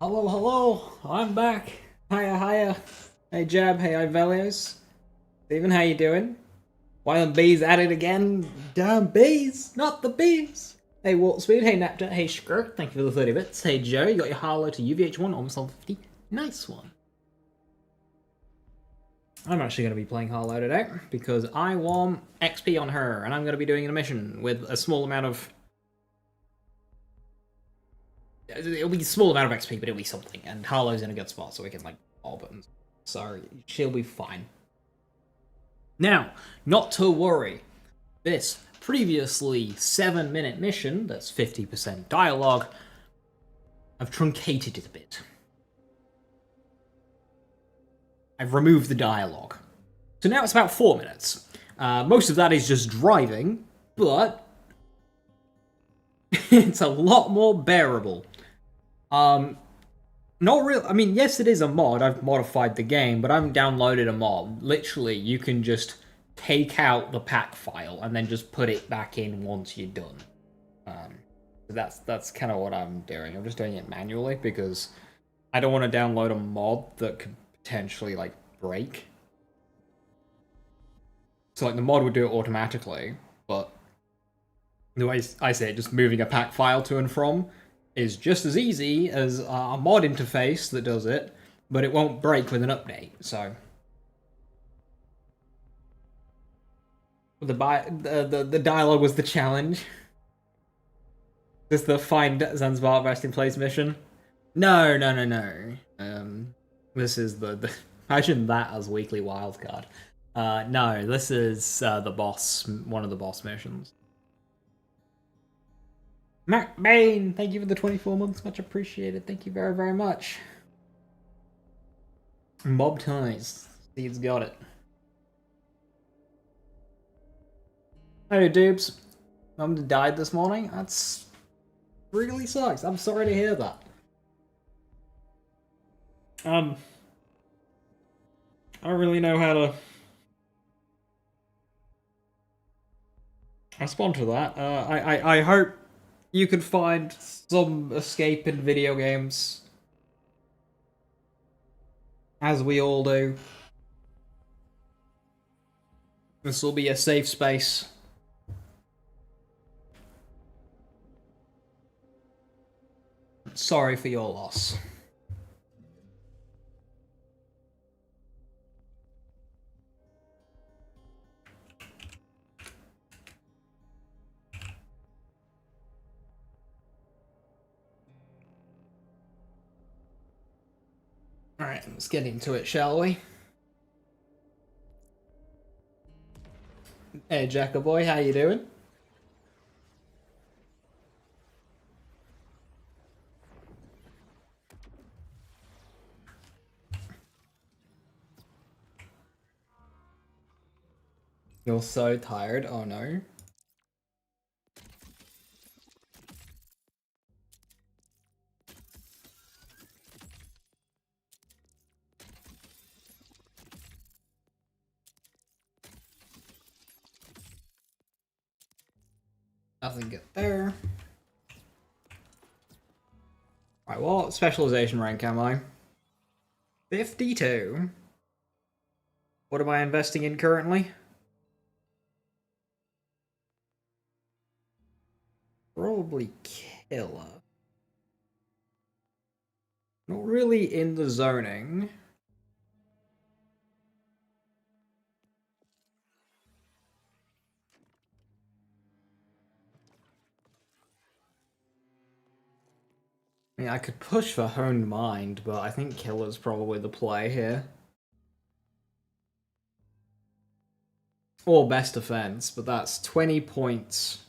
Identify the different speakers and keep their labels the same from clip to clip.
Speaker 1: Hello, hello, I'm back. Hiya, hiya. Hey Jab, hey Ivelios. Steven, how you doing? Why the bees at it again? Damn bees, not the bees. Hey Waltspeed, hey Napta, hey Skirk, thank you for the 30 bits. Hey Joe, you got your Harlow to UVH1, almost level 50. Nice one. I'm actually going to be playing Harlow today because I want XP on her, and I'm going to be doing a mission with a small amount of... It'll be a small amount of XP, but it'll be something, and Harlow's in a good spot, so we can, like, all buttons. So, she'll be fine. Now, not to worry. This previously 7-minute mission, that's 50% dialogue, I've truncated it a bit. I've removed the dialogue. So now it's about 4 minutes. Most of that is just driving, but it's a lot more bearable. Not real. I mean, yes, it is a mod. I've modified the game, but I haven't downloaded a mod. Literally, you can just take out the pack file and then just put it back in once you're done. So that's kind of what I'm doing. I'm just doing it manually because I don't want to download a mod that could potentially like break. So like the mod would do it automatically, but the way I say it, just moving a pack file to and from is just as easy as a mod interface that does it, but it won't break with an update. So the dialogue was the challenge. This is the find Zanzibar resting place mission. No. This is the imagine that as weekly wildcard. No, this is the boss, one of the boss missions. Mac Bain, thank you for the 24 months, much appreciated. Thank you very, very much. Mob ties, Steve's got it. Hey, dupes. Mum died this morning. That's really sucks. I'm sorry to hear that. I don't really know how to respond to that. I hope you can find some escape in video games, as we all do. This will be a safe space. Sorry for your loss. Alright, let's get into it, shall we? Hey, Jacko boy, how you doing? You're so tired, oh no. Nothing good there. Right, what specialization rank am I? 52. What am I investing in currently? Probably killer. Not really in the zoning. I mean, I could push for honed mind, but I think killer's probably the play here. Or best defense, but that's 20 points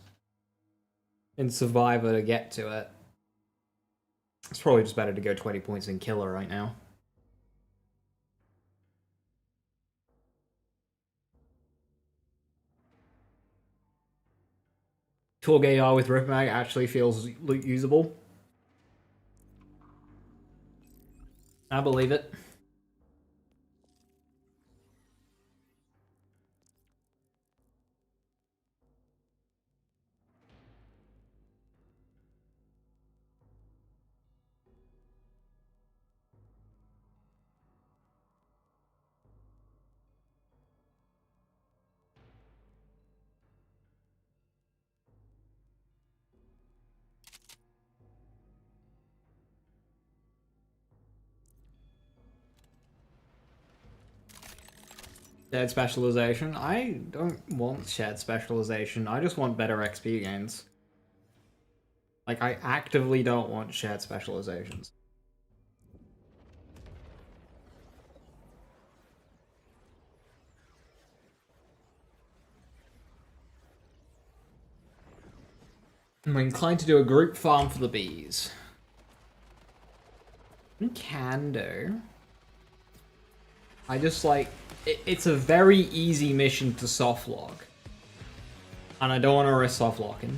Speaker 1: in survivor to get to it. It's probably just better to go 20 points in killer right now. Torgay R with Ripmag actually feels usable. I believe it. Shared specialization? I don't want shared specialization. I just want better XP gains. Like, I actively don't want shared specializations. I'm inclined to do a group farm for the bees. We can do. I just like... It's a very easy mission to softlock. And I don't want to risk softlocking.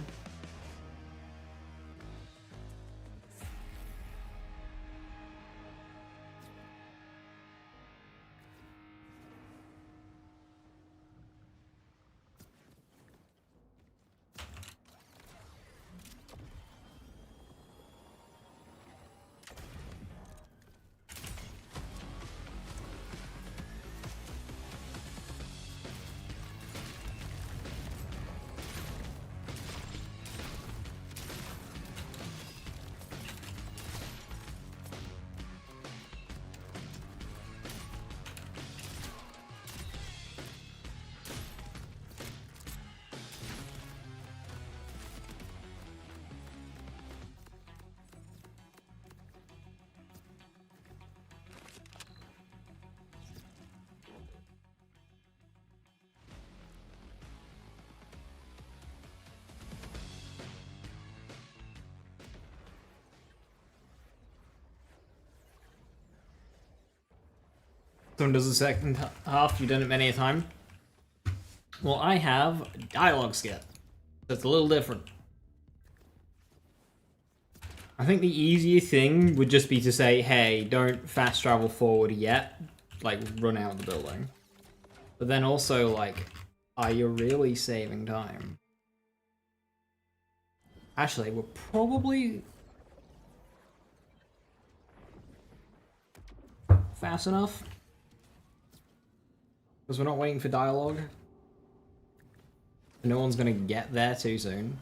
Speaker 1: Someone does the second half, you've done it many a time. Well, I have dialogue skip. That's a little different. I think the easier thing would just be to say, hey, don't fast travel forward yet. Like, run out of the building. But then also, like, are you really saving time? Actually, we're probably fast enough. Because we're not waiting for dialogue. No one's gonna get there too soon.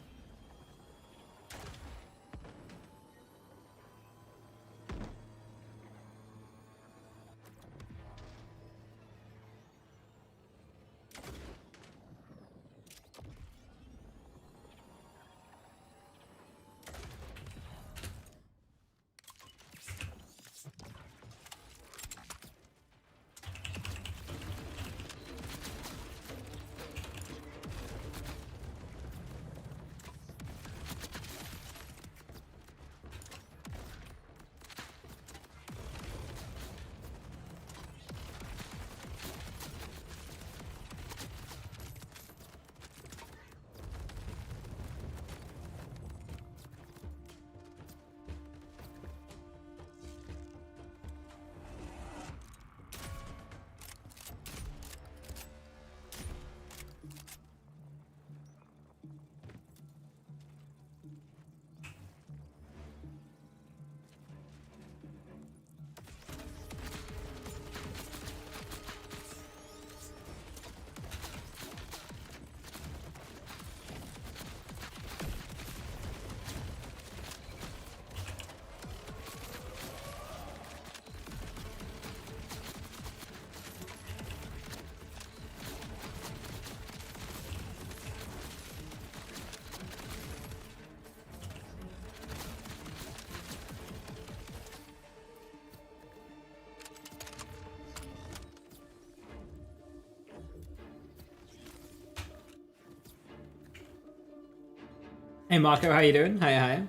Speaker 1: Hey Marco, how you doing? Hi.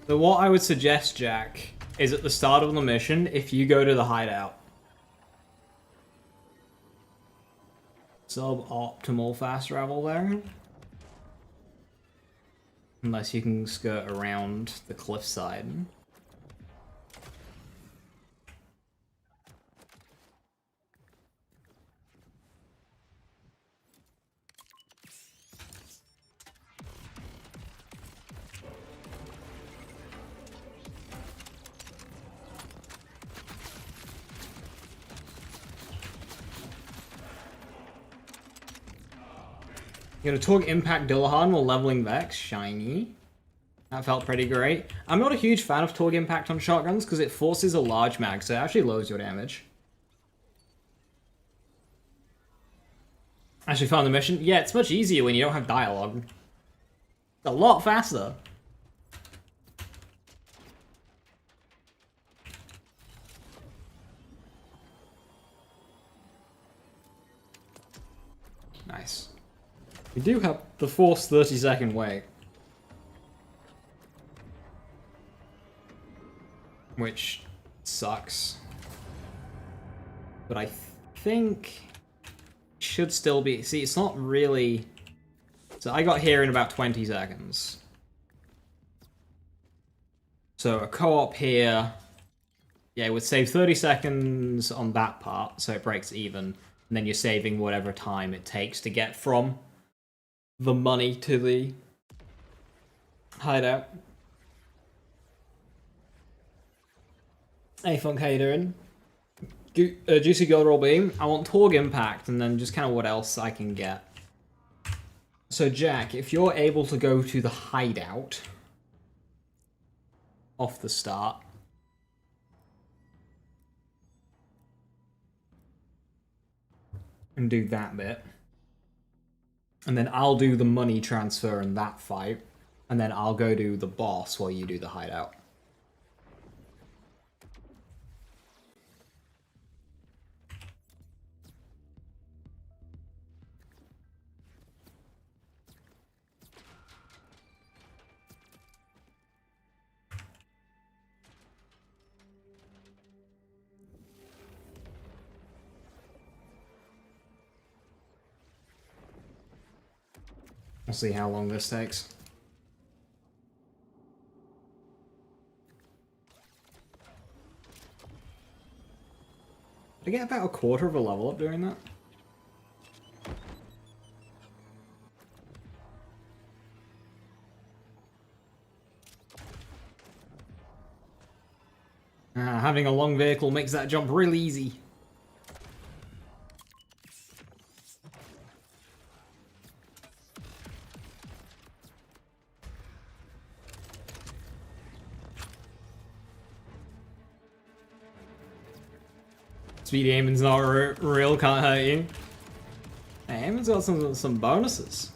Speaker 1: So what I would suggest, Jack, is at the start of the mission, if you go to the hideout. Suboptimal fast travel there. Unless you can skirt around the cliffside. You got a Torque Impact Dillahan while leveling Vex. Shiny. That felt pretty great. I'm not a huge fan of Torque Impact on shotguns because it forces a large mag, so it actually lowers your damage. Actually found the mission. Yeah, it's much easier when you don't have dialogue. It's a lot faster. Nice. We do have the forced 30-second wait. Which sucks. But I think it should still be... See, it's not really... So I got here in about 20 seconds. So a co-op here... Yeah, it would save 30 seconds on that part, so it breaks even. And then you're saving whatever time it takes to get from the money to the hideout. Hey Funk, how you doing? Juicy Gold Roll Beam. I want Torg Impact and then just kind of what else I can get. So Jack, if you're able to go to the hideout off the start. And do that bit. And then I'll do the money transfer in that fight. And then I'll go do the boss while you do the hideout. We'll see how long this takes. Did I get about a quarter of a level up doing that? Having a long vehicle makes that jump real easy. Speedy aiming's not real, can't hurt you. Hey, aiming's got some bonuses.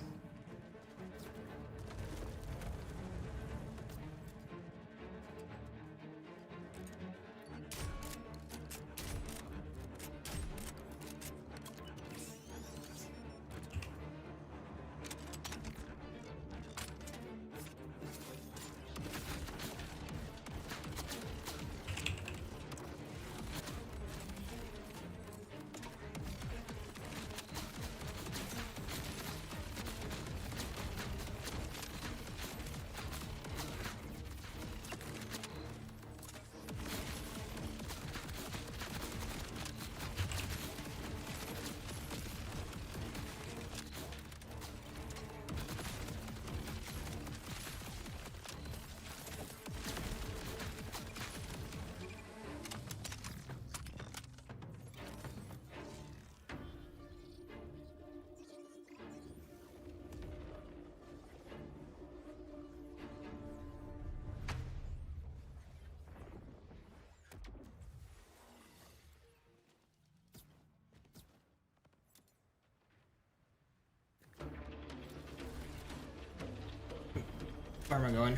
Speaker 1: Where am I going?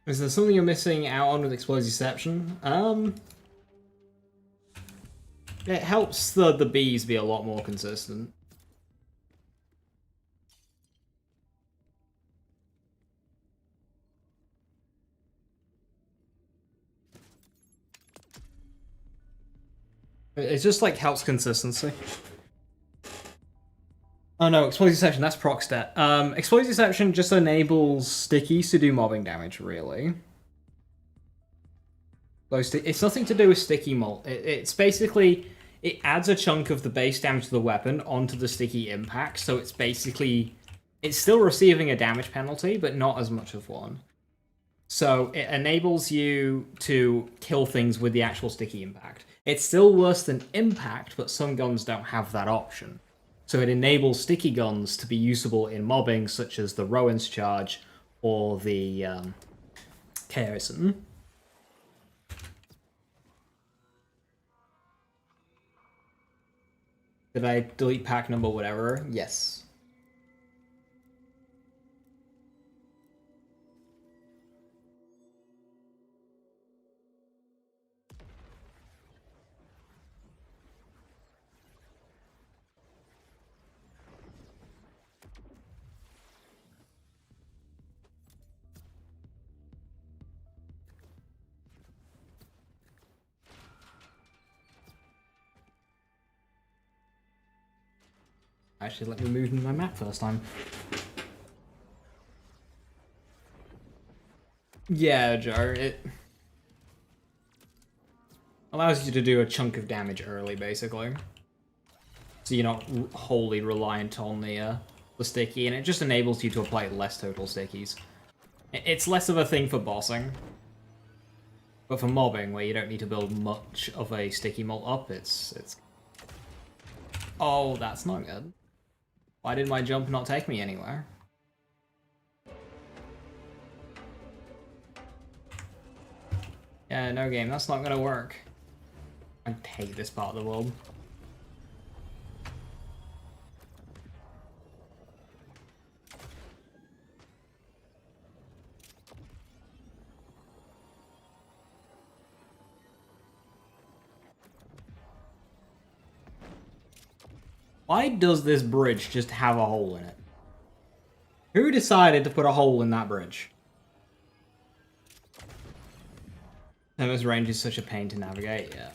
Speaker 1: Is there something you're missing out on with Explosioception? It helps the bees be a lot more consistent. It just like helps consistency. Oh no, Explosioception, that's proc stat. Explosioception just enables stickies to do mobbing damage, really. It's nothing to do with sticky molt. It's basically, it adds a chunk of the base damage to the weapon onto the sticky impact, so it's basically It's still receiving a damage penalty, but not as much of one. So it enables you to kill things with the actual sticky impact. It's still worse than impact, but some guns don't have that option. So it enables sticky guns to be usable in mobbing, such as the Rowan's Charge or the Chaosin. Did I delete pack number whatever? Yes. Actually, let me move my map first time. Yeah, Joe, it allows you to do a chunk of damage early, basically. So you're not wholly reliant on the sticky, and it just enables you to apply less total stickies. It's less of a thing for bossing. But for mobbing, where you don't need to build much of a sticky mult up, it's... Oh, that's not good. Why did my jump not take me anywhere? Yeah, no game, that's not gonna work. I hate this part of the world. Why does this bridge just have a hole in it? Who decided to put a hole in that bridge? Thermos range is such a pain to navigate, yeah.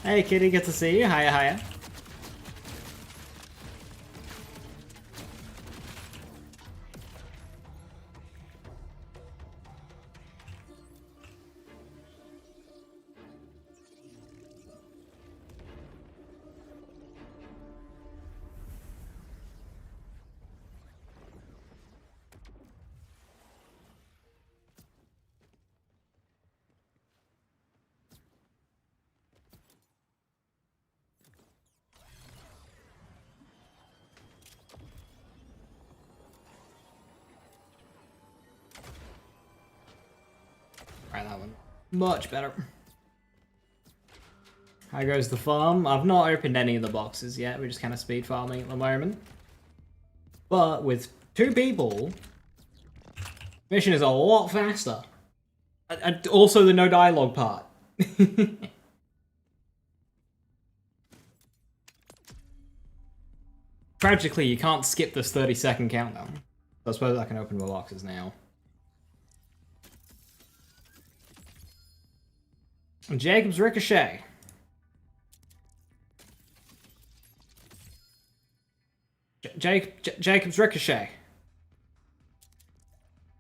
Speaker 1: Hey kitty, good to see you. Hiya, hiya. Alright, that one. Much better. How goes the farm? I've not opened any of the boxes yet. We're just kind of speed farming at the moment. But with 2 people, mission is a lot faster. And also the no dialogue part. Tragically, you can't skip this 30-second countdown. So I suppose I can open the boxes now. Jacob's Ricochet. Jacob's Ricochet.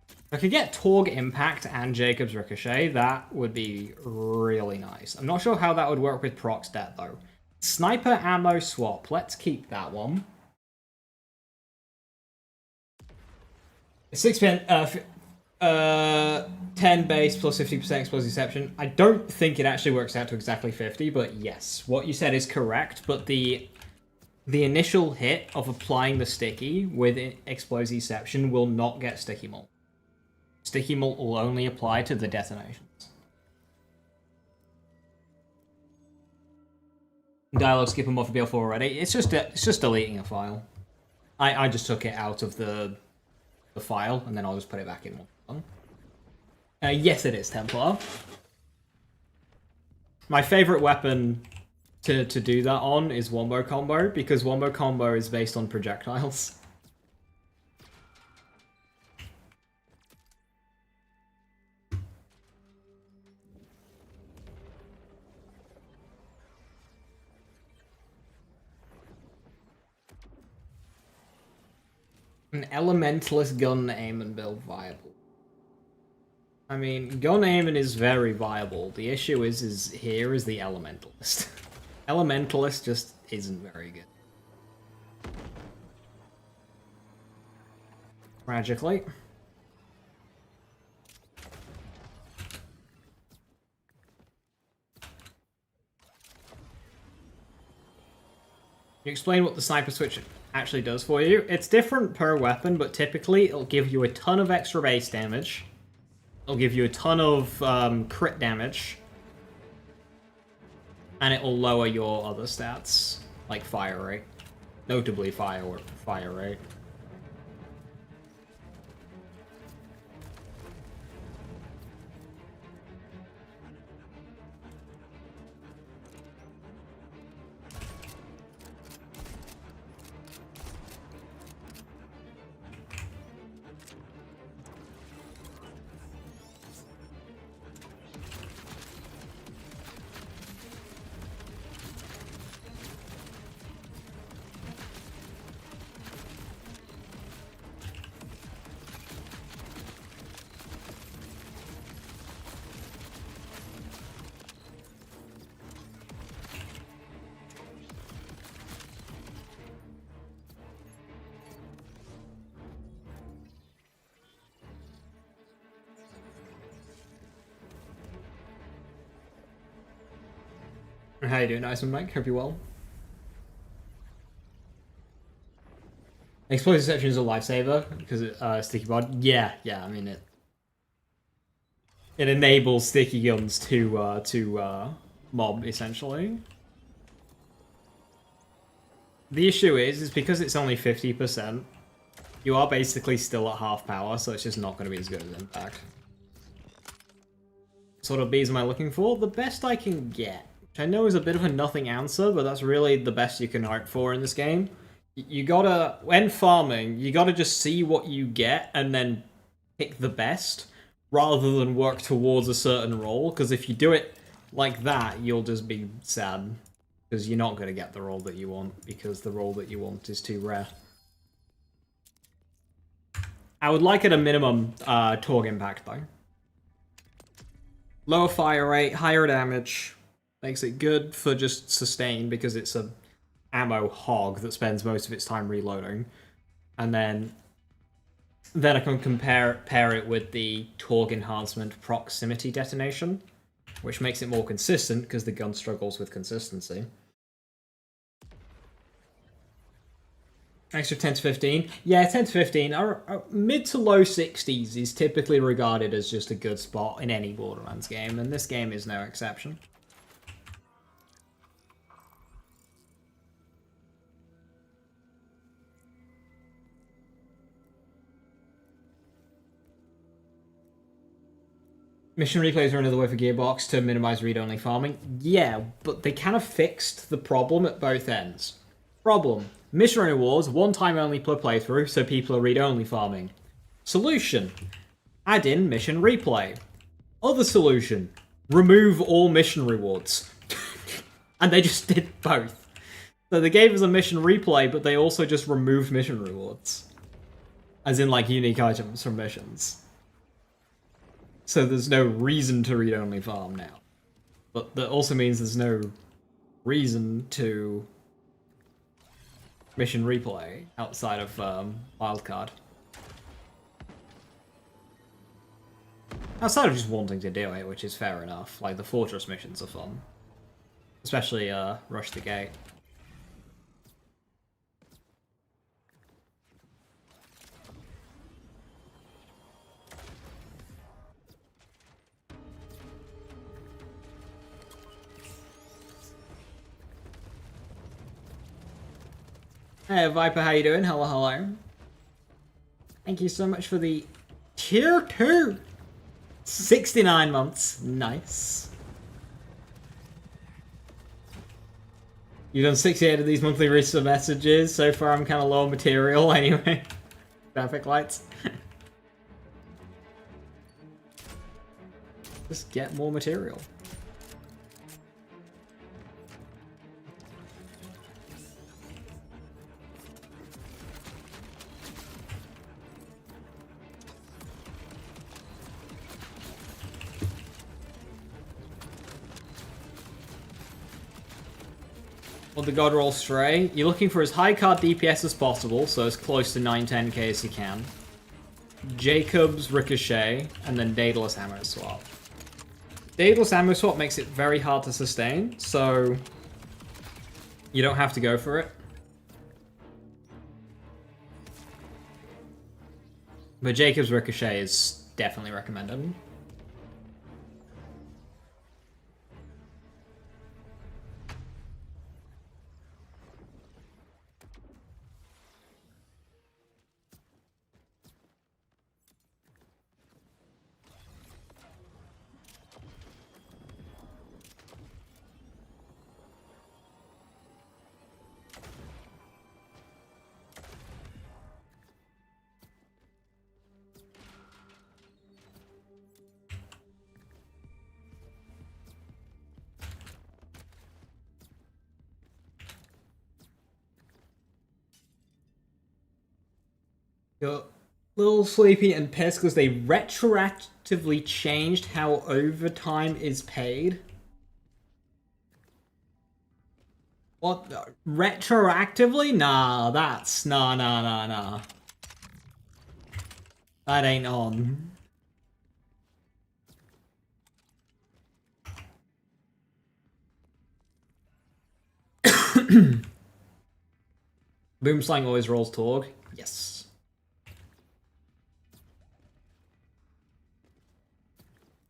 Speaker 1: If I could get Torg Impact and Jacob's Ricochet, that would be really nice. I'm not sure how that would work with Proc's death, though. Sniper ammo swap. Let's keep that one. 6 pin, 10 base plus 50% explosive deception. I don't think it actually works out to exactly 50, but yes, what you said is correct. But the initial hit of applying the sticky with explosive deception will not get sticky mult. Sticky mult will only apply to the detonations. Dialogue skip and mod for BL4 already. It's just deleting a file. I just took it out of the file and then I'll just put it back in one. Yes, it is Templar. My favorite weapon to do that on is Wombo Combo, because Wombo Combo is based on projectiles. An Elementalist gun aim and build viable. I mean, gun aiming is very viable. The issue is here is the Elementalist. Elementalist just isn't very good. Tragically. You explain what the sniper switch actually does for you. It's different per weapon, but typically it'll give you a ton of extra base damage. It'll give you a ton of crit damage. And it'll lower your other stats, like fire rate. Notably fire rate. How you doing, nice one, Mike? Hope you're well. Explosive Deception is a lifesaver because sticky bod. Yeah, I mean it enables sticky guns to mob essentially. The issue is because it's only 50%, you are basically still at half power, so it's just not going to be as good as Impact. What sort of bees am I looking for? The best I can get. Which I know is a bit of a nothing answer, but that's really the best you can hope for in this game. You gotta, when farming, you gotta just see what you get and then pick the best, rather than work towards a certain role, because if you do it like that, you'll just be sad. Because you're not gonna get the role that you want, because the role that you want is too rare. I would like at a minimum, Torg Impact though. Lower fire rate, higher damage. Makes it good for just sustain because it's a ammo hog that spends most of its time reloading. And then I can pair it with the Torg enhancement proximity detonation, which makes it more consistent because the gun struggles with consistency. Extra 10 to 15. Yeah, 10 to 15. Mid to low 60s is typically regarded as just a good spot in any Borderlands game, and this game is no exception. Mission replays are another way for Gearbox to minimize read-only farming. Yeah, but they kind of fixed the problem at both ends. Problem. Mission rewards, one time only per playthrough, so people are read-only farming. Solution. Add in mission replay. Other solution. Remove all mission rewards. And they just did both. So they gave us a mission replay, but they also just removed mission rewards. As in, like, unique items from missions. So there's no reason to read-only farm now. But that also means there's no reason to mission replay outside of wildcard. Outside of just wanting to do it, which is fair enough. Like, the Fortress missions are fun. Especially Rush the Gate. Hey Viper, how you doing? Hello, hello. Thank you so much for the tier 2. 69 months. Nice. You've done 68 of these monthly research messages. So far I'm kind of low on material anyway. Traffic lights. Just get more material. Will the god roll stray? You're looking for as high card DPS as possible, so as close to 910k as you can. Jacob's Ricochet, and then Daedalus Ammo Swap. Daedalus Ammo Swap makes it very hard to sustain, so you don't have to go for it. But Jacob's Ricochet is definitely recommended. You're a little sleepy and pissed because they retroactively changed how overtime is paid. What? Retroactively? Nah, that's... Nah. That ain't on. Boomslang always rolls Torg. Yes.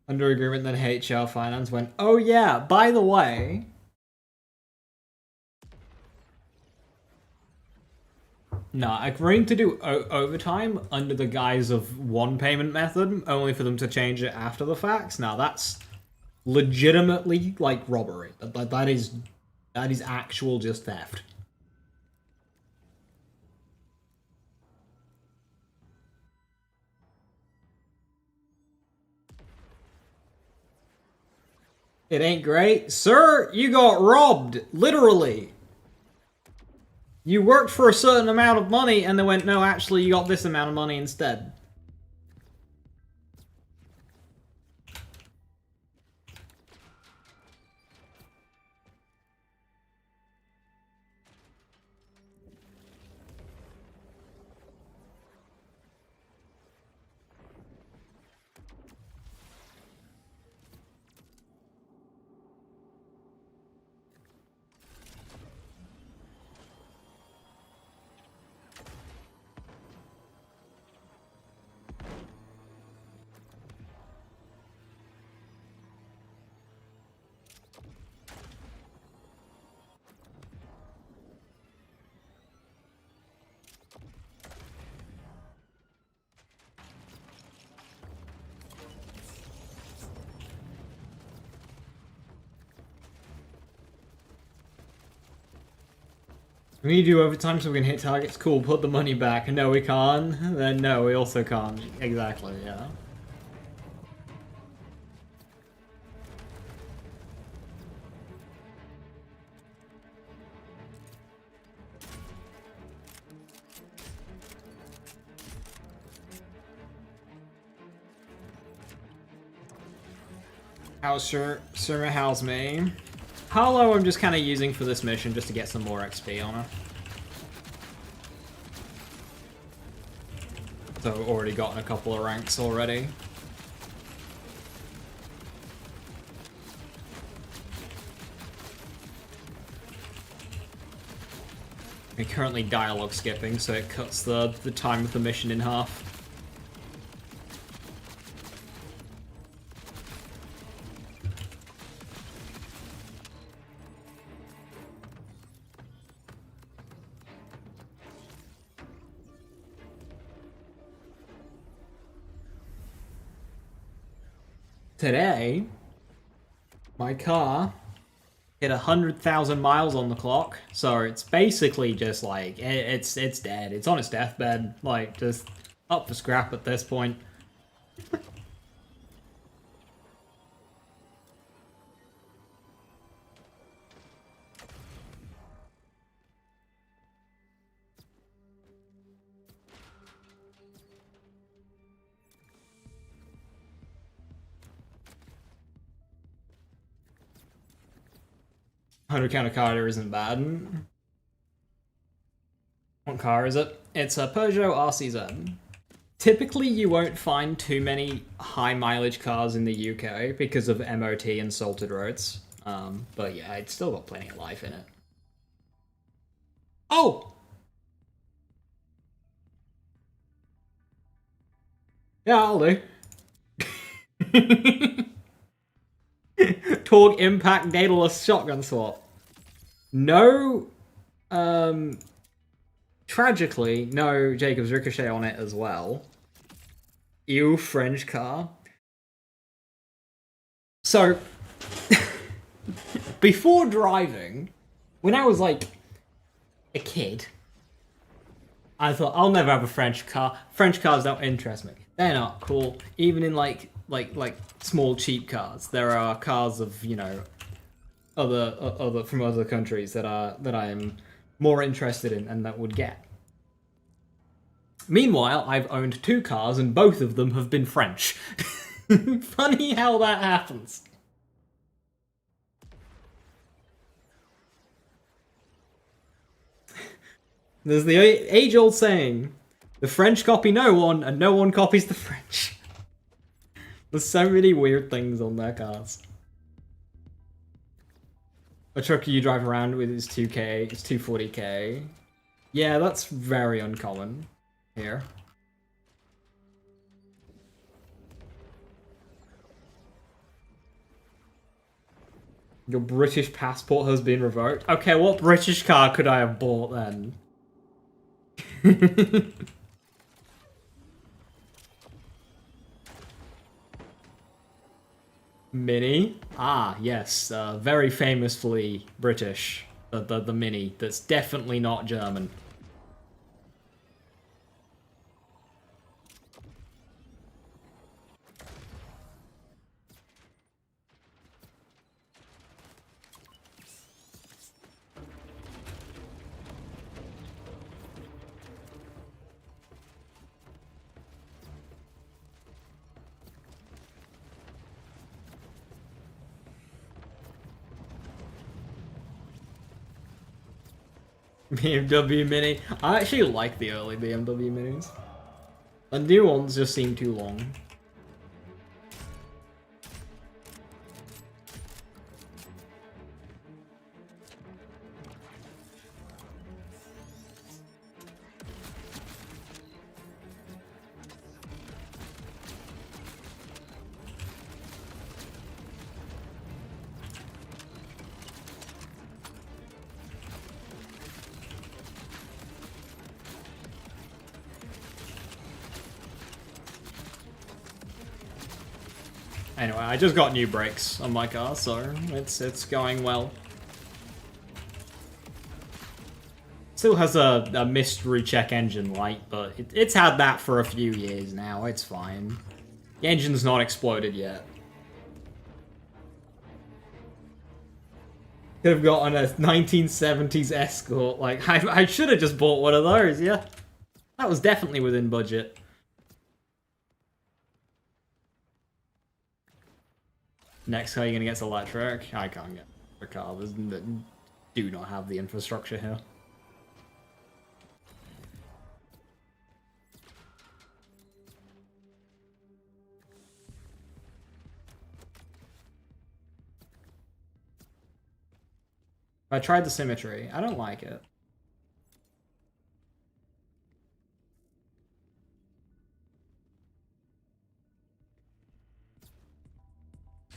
Speaker 1: Under agreement, then HR Finance went, oh yeah, by the way... No, agreeing to do overtime under the guise of one payment method, only for them to change it after the facts. Now that's legitimately like robbery. That is actual just theft. It ain't great, sir. You got robbed, literally. You worked for a certain amount of money, and they went, no, actually, you got this amount of money instead. We need to do overtime so we can hit targets. Cool, put the money back. No, we can't. Then no, we also can't. Exactly, yeah. How's Surma? How's me? Hollow I'm just kind of using for this mission just to get some more XP on her. So I've already gotten a couple of ranks already. We're currently dialogue skipping, so it cuts the time of the mission in half. Today, my car hit 100,000 miles on the clock, so it's basically just like it's dead. It's on its deathbed, like just up for scrap at this point. 100 counter carder isn't bad. What car is it? It's a Peugeot RCZ. Typically, you won't find too many high mileage cars in the UK because of MOT and salted roads. But yeah, it's still got plenty of life in it. Oh! Yeah, I'll do. Torque impact dataless shotgun swap. No, tragically, no Jacob's Ricochet on it as well. Ew, French car. So, before driving, when I was like a kid, I thought I'll never have a French car. French cars don't interest me. They're not cool. Even in like small cheap cars, there are cars of, you know, other from other countries that I am more interested in and that would get. Meanwhile, I've owned 2 cars and both of them have been French. Funny how that happens. There's the age-old saying, the French copy no one and no one copies the French. There's so many weird things on their cars. A truck you drive around with is 2k, it's 240k. Yeah, that's very uncommon here. Your British passport has been revoked? Okay, what British car could I have bought then? Mini? Ah, yes, very famously British. The Mini, that's definitely not German. BMW Mini. I actually like the early BMW Minis. The new ones just seem too long. Anyway, I just got new brakes on my car, so it's going well. Still has a mystery check engine light, but it's had that for a few years now. It's fine. The engine's not exploded yet. Could have gotten a 1970s Escort. Like, I should have just bought one of those, yeah. That was definitely within budget. Next car you're gonna get's electric. I can't get a car. Do not have the infrastructure here. I tried the symmetry. I don't like it.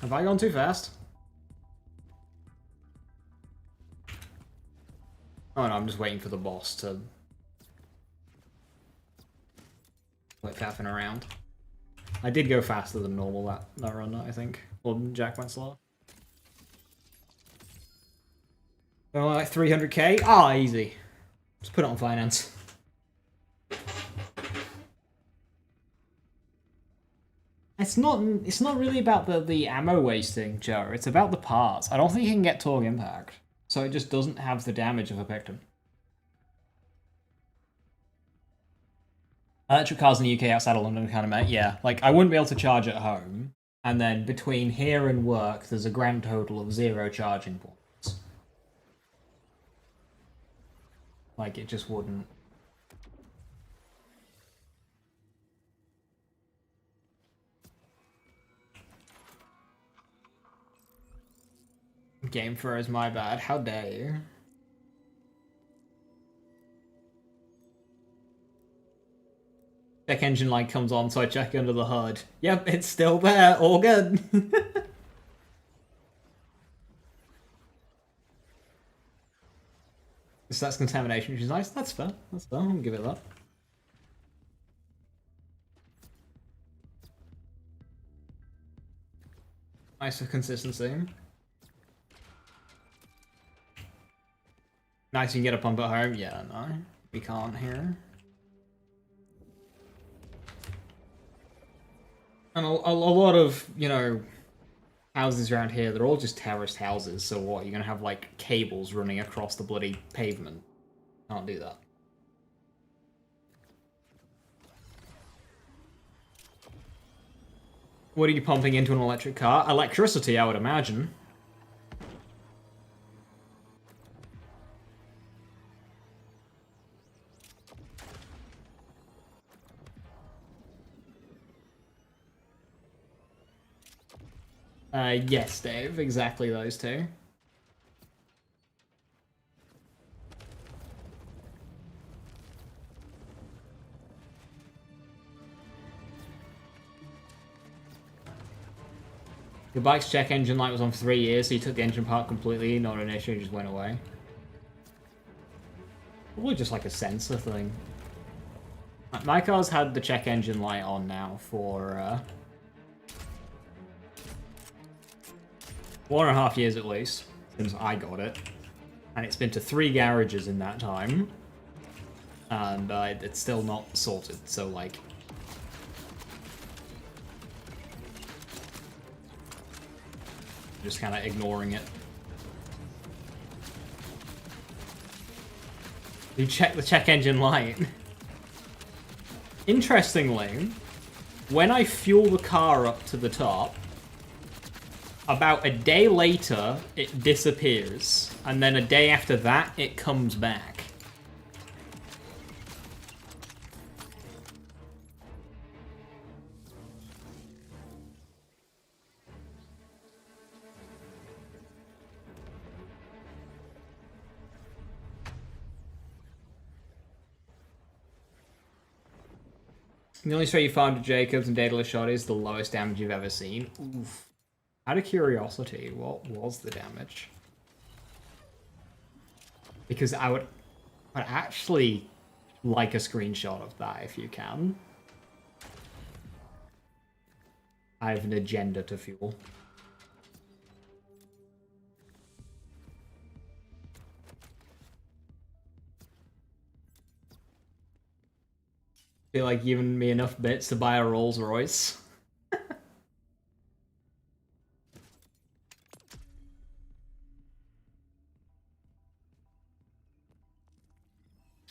Speaker 1: Have I gone too fast? Oh no, I'm just waiting for the boss to quit faffing around. I did go faster than normal that run, I think. Or Jack went slower. Oh, like 300k? Ah, easy. Just put it on finance. It's not really about the ammo wasting, Joe. It's about the parts. I don't think you can get Torg Impact. So it just doesn't have the damage of a Picton. Electric cars in the UK outside of London kind of met, yeah. Like, I wouldn't be able to charge at home. And then between here and work, there's a grand total of 0 charging points. Like, it just wouldn't. Game throws, my bad. How dare you? Check engine light comes on, so I check under the hood. Yep, it's still there. All good. So that's contamination, which is nice. That's fair. That's fair. I'll give it that. Nice for consistency. Nice you can get a pump at home. Yeah, no. We can't here. And a lot of, you know, houses around here, they're all just terraced houses. So what, you're going to have, like, cables running across the bloody pavement. Can't do that. What are you pumping into an electric car? Electricity, I would imagine. Yes, Dave. Exactly those two. Your bike's check engine light was on for 3 years, so you took the engine part completely, not an issue, it just went away. Probably just like a sensor thing. My car's had the check engine light on now for 1.5 years at least, since I got it. And it's been to 3 garages in that time. And it's still not sorted, so like... just kind of ignoring it. You check the check engine light. Interestingly, when I fuel the car up to the top, about a day later, it disappears. And then a day after that, it comes back. The only straight you found to Jacobs and Daedalus shot is the lowest damage you've ever seen. Oof. Out of curiosity, what was the damage? Because I would actually like a screenshot of that if you can. I have an agenda to fuel. Feel like giving me enough bits to buy a Rolls Royce.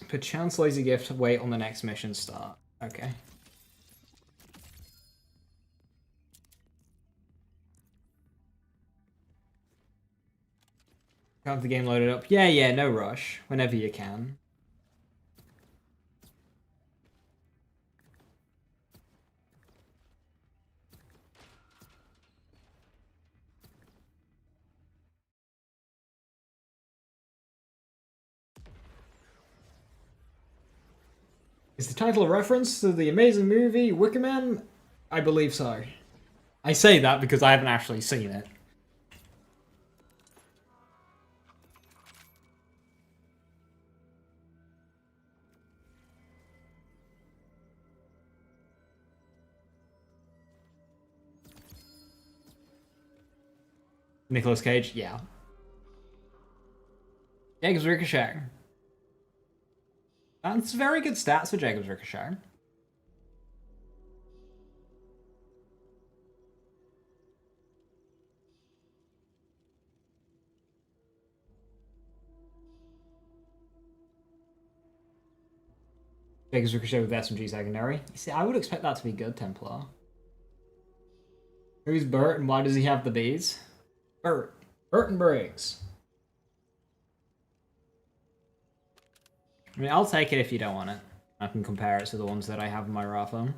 Speaker 1: Perchance lazy gift, wait on the next mission start. Okay. Have the game loaded up. Yeah, no rush. Whenever you can. Is the title a reference to the amazing movie Wicker Man? I believe so. I say that because I haven't actually seen it. Nicolas Cage, yeah. Jacob's Ricochet. That's very good stats for Jacob's Ricochet. Jacob's Ricochet with SMG secondary. You see, I would expect that to be good, Templar. Who's Birt and why does he have the bees? Birt. Burton Briggs. I mean, I'll take it if you don't want it. I can compare it to the ones that I have in my raw phone.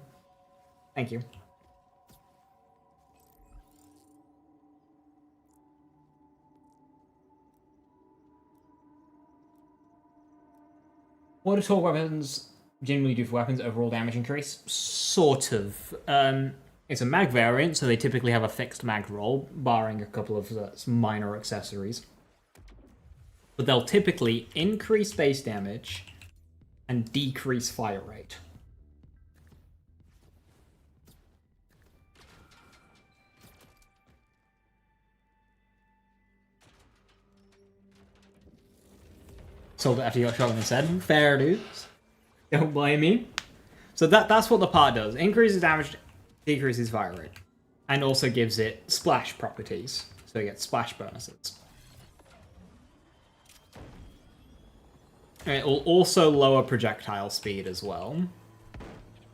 Speaker 1: Thank you. What do torque weapons generally do for weapons? Overall damage increase? Sort of. It's a mag variant, so they typically have a fixed mag roll, barring a couple of minor accessories. But they'll typically increase base damage and decrease fire rate. Sold it after you got shot in the head. Fair dudes. Don't blame me. So that's what the part does. Increases damage, decreases fire rate. And also gives it splash properties. So you get splash bonuses. It will also lower projectile speed as well.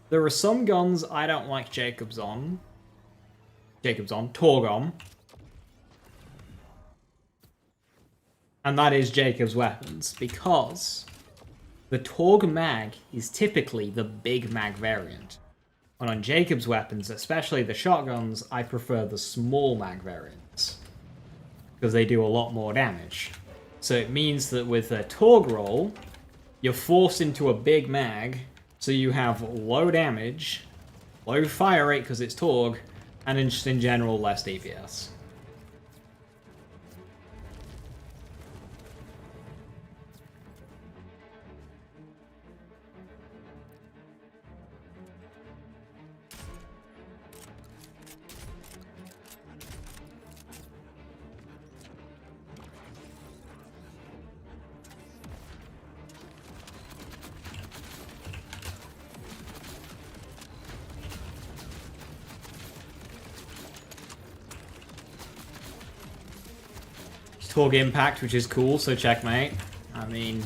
Speaker 1: There are some guns I don't like Torg on. And that is Jacob's weapons, because the Torg mag is typically the big mag variant. And on Jacob's weapons, especially the shotguns, I prefer the small mag variants, because they do a lot more damage. So it means that with a Torg roll, you're forced into a big mag, so you have low damage, low fire rate because it's Torg, and just in general less DPS. Torg impact, which is cool, so checkmate. I mean,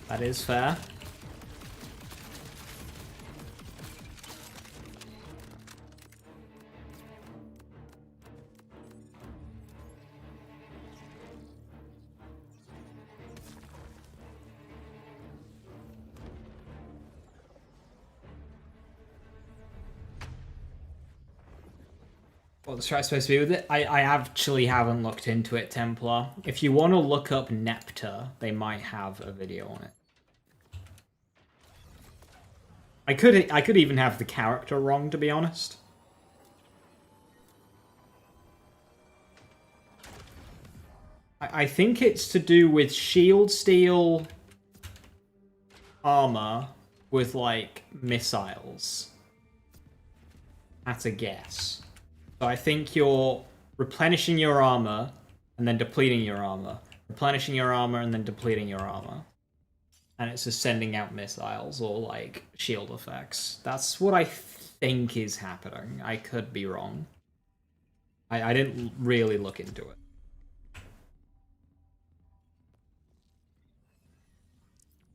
Speaker 1: that is fair. What the strat's supposed to be with it? I actually haven't looked into it, Templar. If you want to look up Nepta, they might have a video on it. I could even have the character wrong, to be honest. I think it's to do with shield steel armor with, like, missiles. That's a guess. So I think you're replenishing your armor and then depleting your armor. Replenishing your armor and then depleting your armor. And it's just sending out missiles or, like, shield effects. That's what I think is happening. I could be wrong. I didn't really look into it.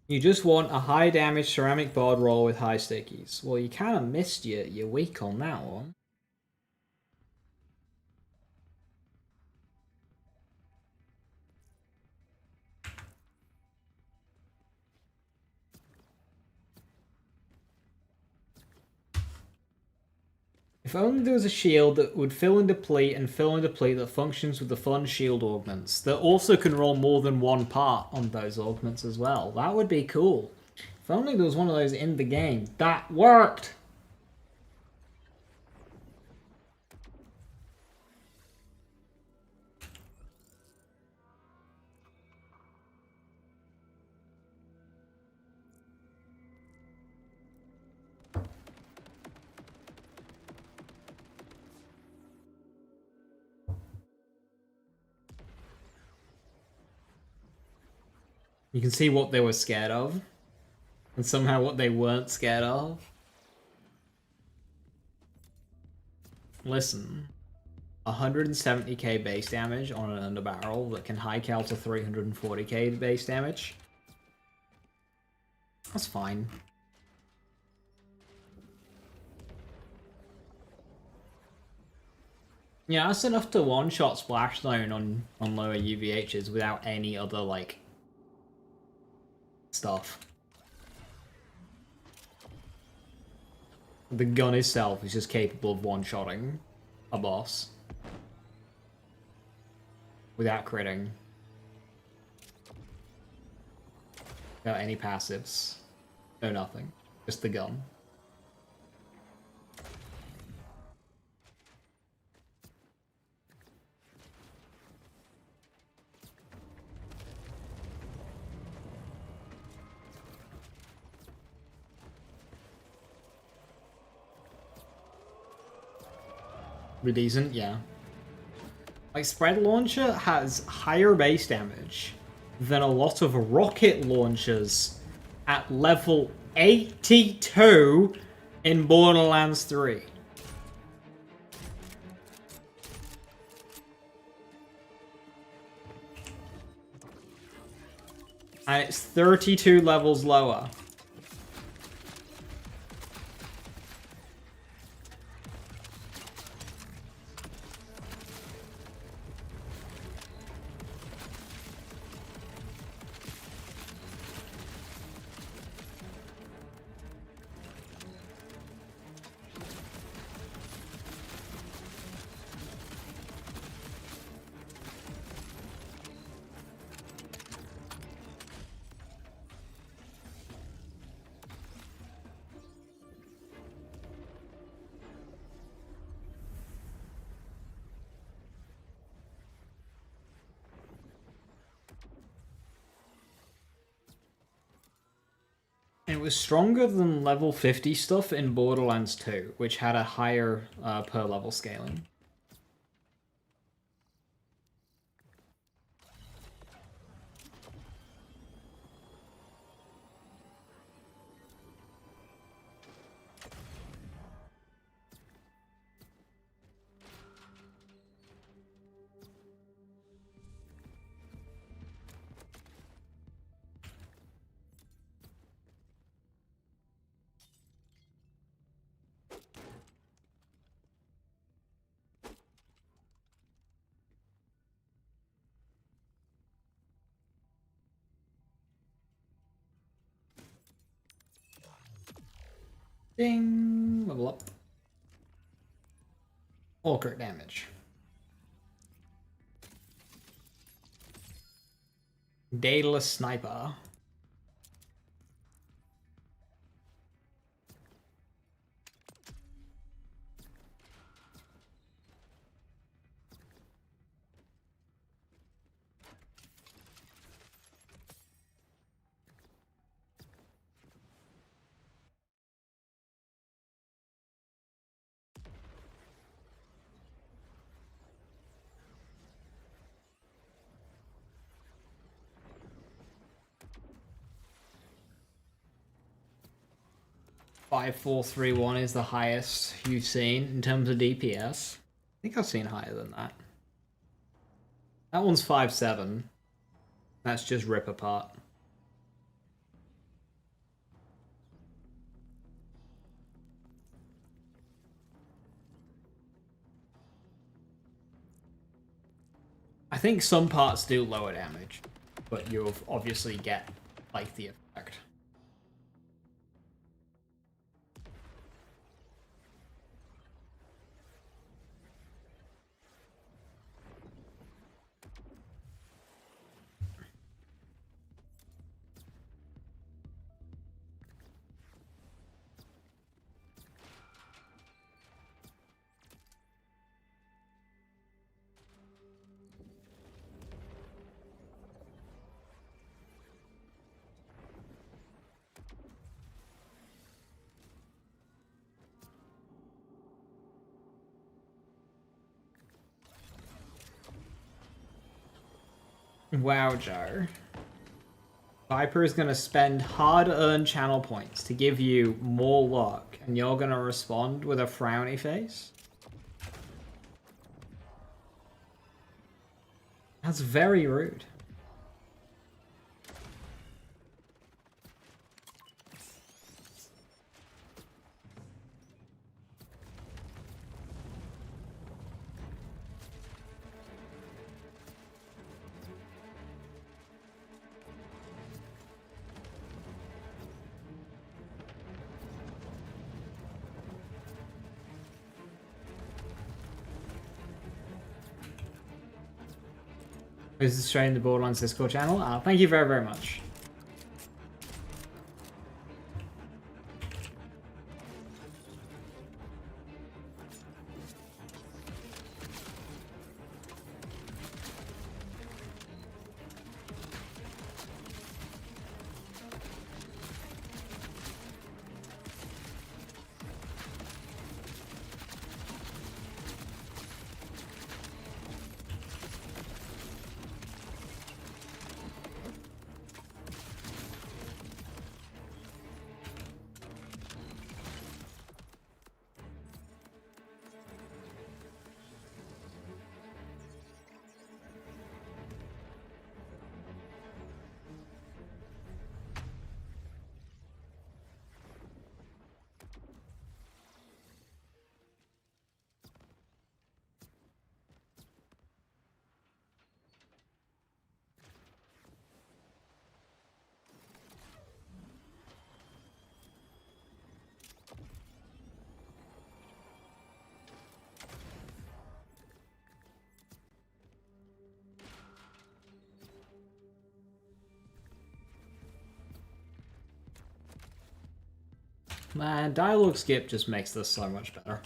Speaker 1: You just want a high damage ceramic board roll with high stickies. Well, you kind of missed your weak on that one. If only there was a shield that would fill and deplete that functions with the fun shield augments, that also can roll more than one part on those augments as well. That would be cool. If only there was one of those in the game. That worked! You can see what they were scared of, and somehow what they weren't scared of. Listen, 170k base damage on an underbarrel that can high cal to 340k base damage. That's fine. Yeah, that's enough to one-shot Splash Zone on lower UVHs without any other, like, stuff. The gun itself is just capable of one-shotting a boss without critting. Without any passives. No nothing. Just the gun. Pretty decent, yeah. Like, Spread Launcher has higher base damage than a lot of rocket launchers at level 82 in Borderlands 3. And it's 32 levels lower. It was stronger than level 50 stuff in Borderlands 2, which had a higher per level scaling. Ding! Level up. All crit damage. Daedalus Sniper. Five, 4, 3, 1 is the highest you've seen in terms of DPS. I think I've seen higher than that. That one's 5-7. That's just rip apart. I think some parts do lower damage, but you'll obviously get like the effect. Wow, Joe. Viper is going to spend hard-earned channel points to give you more luck, and you're going to respond with a frowny face? That's very rude. Who's streaming the Borderlands Discord channel? Thank you very, very much. Man, dialogue skip just makes this so much better.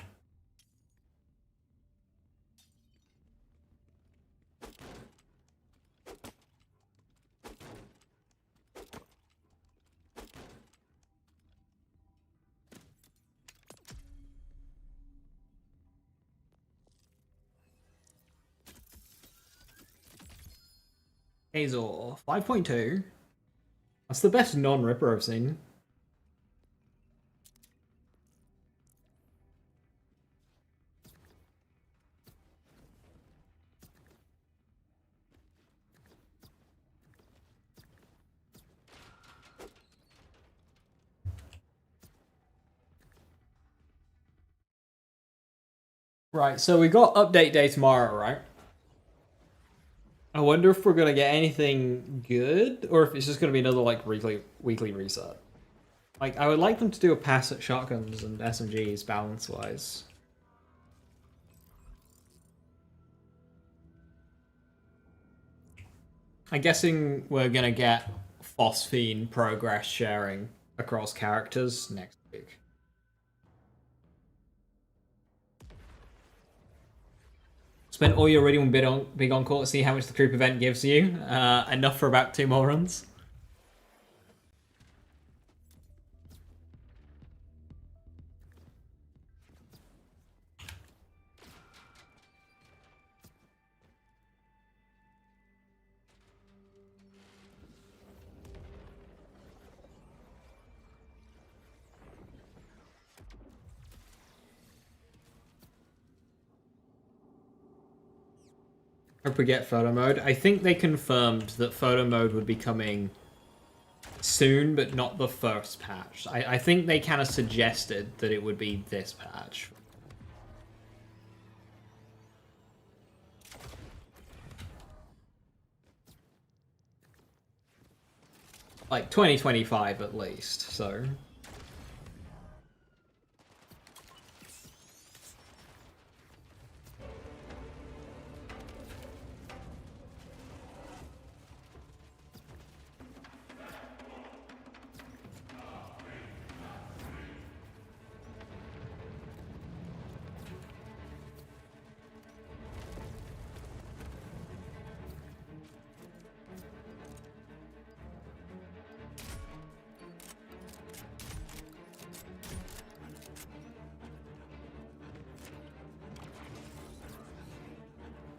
Speaker 1: Azor, 5.2. That's the best non-Ripper I've seen. Right, so we got update day tomorrow, right? I wonder if we're gonna get anything good, or if it's just gonna be another like weekly reset. Like, I would like them to do a pass at shotguns and SMGs balance-wise. I'm guessing we're gonna get phosphine progress sharing across characters next week. Spent all your iridium big on call to see how much the group event gives you. Enough for about 2 more runs. Hope we get photo mode. I think they confirmed that photo mode would be coming soon, but not the first patch. I think they kind of suggested that it would be this patch. Like 2025 at least, so...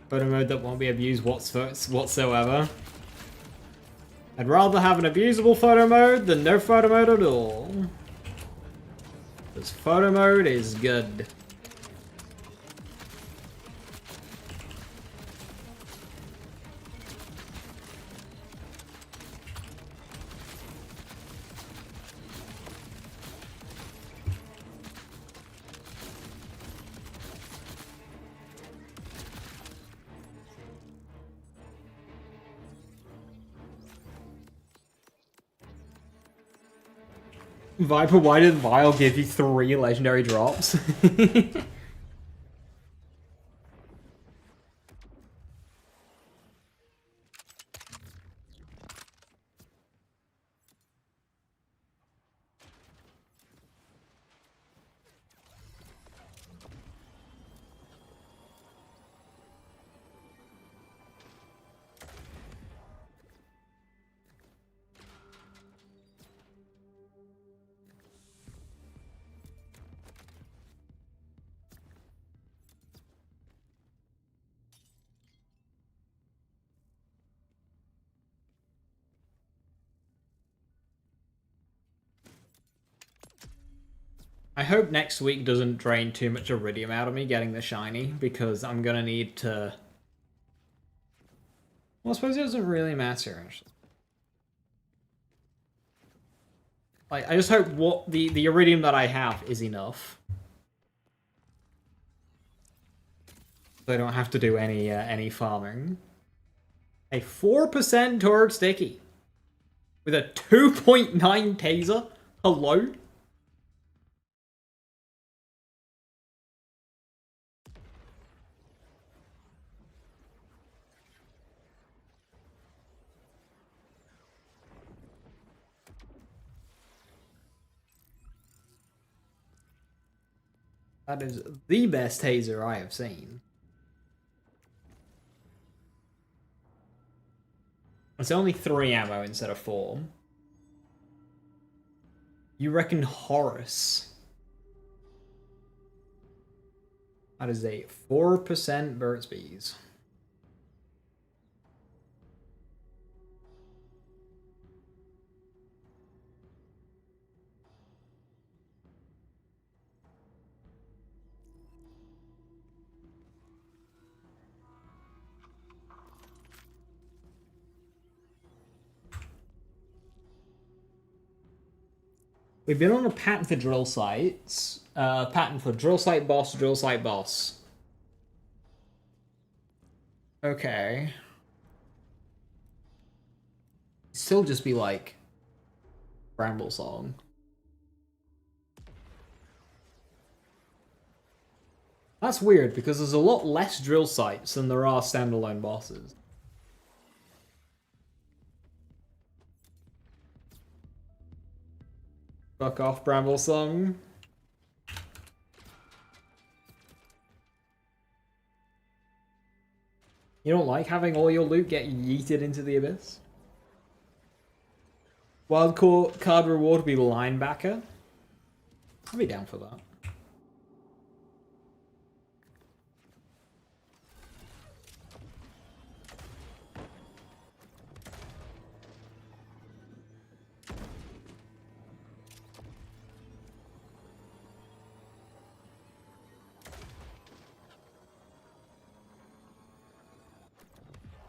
Speaker 1: Photo mode that won't be abused whatsoever. I'd rather have an abusable photo mode than no photo mode at all. Because photo mode is good. Viper, why did Vile give you 3 legendary drops? I hope next week doesn't drain too much iridium out of me getting the shiny, because I'm gonna need to... Well, I suppose it doesn't really matter, actually. Like, I just hope what the iridium that I have is enough. So I don't have to do any farming. A 4% Torg Sticky. With a 2.9 taser? Hello? That is the best taser I have seen. It's only 3 ammo instead of 4. You reckon Horus? That is a 4% Birt Bees. We've been on a pattern for drill sites. Pattern for drill site boss, drill site boss. Okay. Still just be like Bramble Song. That's weird because there's a lot less drill sites than there are standalone bosses. Fuck off, Bramble Song. You don't like having all your loot get yeeted into the abyss? Wild card reward would be linebacker. I'd be down for that.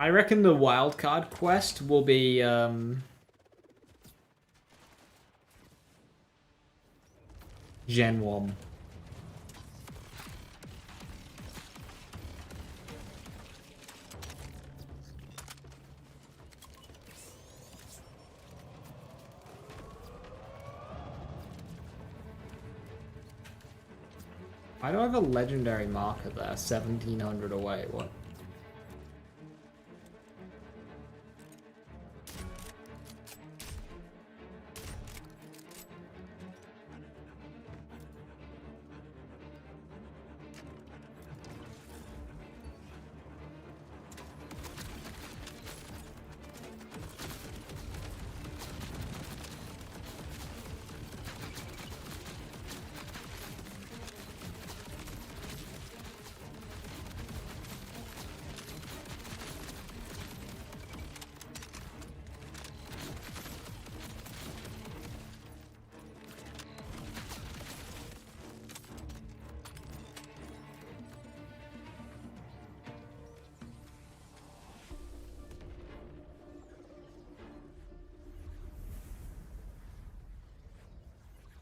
Speaker 1: I reckon the wildcard quest will be, Gen 1. I don't have a legendary marker there, 1700 away, what?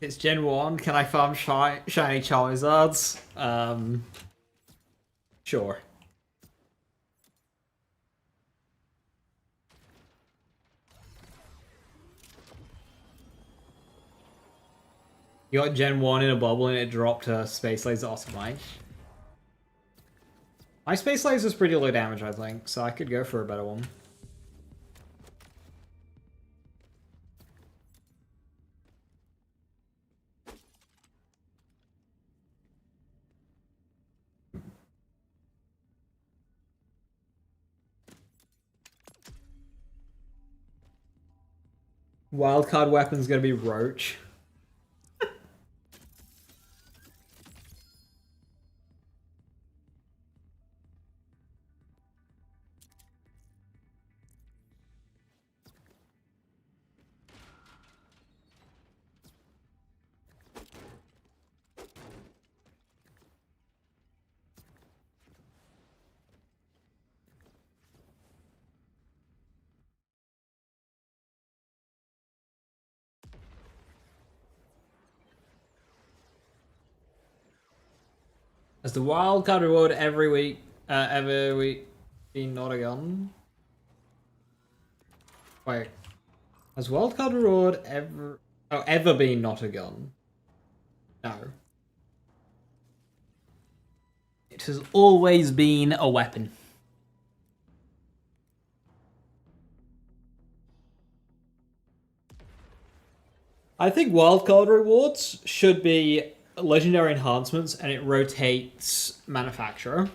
Speaker 1: It's Gen 1. Can I farm shiny Charizards? Sure. You got Gen 1 in a bubble and it dropped a Space Laser Automatic. My Space Laser is pretty low damage, I think, so I could go for a better one. Wildcard weapon's gonna be Roach. Has the wildcard reward every week been not a gun? Wait. Has wildcard reward ever been not a gun? No. It has always been a weapon. I think wildcard rewards should be legendary enhancements and it rotates manufacturer.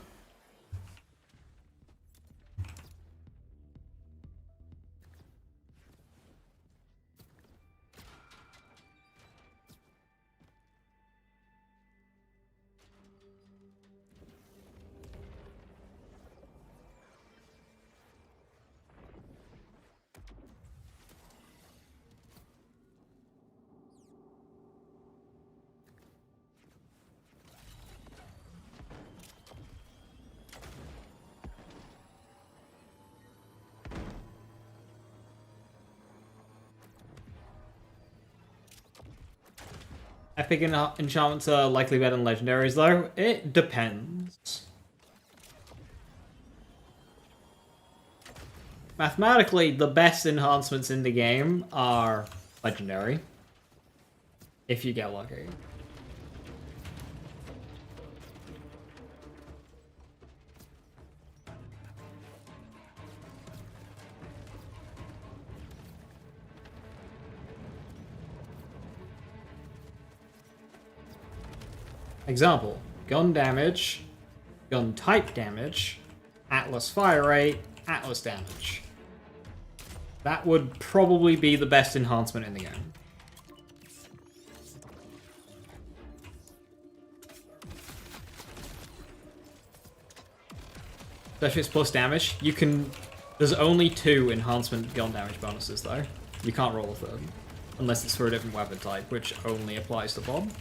Speaker 1: Epic enchantments are likely better than legendaries, though. It depends. Mathematically, the best enhancements in the game are legendary. If you get lucky. Example, gun damage, gun type damage, Atlas fire rate, Atlas damage. That would probably be the best enhancement in the game. Especially if it's plus damage. You can... There's only 2 enhancement gun damage bonuses, though. You can't roll a third. Unless it's for a different weapon type, which only applies to Bob.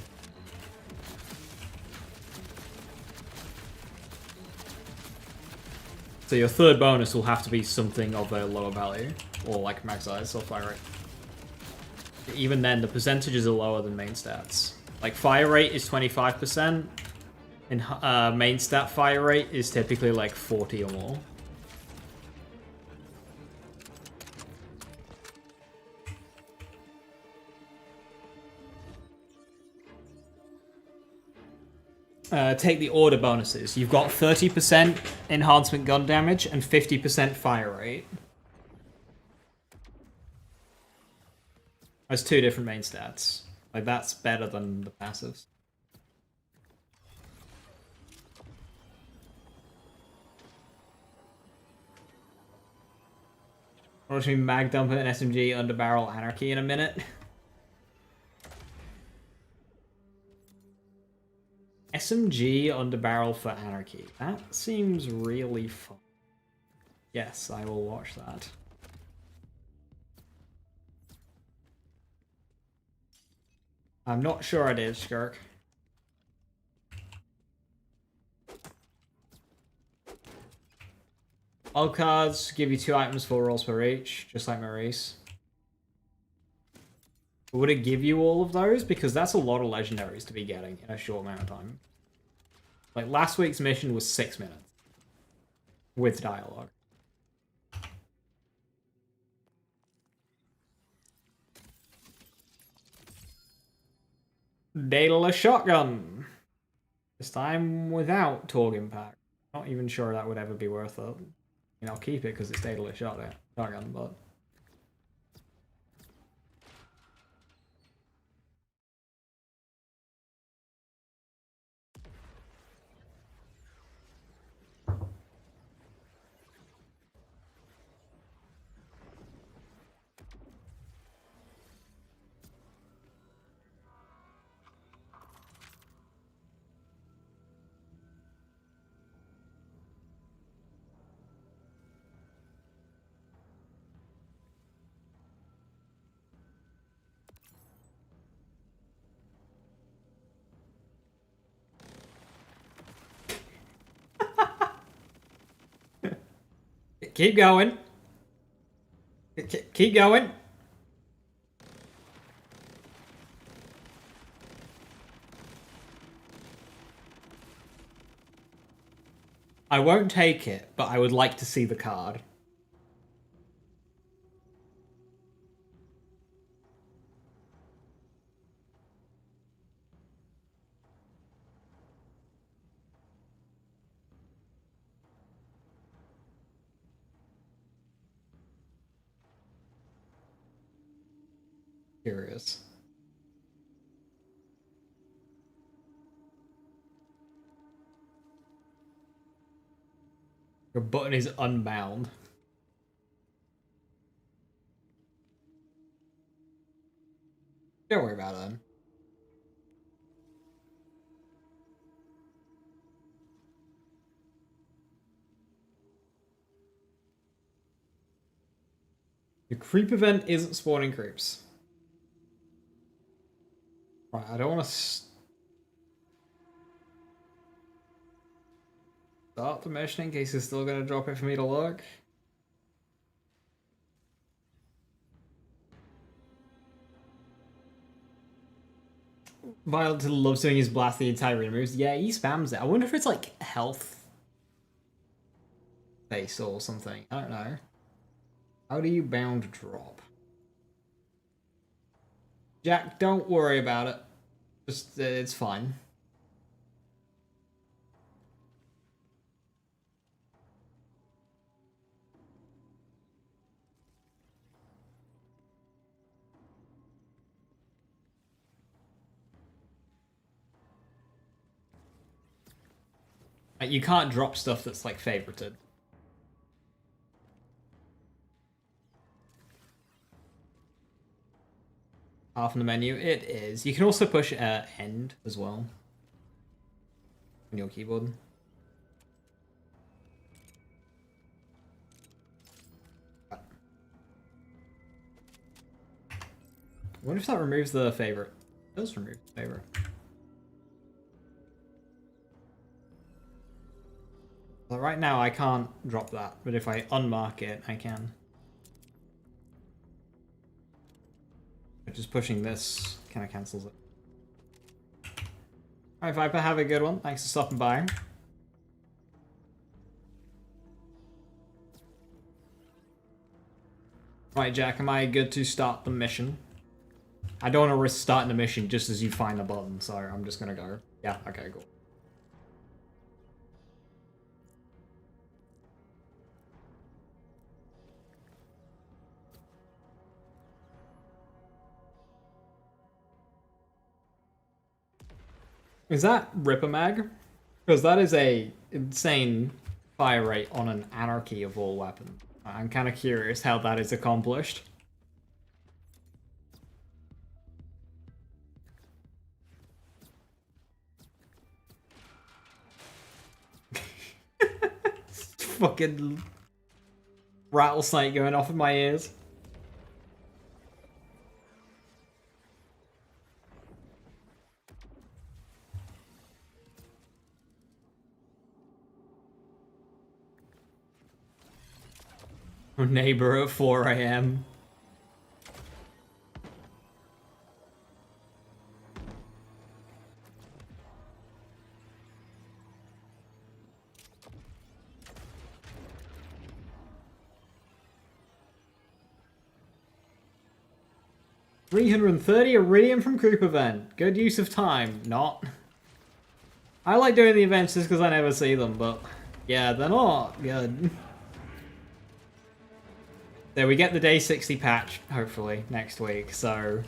Speaker 1: So your third bonus will have to be something of a lower value, or like max size or fire rate. Even then, the percentages are lower than main stats. Like fire rate is 25%, and main stat fire rate is typically like 40 or more. Take the order bonuses. You've got 30% enhancement gun damage and 50% fire rate. There's 2 different main stats. Like, that's better than the passives. Watching mag dump an SMG underbarrel anarchy in a minute. SMG underbarrel for anarchy. That seems really fun. Yes, I will watch that. I'm not sure it is, Skirk. All cards give you 2 items, 4 rolls per each, just like Maurice. Would it give you all of those? Because that's a lot of legendaries to be getting in a short amount of time. Like, last week's mission was 6 minutes. With dialogue. Daedalus shotgun! This time without Torg Impact. Not even sure that would ever be worth it. I mean, I'll keep it because it's Daedalus shotgun, but... Keep going. Keep going. I won't take it, but I would like to see the card. Curious. Your button is unbound. Don't worry about it. The creep event isn't spawning creeps. Right, I don't want to start the mission in case he's still going to drop it for me to look. Violet loves doing his blast the entire arena moves. Yeah, he spams it. I wonder if it's like health based or something. I don't know. How do you bound drop? Jack, don't worry about it. Just, it's fine. Like, you can't drop stuff that's like favorited. Half in the menu, it is. You can also push end as well on your keyboard. I wonder if that removes the favorite. It does remove the favorite. Well, right now I can't drop that, but if I unmark it, I can. Just pushing this kind of cancels it. Alright, Viper, have a good one. Thanks for stopping by. Right, Jack, am I good to start the mission? I don't want to risk starting the mission just as you find the button, so I'm just gonna go. Yeah, okay, cool. Is that Ripper Mag? Because that is a insane fire rate on an anarchy of all weapons. I'm kind of curious how that is accomplished. Fucking rattlesnake going off in my ears. Neighbor at 4 AM. 330 Iridium from Group Event. Good use of time. Not. I like doing the events just because I never see them, but yeah, they're not good. There, we get the day 60 patch, hopefully, next week, so...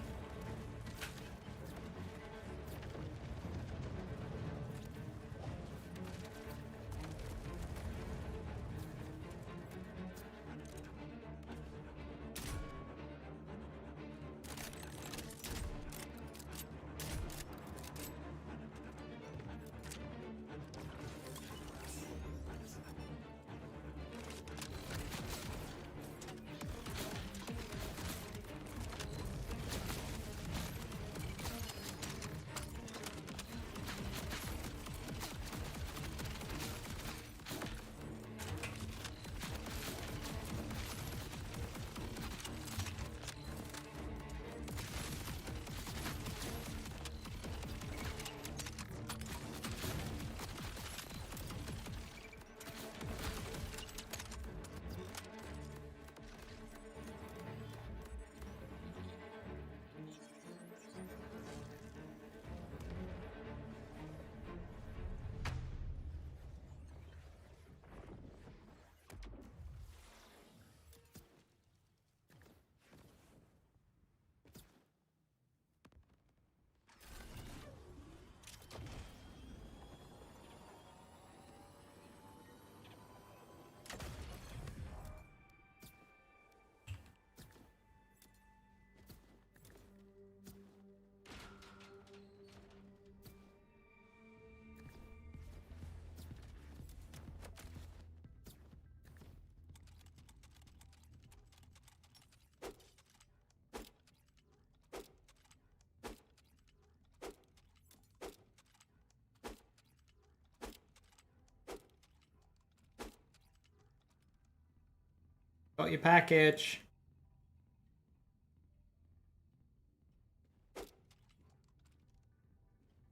Speaker 1: Got your package.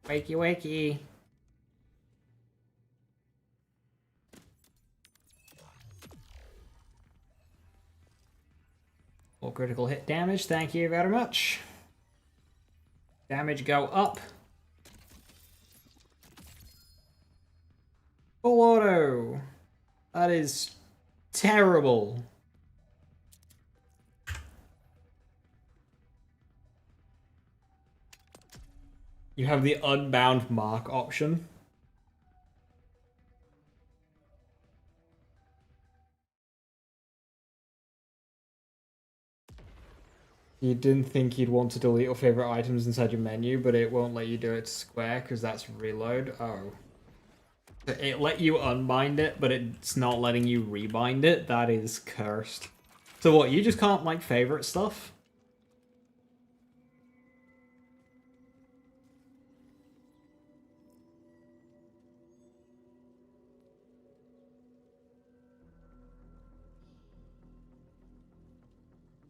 Speaker 1: Wakey wakey. Full critical hit damage, thank you very much. Damage go up. Full auto. That is terrible. You have the unbound mark option. You didn't think you'd want to delete your favorite items inside your menu, but it won't let you do it to square because that's reload. Oh. It let you unbind it, but it's not letting you rebind it. That is cursed. So what, you just can't like favorite stuff?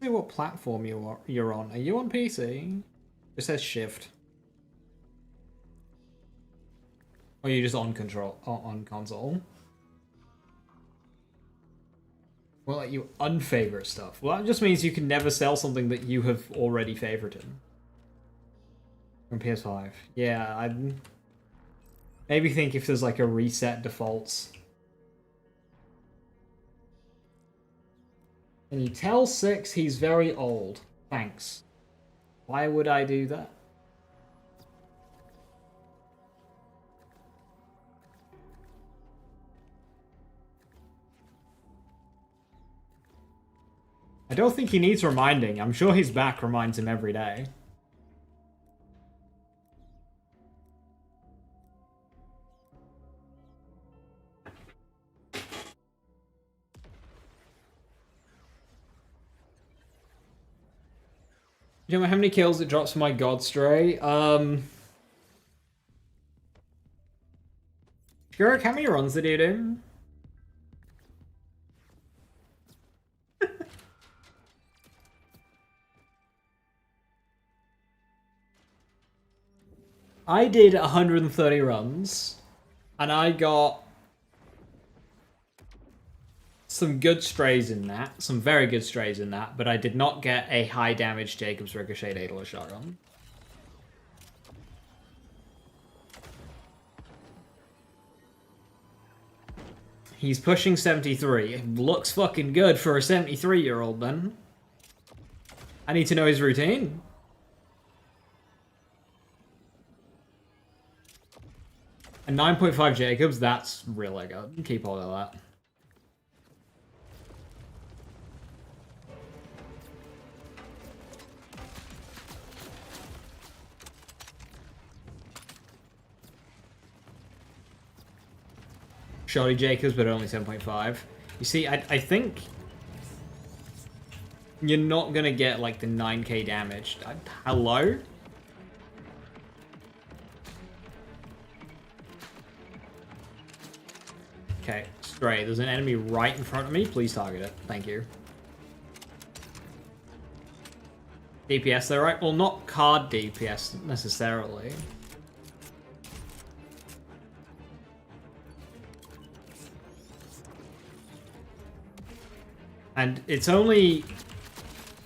Speaker 1: See what platform you're on. Are you on PC? It says shift. Or are you just on console? Well, like you unfavorite stuff. Well, that just means you can never sell something that you have already favorited. From PS5. Yeah, I'd maybe think if there's like a reset defaults. Can you tell 6 he's very old? Thanks. Why would I do that? I don't think he needs reminding. I'm sure his back reminds him every day. You know how many kills it drops for my God Stray? Sure, how many runs did you do? I did 130 runs, and I got some good strays in that. Some very good strays in that. But I did not get a high damage Jacob's Ricochet Daedalus Shotgun. He's pushing 73. It looks fucking good for a 73-year-old then. I need to know his routine. A 9.5 Jacobs, that's really good. Keep all of that. Shoddy Jacobs, but only 7.5. You see, I think you're not gonna get like the 9k damage. Hello? Okay, Stray, there's an enemy right in front of me. Please target it. Thank you. DPS though, right? Well, not card DPS necessarily. And it's only...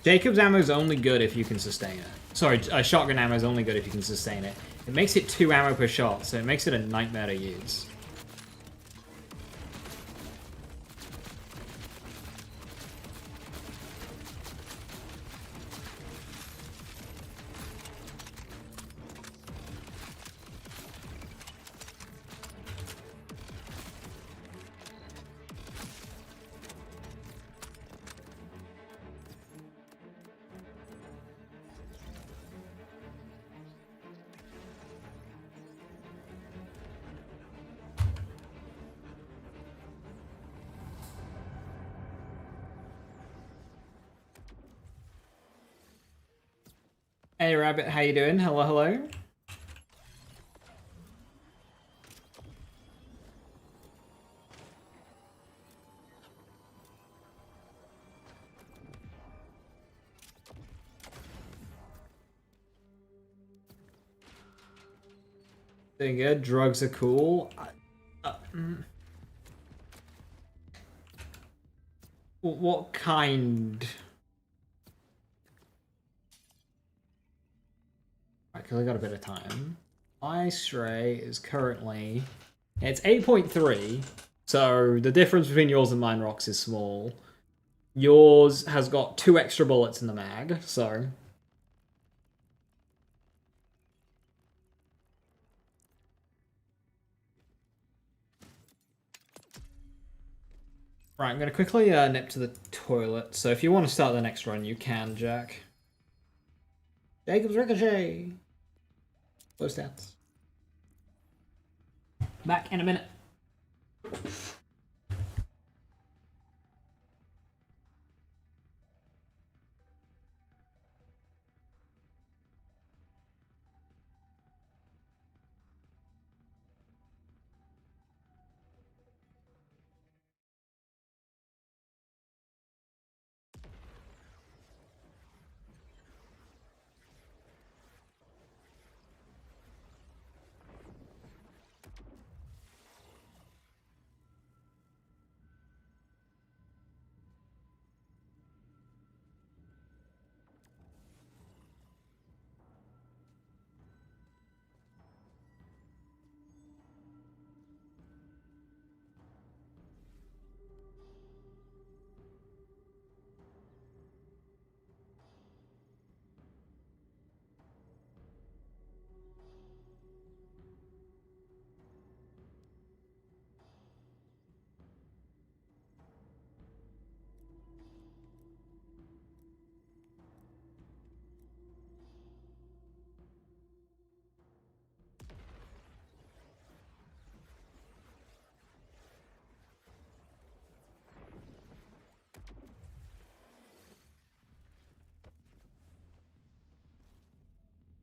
Speaker 1: Jacob's ammo is only good if you can sustain it. Sorry, shotgun ammo is only good if you can sustain it. It makes it 2 ammo per shot, so it makes it a nightmare to use. Hey Rabbit, how you doing? Hello, hello. Doing good. Drugs are cool. What kind? Right, because I got a bit of time. My Stray is currently... It's 8.3, so the difference between yours and mine, Rox, is small. Yours has got 2 extra bullets in the mag, so... Right, I'm going to quickly nip to the toilet, so if you want to start the next run, you can, Jack. Jacob's Ricochet! Low stats. Back in a minute.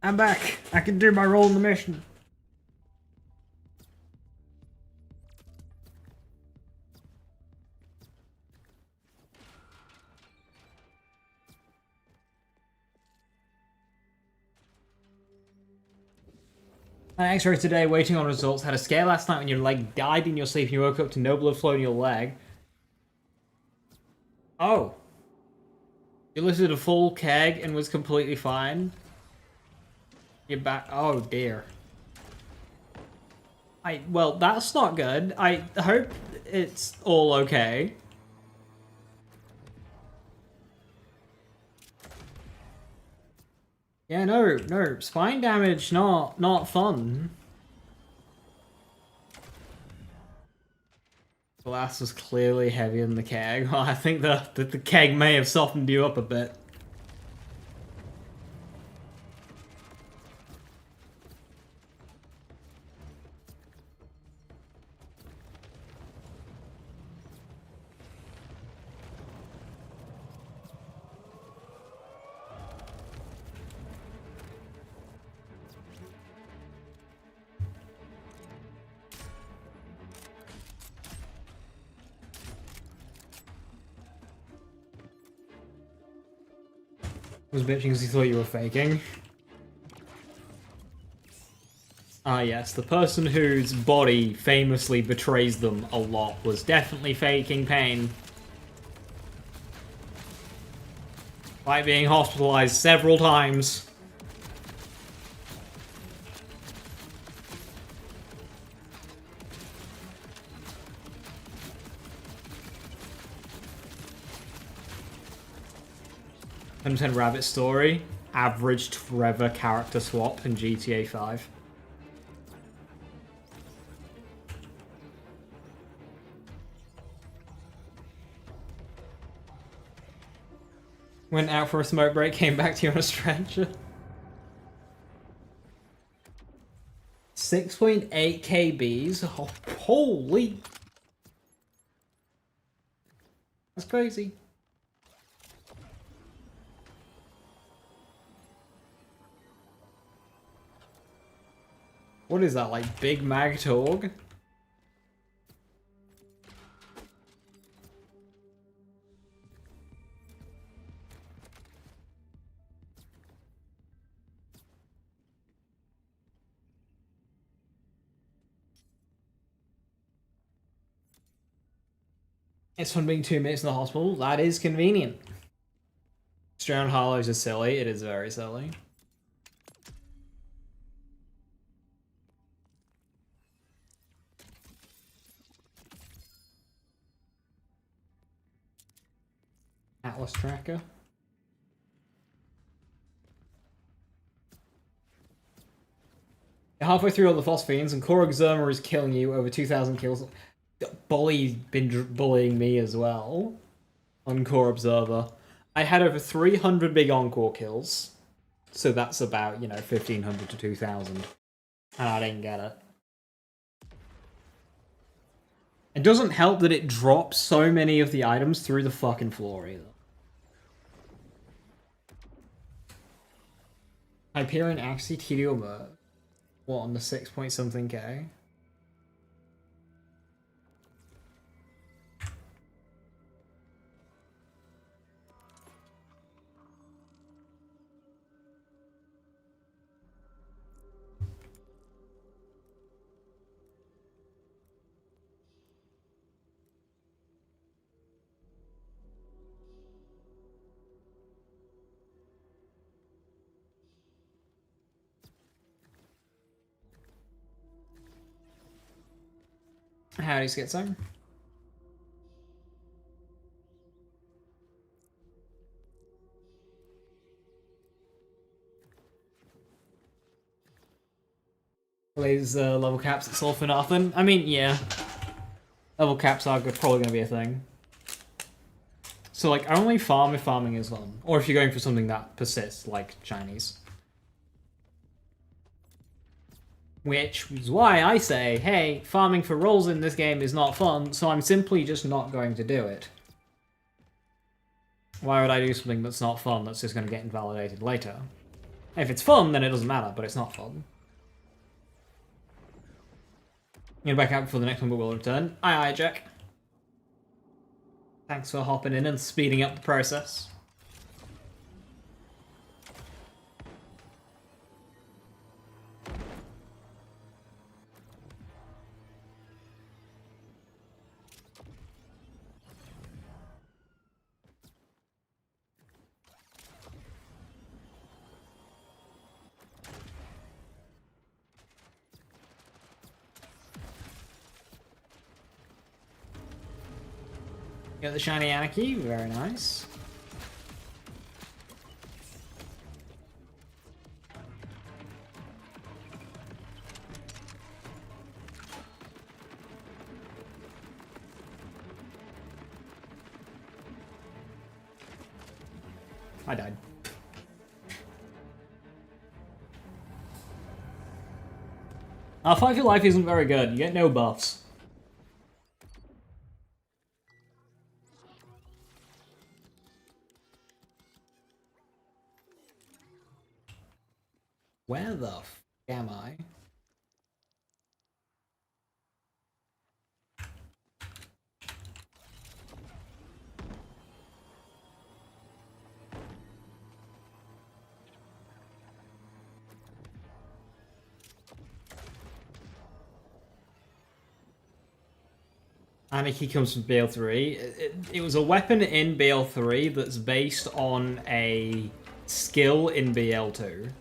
Speaker 1: I'm back. I can do my role in the mission. X-ray today, waiting on results. Had a scare last night when your leg died in your sleep and you woke up to no blood flow in your leg. Oh. You lifted a full keg and was completely fine. You're back. Oh dear. Well, that's not good. I hope it's all okay. Yeah, no, spine damage, not fun. The glass was clearly heavier than the keg. Well, I think the keg may have softened you up a bit. Was bitching because he thought you were faking. Ah yes, the person whose body famously betrays them a lot was definitely faking pain. By being hospitalized several times. Content Rabbit story, averaged forever character swap in GTA 5. Went out for a smoke break, came back to you on a stretcher. 6.8 KBs? Oh, holy! That's crazy. What is that, like Big Mag Torg? It's fun being 2 minutes in the hospital. That is convenient. Strown Hollows is silly. It is very silly. Atlas Tracker. You're halfway through all the phosphines and Korok Zerma is killing you, over 2,000 kills. Bully's been bullying me as well. On Core Observer. I had over 300 big Encore kills. So that's about, 1,500 to 2,000. And I didn't get it. It doesn't help that it drops so many of the items through the fucking floor either. Hyperion Axie TDO Merc. What, on the 6 point something K? Howdy, Schizo. Plays level caps, it's all for nothing. I mean, yeah. Level caps are probably going to be a thing. So, like, only farm if farming is fun. Or if you're going for something that persists, like Chinese. Which is why I say, hey, farming for rolls in this game is not fun, so I'm simply just not going to do it. Why would I do something that's not fun that's just going to get invalidated later? If it's fun, then it doesn't matter, but it's not fun. I'm gonna back out before the next one, but we'll return. Aye, Jack. Thanks for hopping in and speeding up the process. Got the shiny Anarchy, very nice. I died. Our 5 life isn't very good. You get no buffs. Where the f am I? Anarchy comes from BL3. It was a weapon in BL3 that's based on a skill in BL2.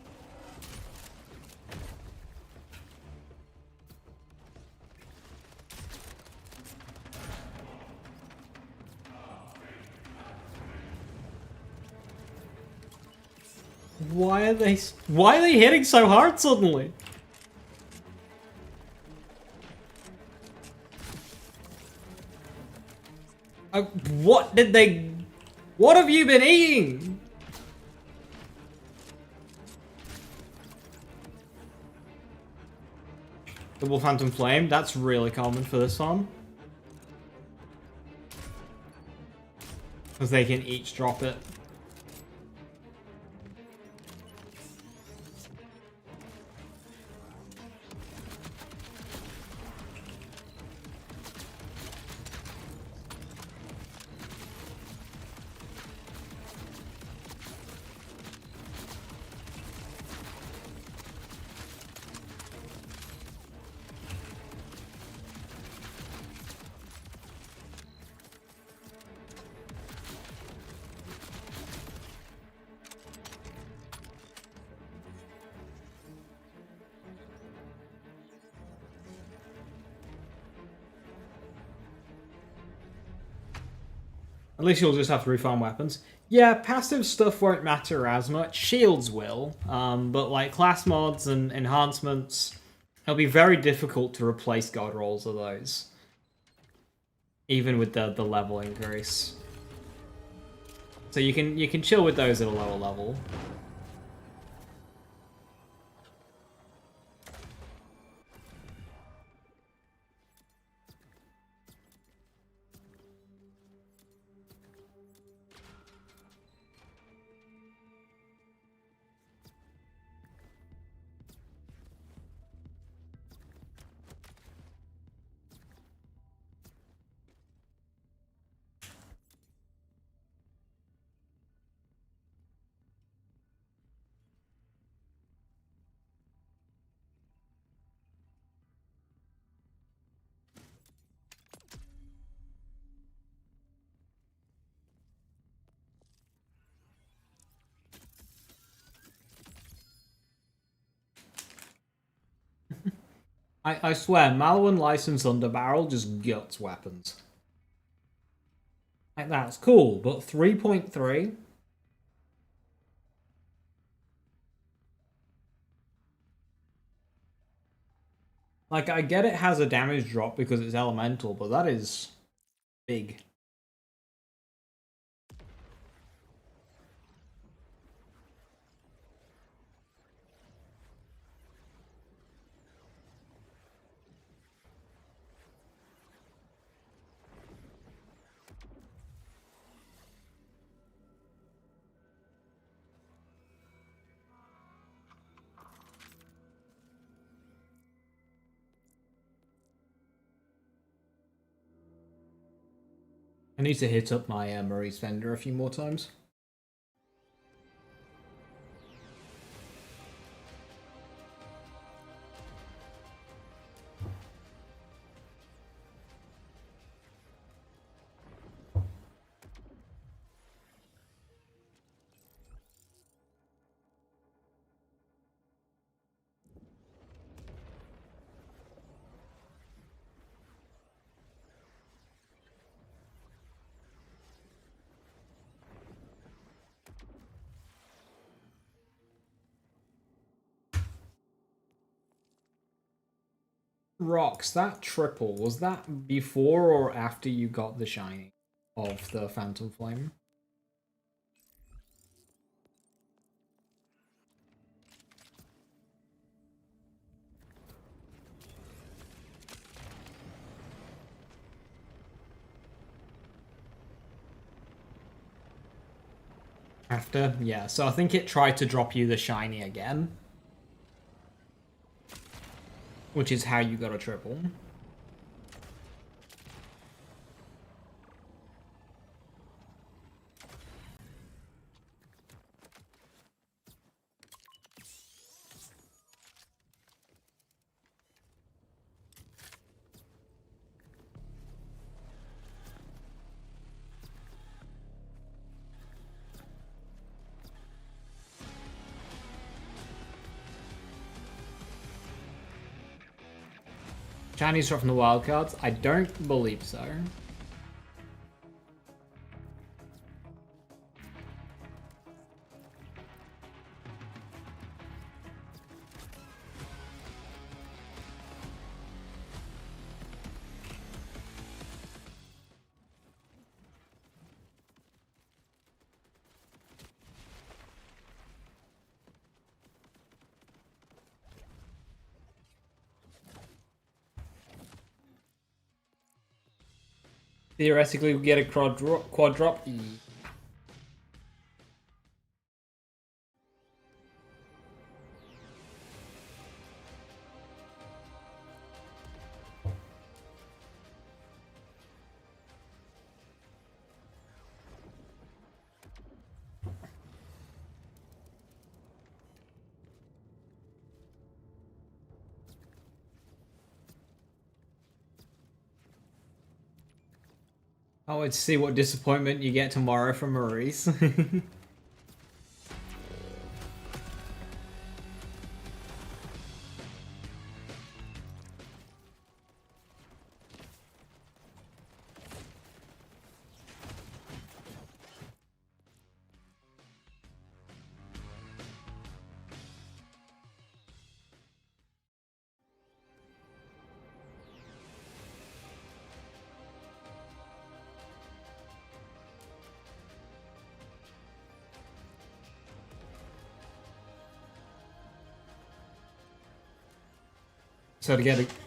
Speaker 1: Why are they hitting so hard suddenly? What have you been eating? Double Phantom Flame, that's really common for this one. Because they can each drop it. At least you'll just have to refarm weapons. Yeah, passive stuff won't matter as much. Shields will, but like class mods and enhancements, it'll be very difficult to replace god rolls of those. Even with the level increase. So you can chill with those at a lower level. I swear, Maliwan License Underbarrel just guts weapons. Like, that's cool, but 3.3? Like, I get it has a damage drop because it's elemental, but that is big. I need to hit up my Maurice vendor a few more times. Rocks, that triple, was that before or after you got the shiny of the Phantom Flame? After? Yeah, so I think it tried to drop you the shiny again. Which is how you got a triple. Chinese drop from the wildcards? I don't believe so. Theoretically, we get a quad drop. I would see what disappointment you get tomorrow from Maurice.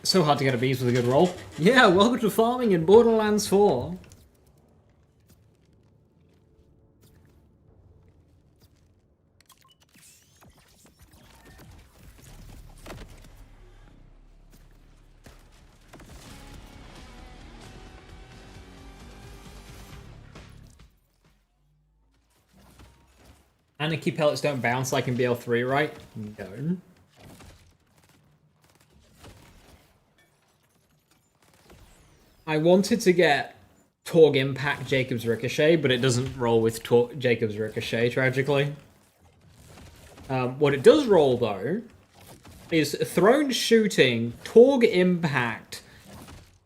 Speaker 1: So hard to get a bees with a good roll. Yeah, welcome to farming in Borderlands 4. Anarchy pellets don't bounce like in BL3, right? No. I wanted to get Torg Impact Jacob's Ricochet, but it doesn't roll with Jacob's Ricochet, tragically. What it does roll, though, is Thrown Shooting, Torg Impact,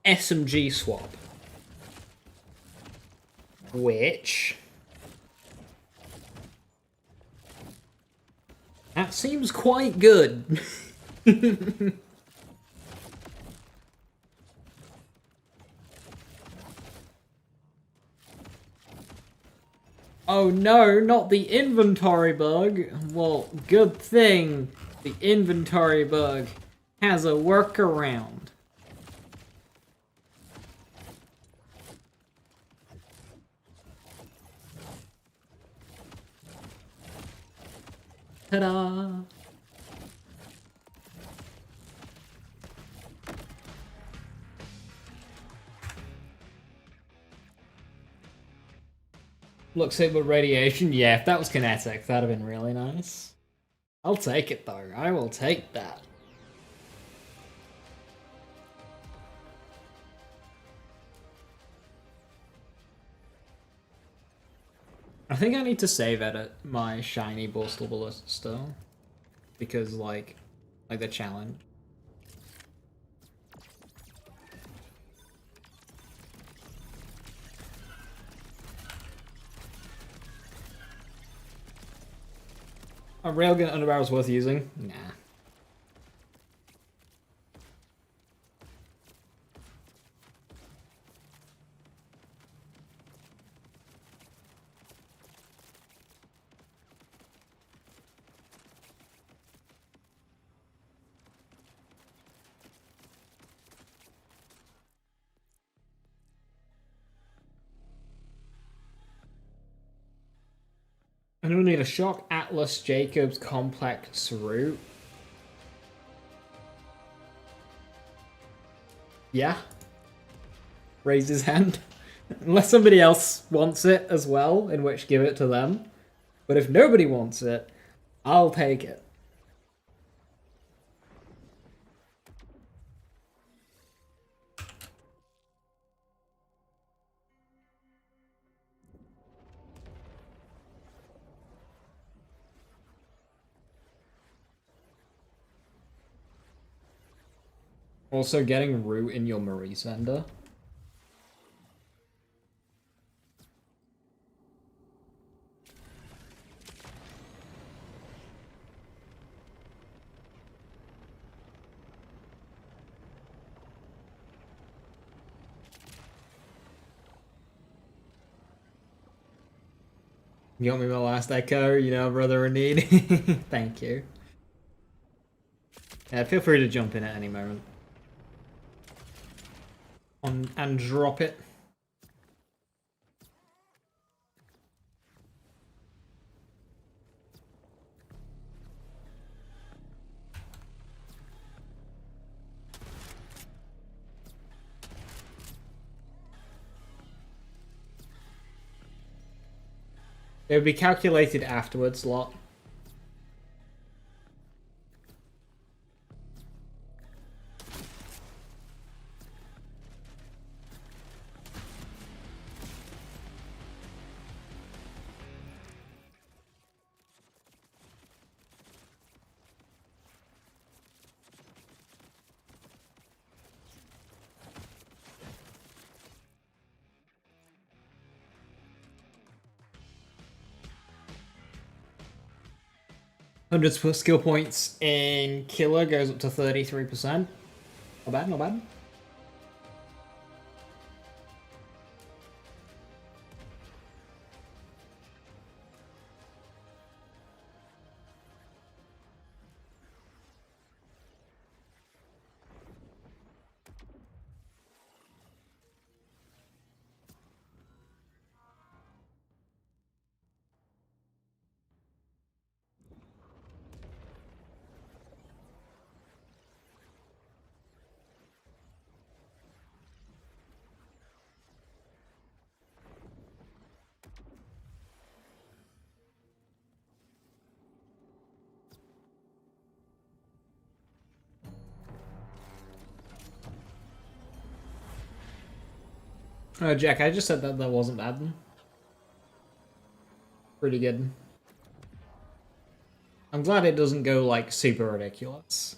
Speaker 1: SMG Swap. Which... that seems quite good. Oh no, not the inventory bug. Well, good thing the inventory bug has a workaround. Ta-da! Looks like with radiation. Yeah, if that was kinetic, that'd have been really nice. I'll take it though. I will take that. I think I need to save edit my shiny Borstal Ballista. Because like the challenge. A railgun underbarrel's worth using? Nah. I don't need a shock Atlas Jacobs complex route. Yeah. Raise his hand. Unless somebody else wants it as well, in which give it to them. But if nobody wants it, I'll take it. Also getting root in your Maurice vendor. You got me my last echo, you know, brother in need. Thank you. Yeah, feel free to jump in at any moment. And drop it. It would be calculated afterwards, lot. Hundreds per skill points in Killer goes up to 33%. Not bad, not bad. Jack, I just said that wasn't bad then. Pretty good. I'm glad it doesn't go, like, super ridiculous.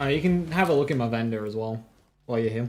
Speaker 1: You can have a look at my vendor as well while you're here.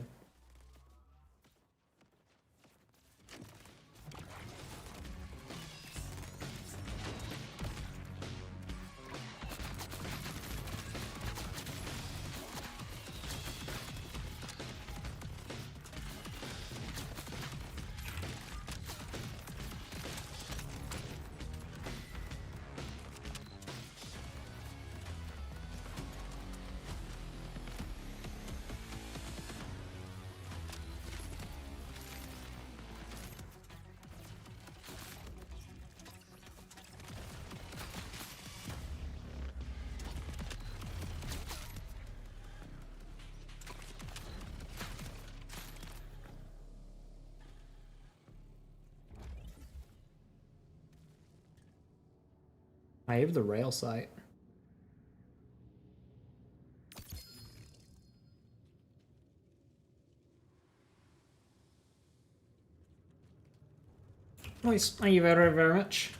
Speaker 1: I have the rail site. Nice. Thank you very, very much.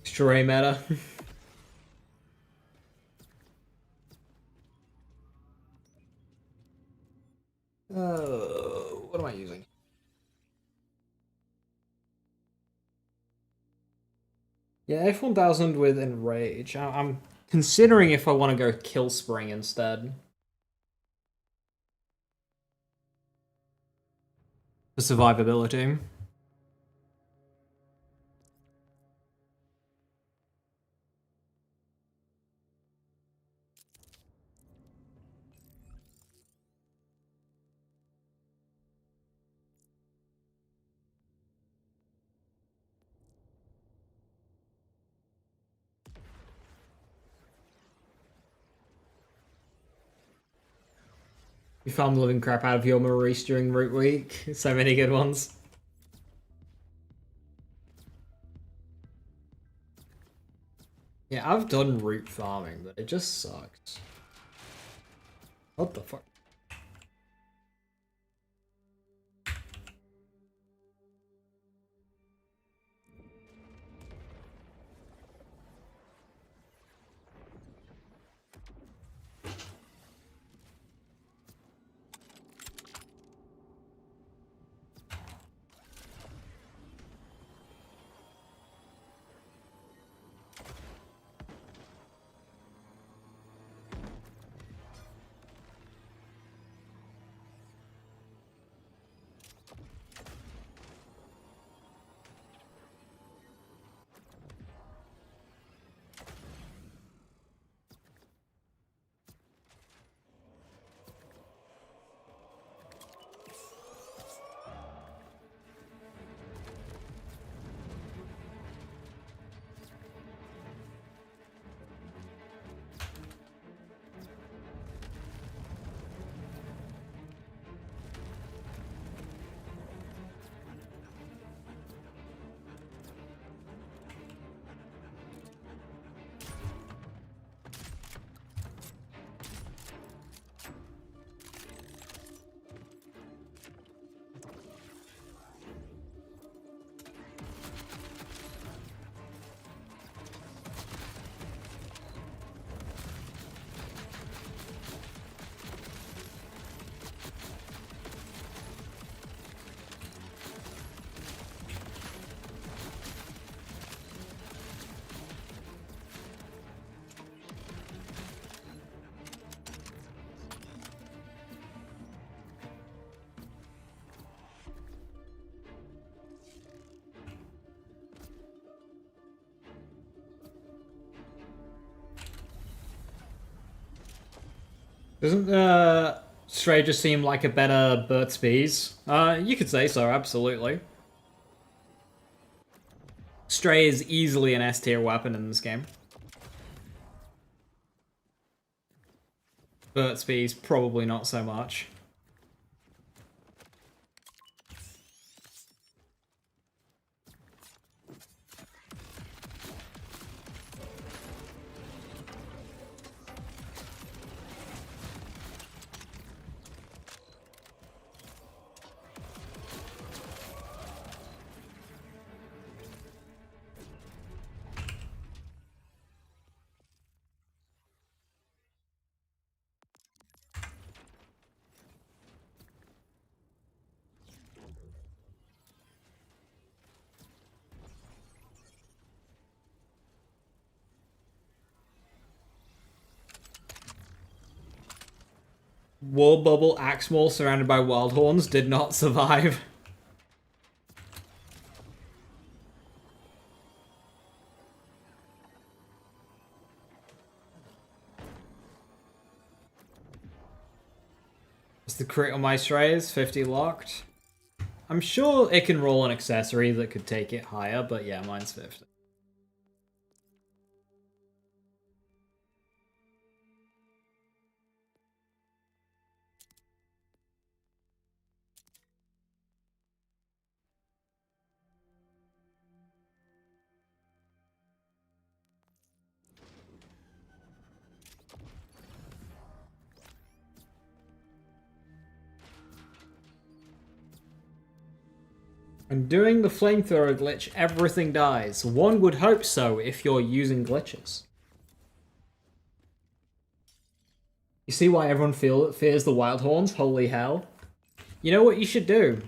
Speaker 1: Stray meta. What am I using? Yeah, F1000 with Enrage. I'm considering if I want to go Kill Spring instead. For survivability. You found the living crap out of your Maurice during Root Week. So many good ones. Yeah, I've done root farming, but it just sucks. What the fuck? Doesn't Stray just seem like a better Burt's Bees? You could say so, absolutely. Stray is easily an S tier weapon in this game. Burt's Bees, probably not so much. War Bubble Axemal surrounded by wild horns did not survive. Is the crit on my Strays 50 locked? I'm sure it can roll an accessory that could take it higher, but yeah, mine's 50. And doing the flamethrower glitch, everything dies. One would hope so if you're using glitches. You see why everyone fears the wild horns? Holy hell. You know what you should do?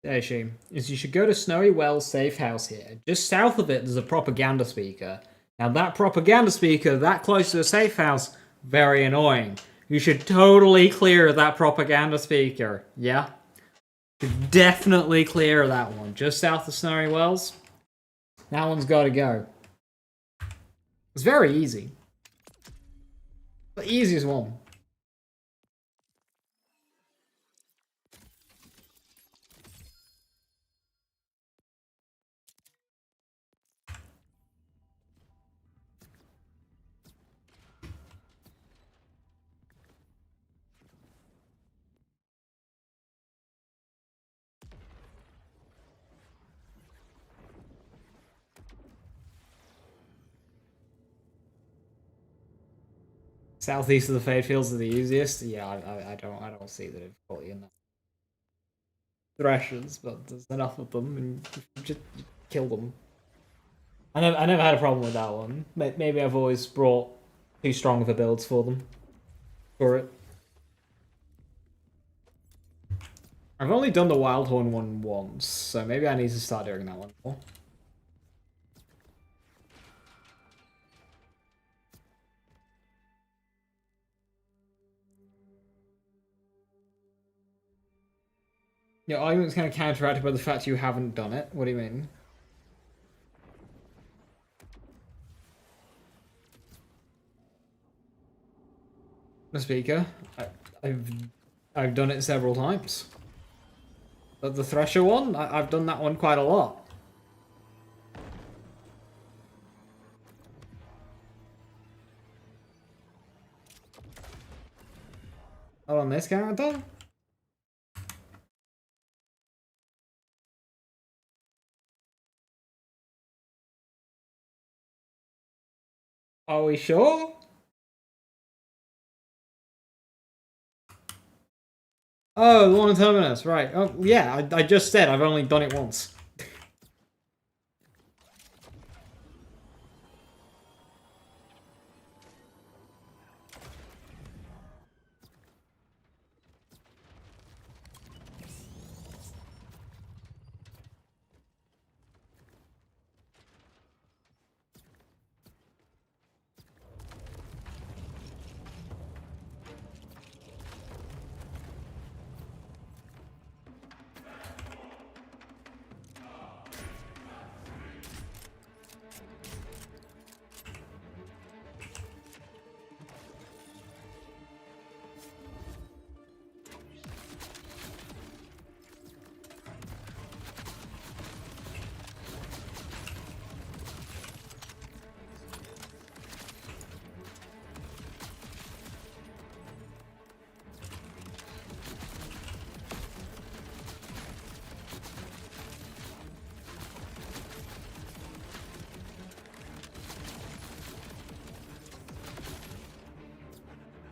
Speaker 1: Actually, is you should go to Snowy Wells Safe House here. Just south of it, there's a propaganda speaker. Now that propaganda speaker, that close to the safe house, very annoying. You should totally clear that propaganda speaker. Yeah? Definitely clear that one. Just south of Snowy Wells. That one's gotta go. It's very easy. The easiest one. Southeast of the Fade Fields are the easiest. Yeah, I don't see the difficulty in that. Threshers, but there's enough of them, and you just kill them. I never had a problem with that one. Maybe I've always brought too strong of a builds for them. For it. I've only done the Wildhorn one once, so maybe I need to start doing that one more. Your argument's kind of counteracted by the fact you haven't done it. What do you mean? The speaker? I've done it several times. But the Thresher one? I've done that one quite a lot. Not on this character? Are we sure? Oh, the one in Terminus, right. Oh, yeah, I just said I've only done it once.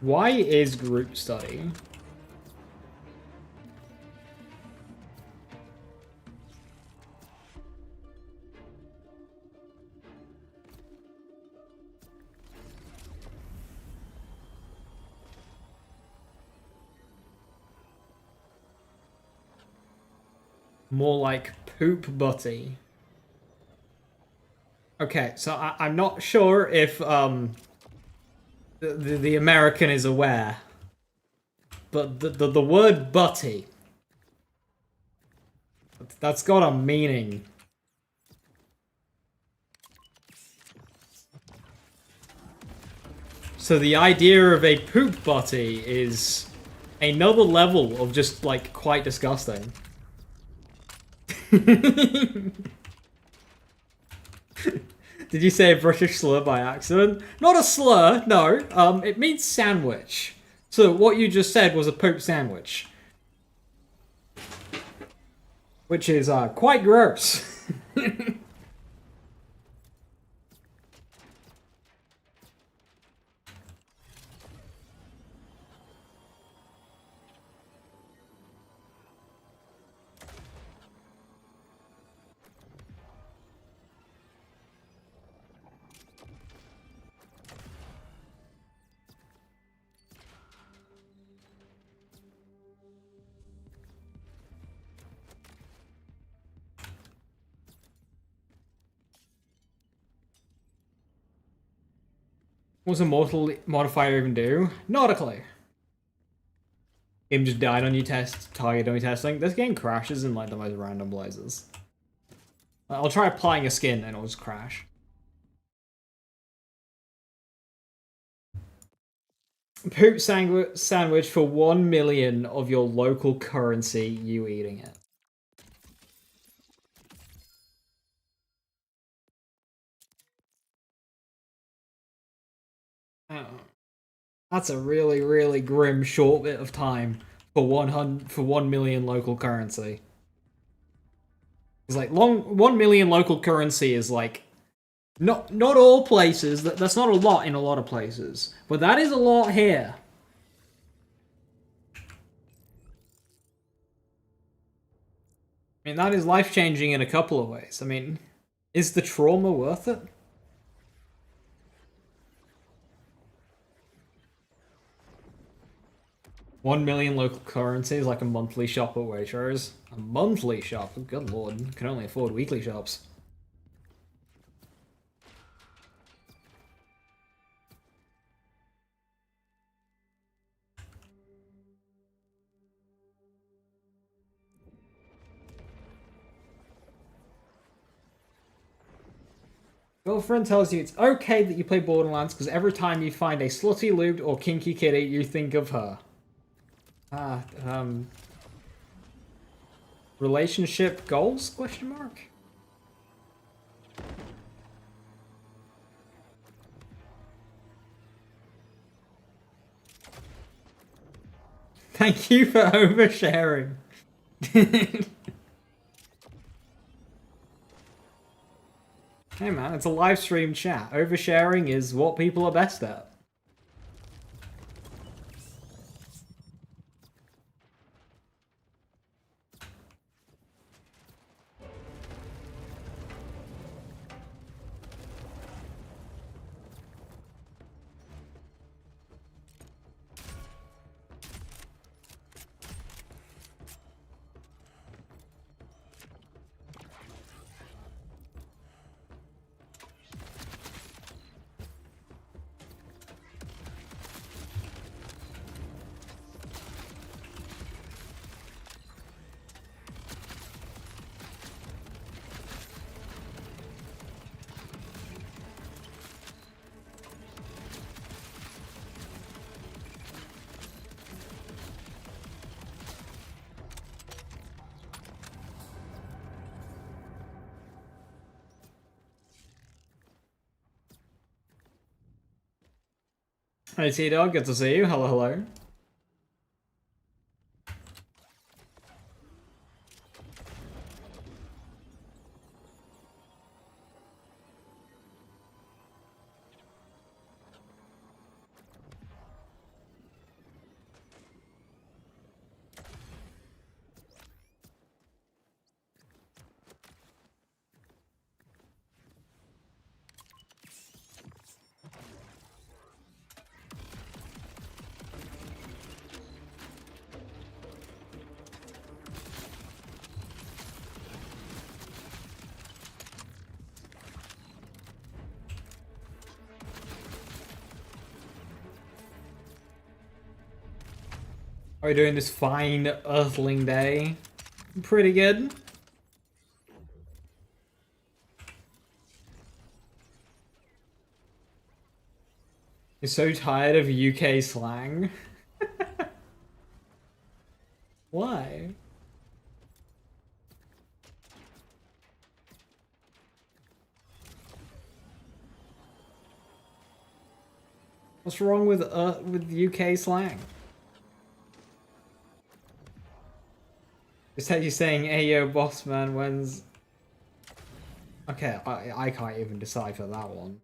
Speaker 1: Why is group study? More like poop butty. Okay, so I'm not sure if the American is aware, but the word butty, that's got a meaning. So the idea of a poop butty is another level of just like quite disgusting. Did you say a British slur by accident? Not a slur, no. It means sandwich. So what you just said was a poop sandwich. Which is quite gross. What's a mortal modifier even do? Not a clue. Game just died on you test target dummy testing. This game crashes in like the most random places. I'll try applying a skin and it'll just crash. Poop sandwich for 1 million of your local currency, you eating it. Oh. That's a really, really grim short bit of time for 1 million local currency. It's like 1 million local currency is like not all places. That's not a lot in a lot of places, but that is a lot here. I mean, that is life changing in a couple of ways. I mean, is the trauma worth it? $1 million local currency is like a monthly shop at Waitrose. A monthly shop? Good lord, can only afford weekly shops. Girlfriend tells you it's okay that you play Borderlands because every time you find a slutty, lubed, or kinky kitty, you think of her. Relationship goals? Question mark. Thank you for oversharing. Hey man, it's a live stream chat. Oversharing is what people are best at. Hey T-Dog, good to see you. Hello, hello. How are we doing this fine Earthling day? Pretty good. You're so tired of UK slang. Why? What's wrong with UK slang? Is that you saying, "Hey yo, boss man, when's..." Okay, I can't even decipher that one.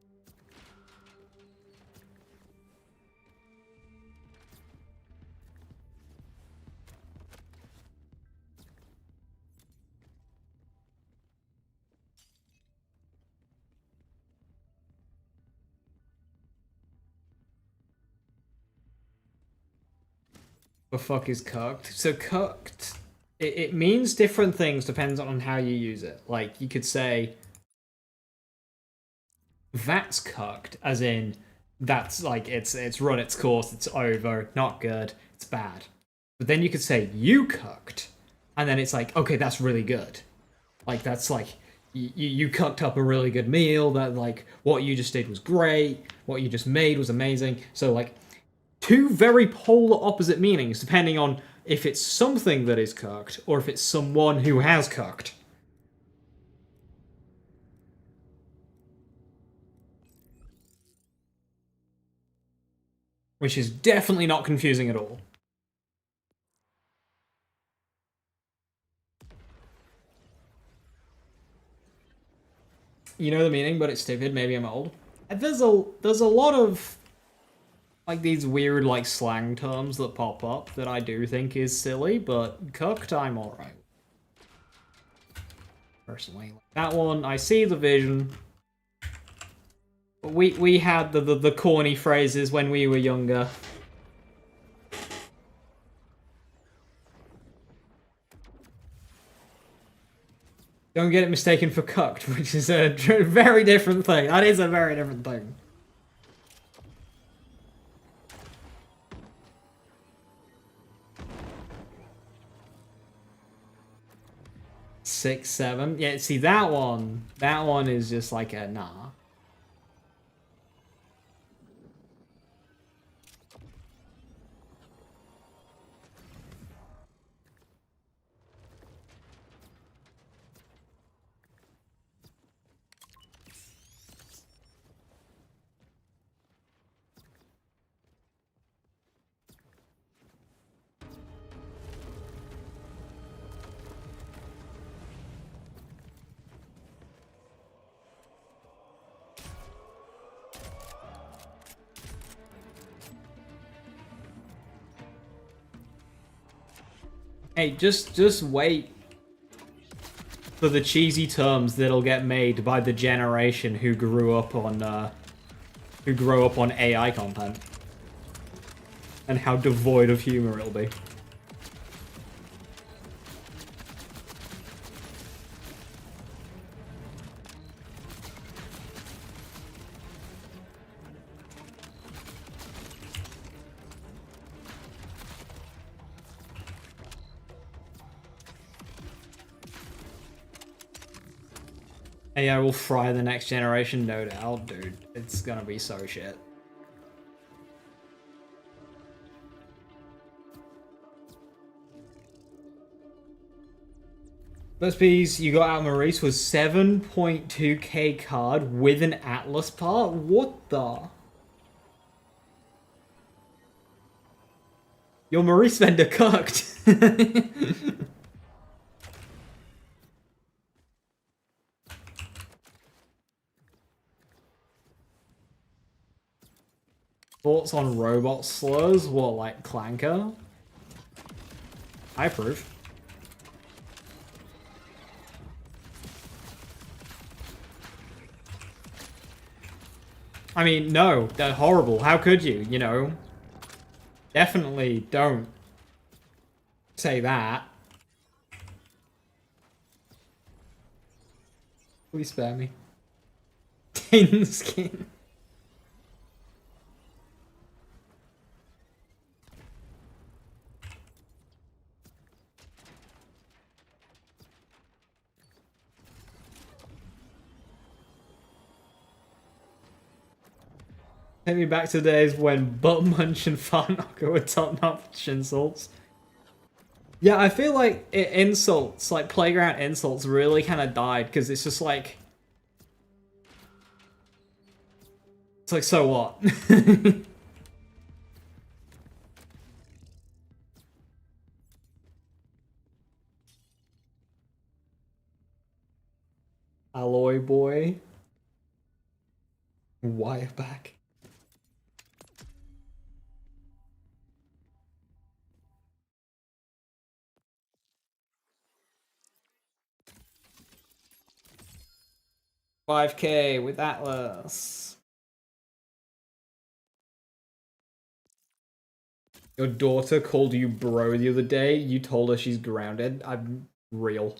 Speaker 1: The fuck is cooked? So cooked, it means different things depends on how you use it. Like, you could say, that's cooked, as in, That's like it's run its course, it's over, not good, it's bad. But then you could say you cooked, and then it's like, okay, that's really good. Like that's like you cooked up a really good meal. That like what you just did was great. What you just made was amazing. So like two very polar opposite meanings depending on if it's something that is cooked or if it's someone who has cooked. Which is definitely not confusing at all. You know the meaning, but it's stupid. Maybe I'm old. There's a lot of like these weird like slang terms that pop up that I do think is silly, but cooked I'm alright. Personally. That one, I see the vision. We had the corny phrases when we were younger. Don't get it mistaken for cooked, which is a very different thing. That is a very different thing. Six, seven. Yeah, see that one. That one is just like a nah. Hey, just wait for the cheesy terms that'll get made by the generation who grew up on AI content, and how devoid of humor it'll be. AI will fry the next generation, no doubt, dude. It's gonna be so shit. Let's Bees, you got out Maurice was 7.2k card with an Atlas part? What the? Your Maurice vendor cooked. Thoughts on robot slurs? What, like Clanker? I approve. I mean, no, they're horrible. How could you, you know? Definitely don't say that. Please spare me. Tin skin. Take me back to days when Butt Munch and Fartknocker were top-notch insults. Yeah, I feel like insults, like playground insults, really kind of died because it's just like... It's like, so what? Alloy Boy. Wireback. $5K with Atlas. Your daughter called you bro the other day. You told her she's grounded. I'm real.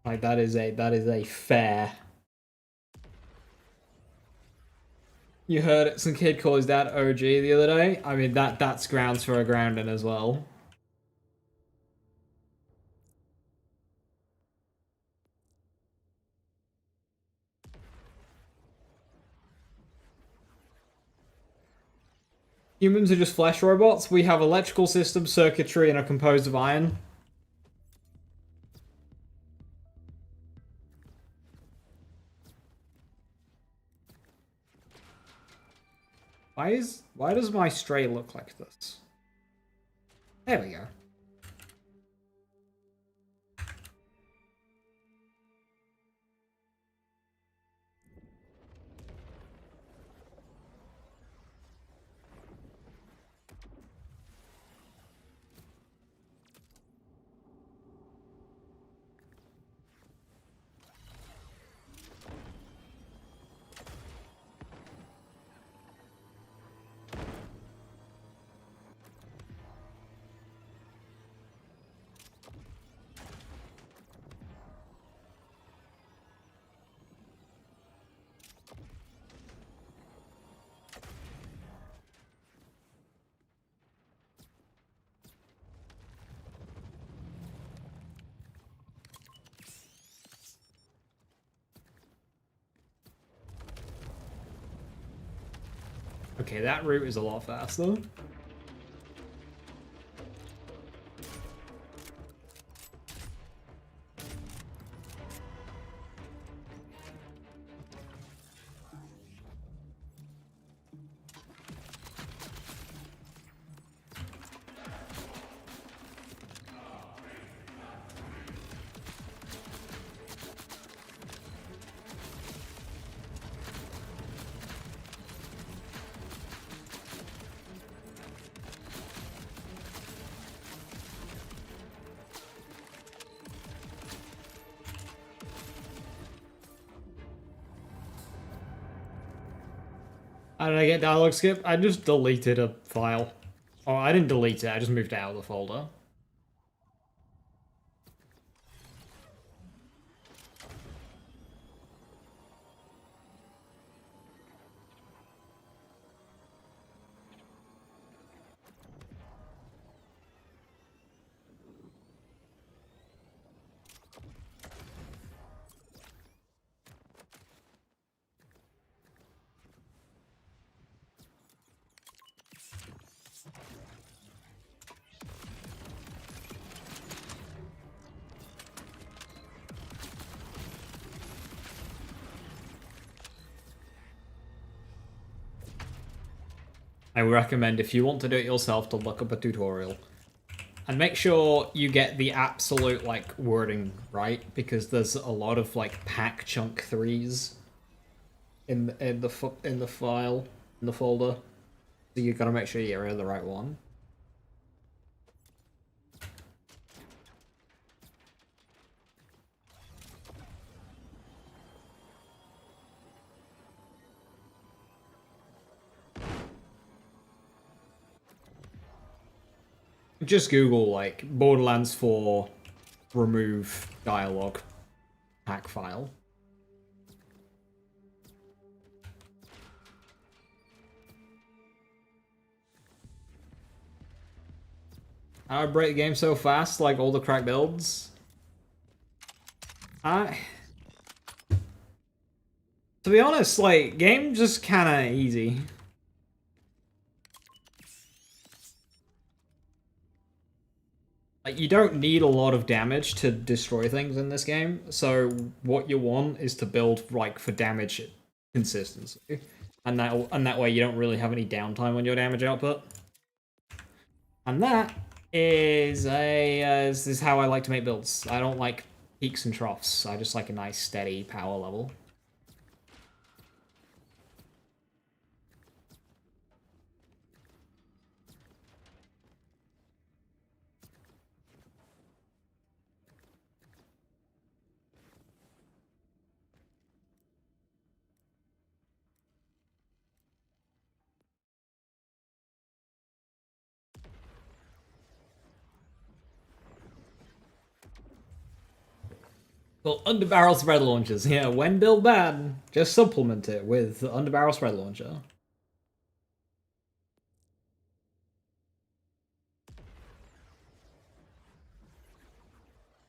Speaker 1: Like that is a fair. You heard it, some kid called his dad OG the other day. I mean that's grounds for a grounding as well. Humans are just flesh robots. We have electrical systems, circuitry, and are composed of iron. Why does my stray look like this? There we go. Okay, that route is a lot faster. How did I get dialogue skip? I just deleted a file. Oh, I didn't delete it, I just moved it out of the folder. I would recommend, if you want to do it yourself, to look up a tutorial. And make sure you get the absolute, like, wording right, because there's a lot of, like, pack chunk threes in the file, in the folder. So you gotta make sure you get rid of the right one. Just Google, like, Borderlands 4 remove dialogue pack file. I would break the game so fast, like all the crack builds. To be honest, like, game just kinda easy. Like, you don't need a lot of damage to destroy things in this game, so what you want is to build, like, for damage consistency. And that way you don't really have any downtime on your damage output. And that is this is how I like to make builds. I don't like peaks and troughs. I just like a nice steady power level. Well, underbarrel spread launchers. Yeah, when built bad, just supplement it with the underbarrel spread launcher.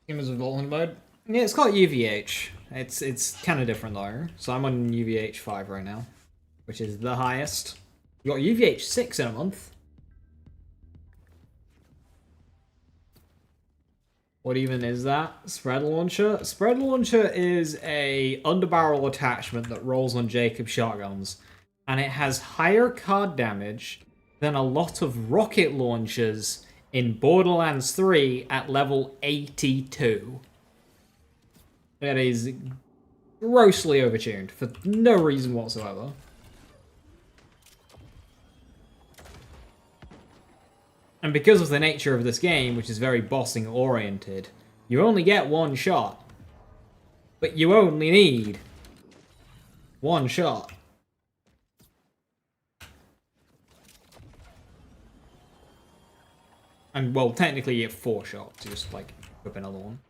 Speaker 1: Game is Evolvement mode. Yeah, it's called UVH. It's kind of different though. So I'm on UVH 5 right now, which is the highest. You got UVH 6 in a month. What even is that? Spread launcher? Spread launcher is a underbarrel attachment that rolls on Jacob shotguns, and it has higher card damage than a lot of rocket launchers in Borderlands 3 at level 82. It is grossly overtuned for no reason whatsoever. And because of the nature of this game, which is very bossing oriented, you only get one shot. But you only need one shot. And, well, technically you get 4 shots, just, like, whip another one.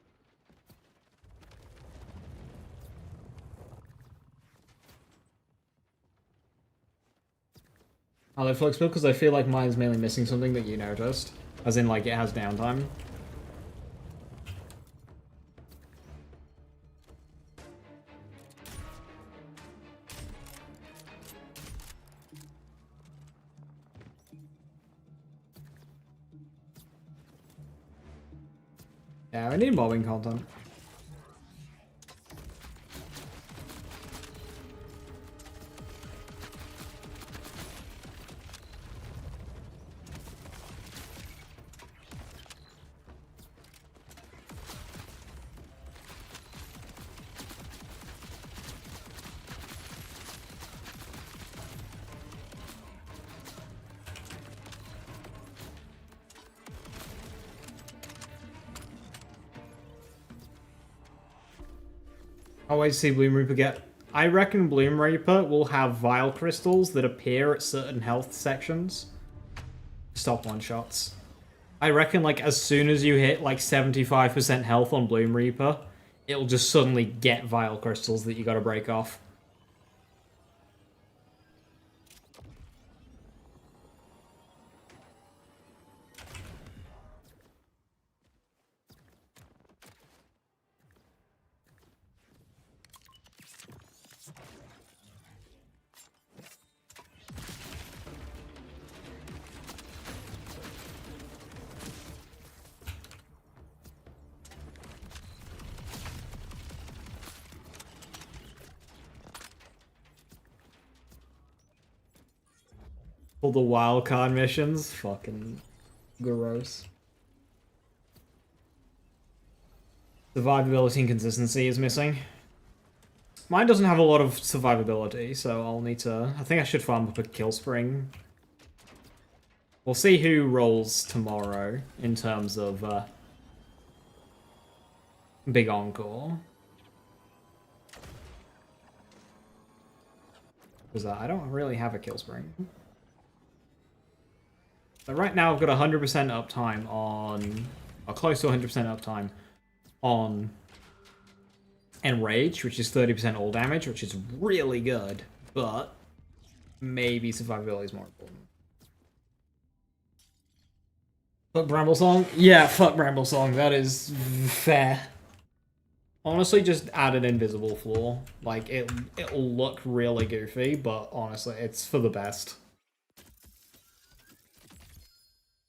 Speaker 1: I like Flux Build because I feel like mine's mainly missing something that you noticed. As in, like, it has downtime. Yeah, I need mobbing content. Oh, I see Bloom Reaper get... I reckon Bloom Reaper will have Vile Crystals that appear at certain health sections. Stop one-shots. I reckon, like, as soon as you hit, like, 75% health on Bloom Reaper, it'll just suddenly get Vile Crystals that you gotta break off. All the wildcard missions? Fucking gross. Survivability and consistency is missing. Mine doesn't have a lot of survivability, so I'll need to... I think I should farm up a kill spring. We'll see who rolls tomorrow in terms of Big Encore. Because I don't really have a kill spring. So right now I've got 100% uptime on... or close to 100% uptime on Enrage, which is 30% all damage, which is really good, but maybe survivability is more important. Fuck Bramble Song? Yeah, fuck Bramble Song, that is fair. Honestly, just add an invisible floor. Like, it'll look really goofy, but honestly, it's for the best.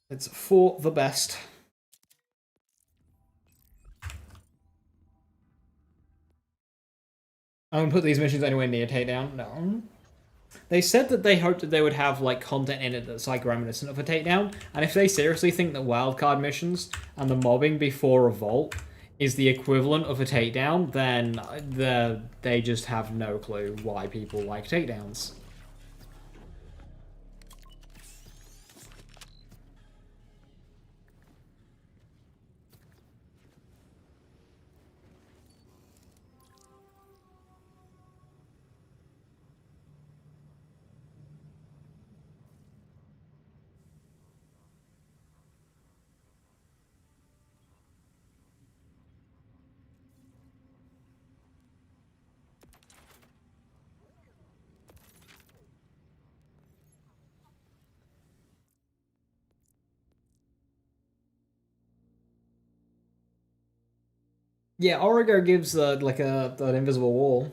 Speaker 1: It's for the best. I won't put these missions anywhere near takedown. No. They said that they hoped that they would have like content in it that's like reminiscent of a takedown, and if they seriously think that wildcard missions and the mobbing before a vault is the equivalent of a takedown, then they just have no clue why people like takedowns. Yeah, Origo gives like an invisible wall.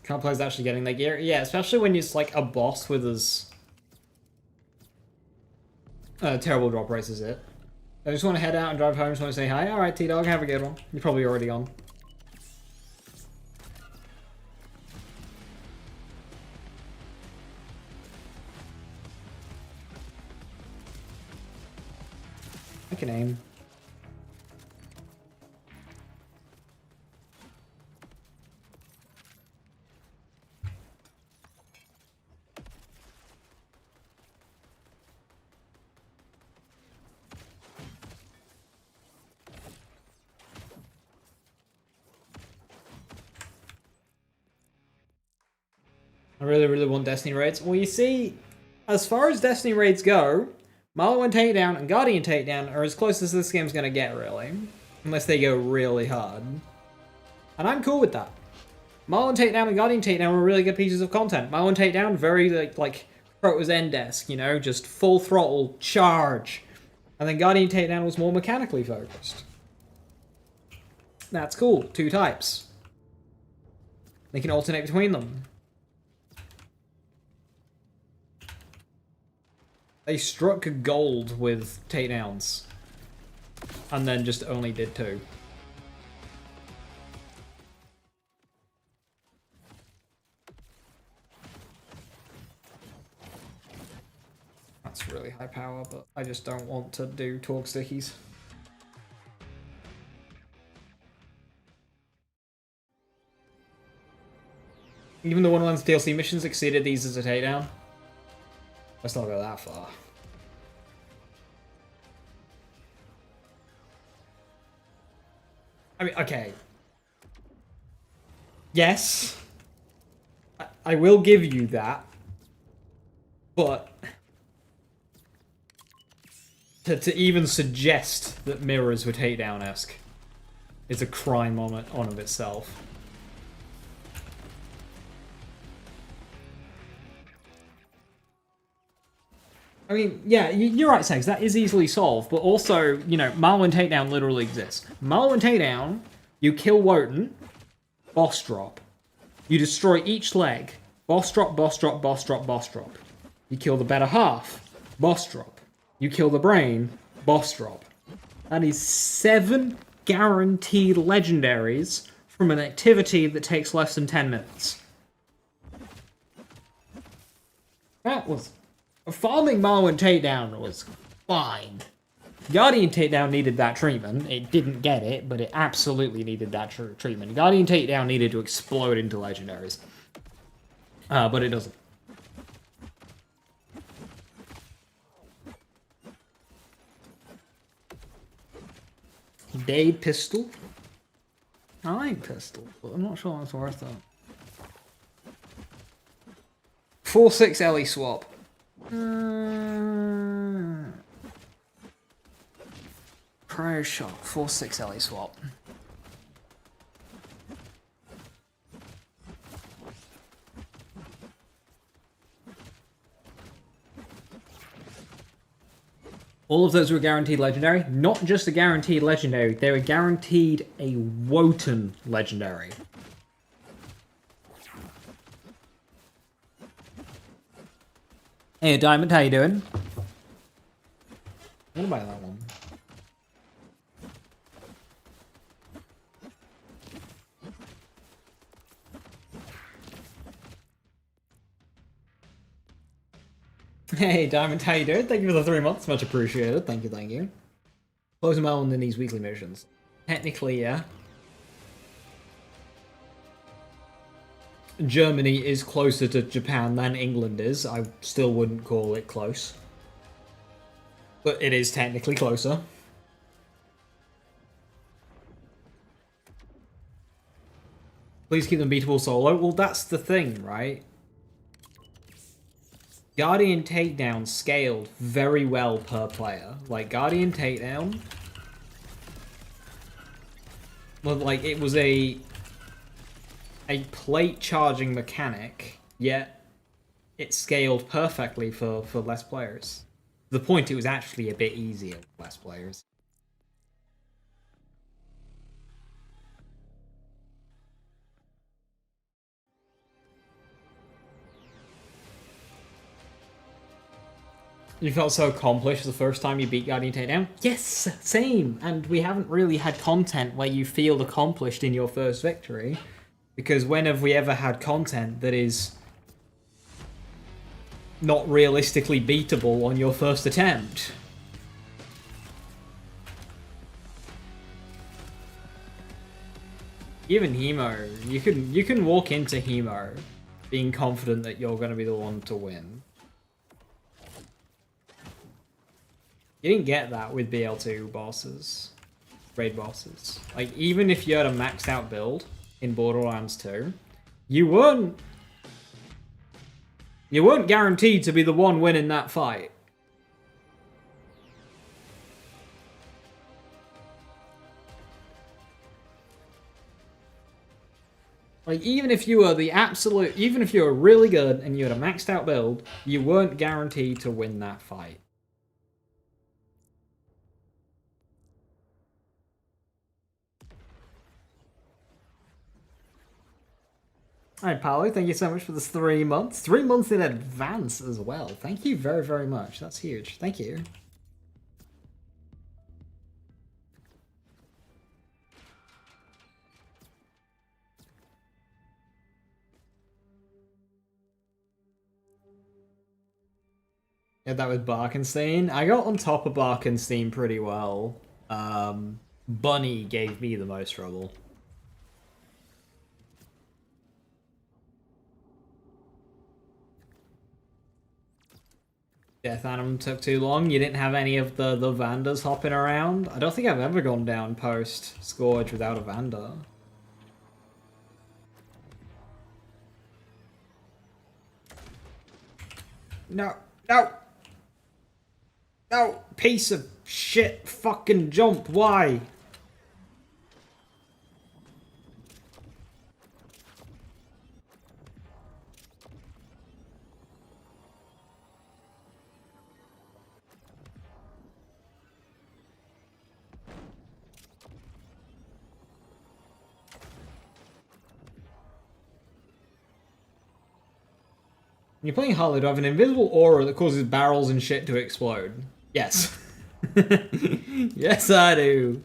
Speaker 1: Can't players actually getting their gear? Yeah, especially when it's like a boss with his terrible drop race is it. I just want to head out and drive home. Just want to say hi. All right, T-Dog, have a good one. You're probably already on. I can aim. I really, really want Destiny raids. Well, you see, as far as Destiny raids go, Marlow and Takedown and Guardian Takedown are as close as this game's gonna get, really. Unless they go really hard. And I'm cool with that. Marlow and Takedown and Guardian Takedown were really good pieces of content. Marlow and Takedown, very like Protoss Zendesk, you know, just full throttle charge. And then Guardian Takedown was more mechanically focused. That's cool. Two types. They can alternate between them. They struck gold with takedowns. And then just only did two. That's really high power, but I just don't want to do torque stickies. Even the Wonderlands DLC missions exceeded these as a takedown. Let's not go that far. I mean, okay. Yes. I will give you that. But to even suggest that mirrors were takedown-esque is a crime on of itself. I mean, yeah, you're right, Segs. That is easily solved, but also, you know, Marlin Takedown literally exists. Marlin Takedown, you kill Wotan, boss drop. You destroy each leg, boss drop, boss drop, boss drop, boss drop. You kill the better half, boss drop. You kill the brain, boss drop. That is 7 guaranteed legendaries from an activity that takes less than 10 minutes. That was... Farming Marwyn Takedown was fine. Guardian Takedown needed that treatment. It didn't get it, but it absolutely needed that treatment. Guardian Takedown needed to explode into legendaries. But it doesn't. Dade Pistol? I like Pistol, but I'm not sure that's worth it. 4-6 Ellie swap. Prior shock, 4-6 Ellie swap. All of those were guaranteed legendary. Not just a guaranteed legendary, they were guaranteed a Wotan legendary. Hey, Diamond, how you doing? I'm gonna buy that one. Hey, Diamond, how you doing? Thank you for the 3 months. Much appreciated. Thank you, thank you. Close them out in these weekly missions. Technically, yeah. Germany is closer to Japan than England is. I still wouldn't call it close. But it is technically closer. Please keep them beatable solo. Well, that's the thing, right? Guardian Takedown scaled very well per player. Like, Guardian Takedown... Well, like, it was a plate charging mechanic yet it scaled perfectly for less players. To the point it was actually a bit easier with less players. You felt so accomplished the first time you beat Guardian Takedown? Yes, same. And we haven't really had content where you feel accomplished in your first victory. Because when have we ever had content that is not realistically beatable on your first attempt? Even Hemo, you can walk into Hemo being confident that you're going to be the one to win. You didn't get that with BL2 bosses, raid bosses. Like, even if you had a maxed out build in Borderlands 2, you weren't guaranteed to be the one winning that fight. Like, even if you were even if you were really good and you had a maxed out build, you weren't guaranteed to win that fight. Alright, Paolo, thank you so much for this 3 months. 3 months in advance as well. Thank you very, very much. That's huge. Thank you. Yeah, that was Barkenstein. I got on top of Barkenstein pretty well. Bunny gave me the most trouble. Death Animal took too long. You didn't have any of the Vandas hopping around. I don't think I've ever gone down post Scourge without a Vanda. No, no! No! Piece of shit fucking jump, why? When you're playing Harley, do I have an invisible aura that causes barrels and shit to explode? Yes. Yes, I do.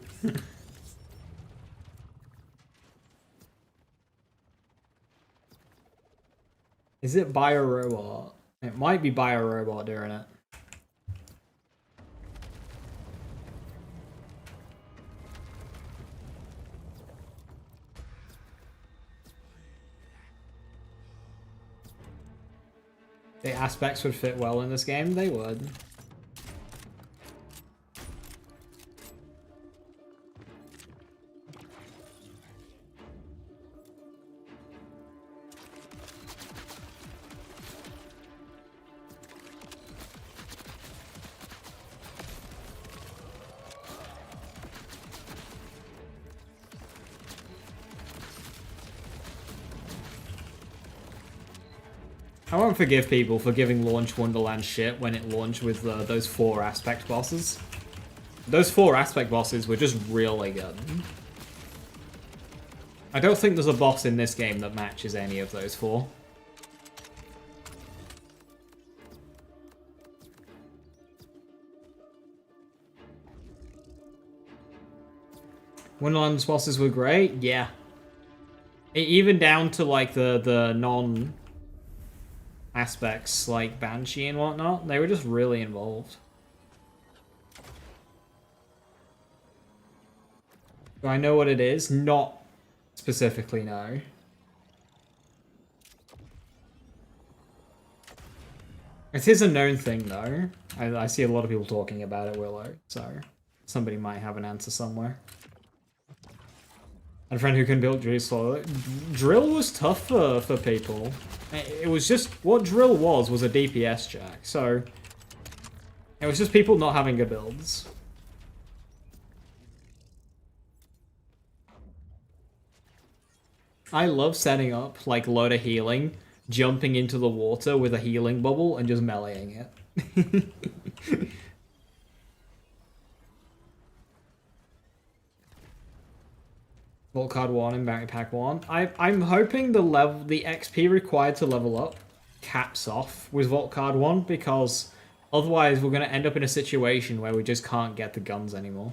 Speaker 1: Is it Biorobot? It might be Biorobot doing it. The aspects would fit well in this game, they would. I won't forgive people for giving Launch Wonderland shit when it launched with those 4 aspect bosses. Those 4 aspect bosses were just really good. I don't think there's a boss in this game that matches any of those 4. Wonderland's bosses were great, yeah. Even down to like the non aspects like Banshee and whatnot, they were just really involved. Do I know what it is? Not specifically, no. It is a known thing, though. I see a lot of people talking about it, Willow, so somebody might have an answer somewhere. I had a friend who can build drill. Drill was tough for people. It was just, what drill was a DPS jack, so it was just people not having good builds. I love setting up like load of healing jumping into the water with a healing bubble and just meleeing it. Vault card 1 and Bounty Pack 1. I'm hoping the XP required to level up caps off with Vault card 1, because otherwise we're going to end up in a situation where we just can't get the guns anymore.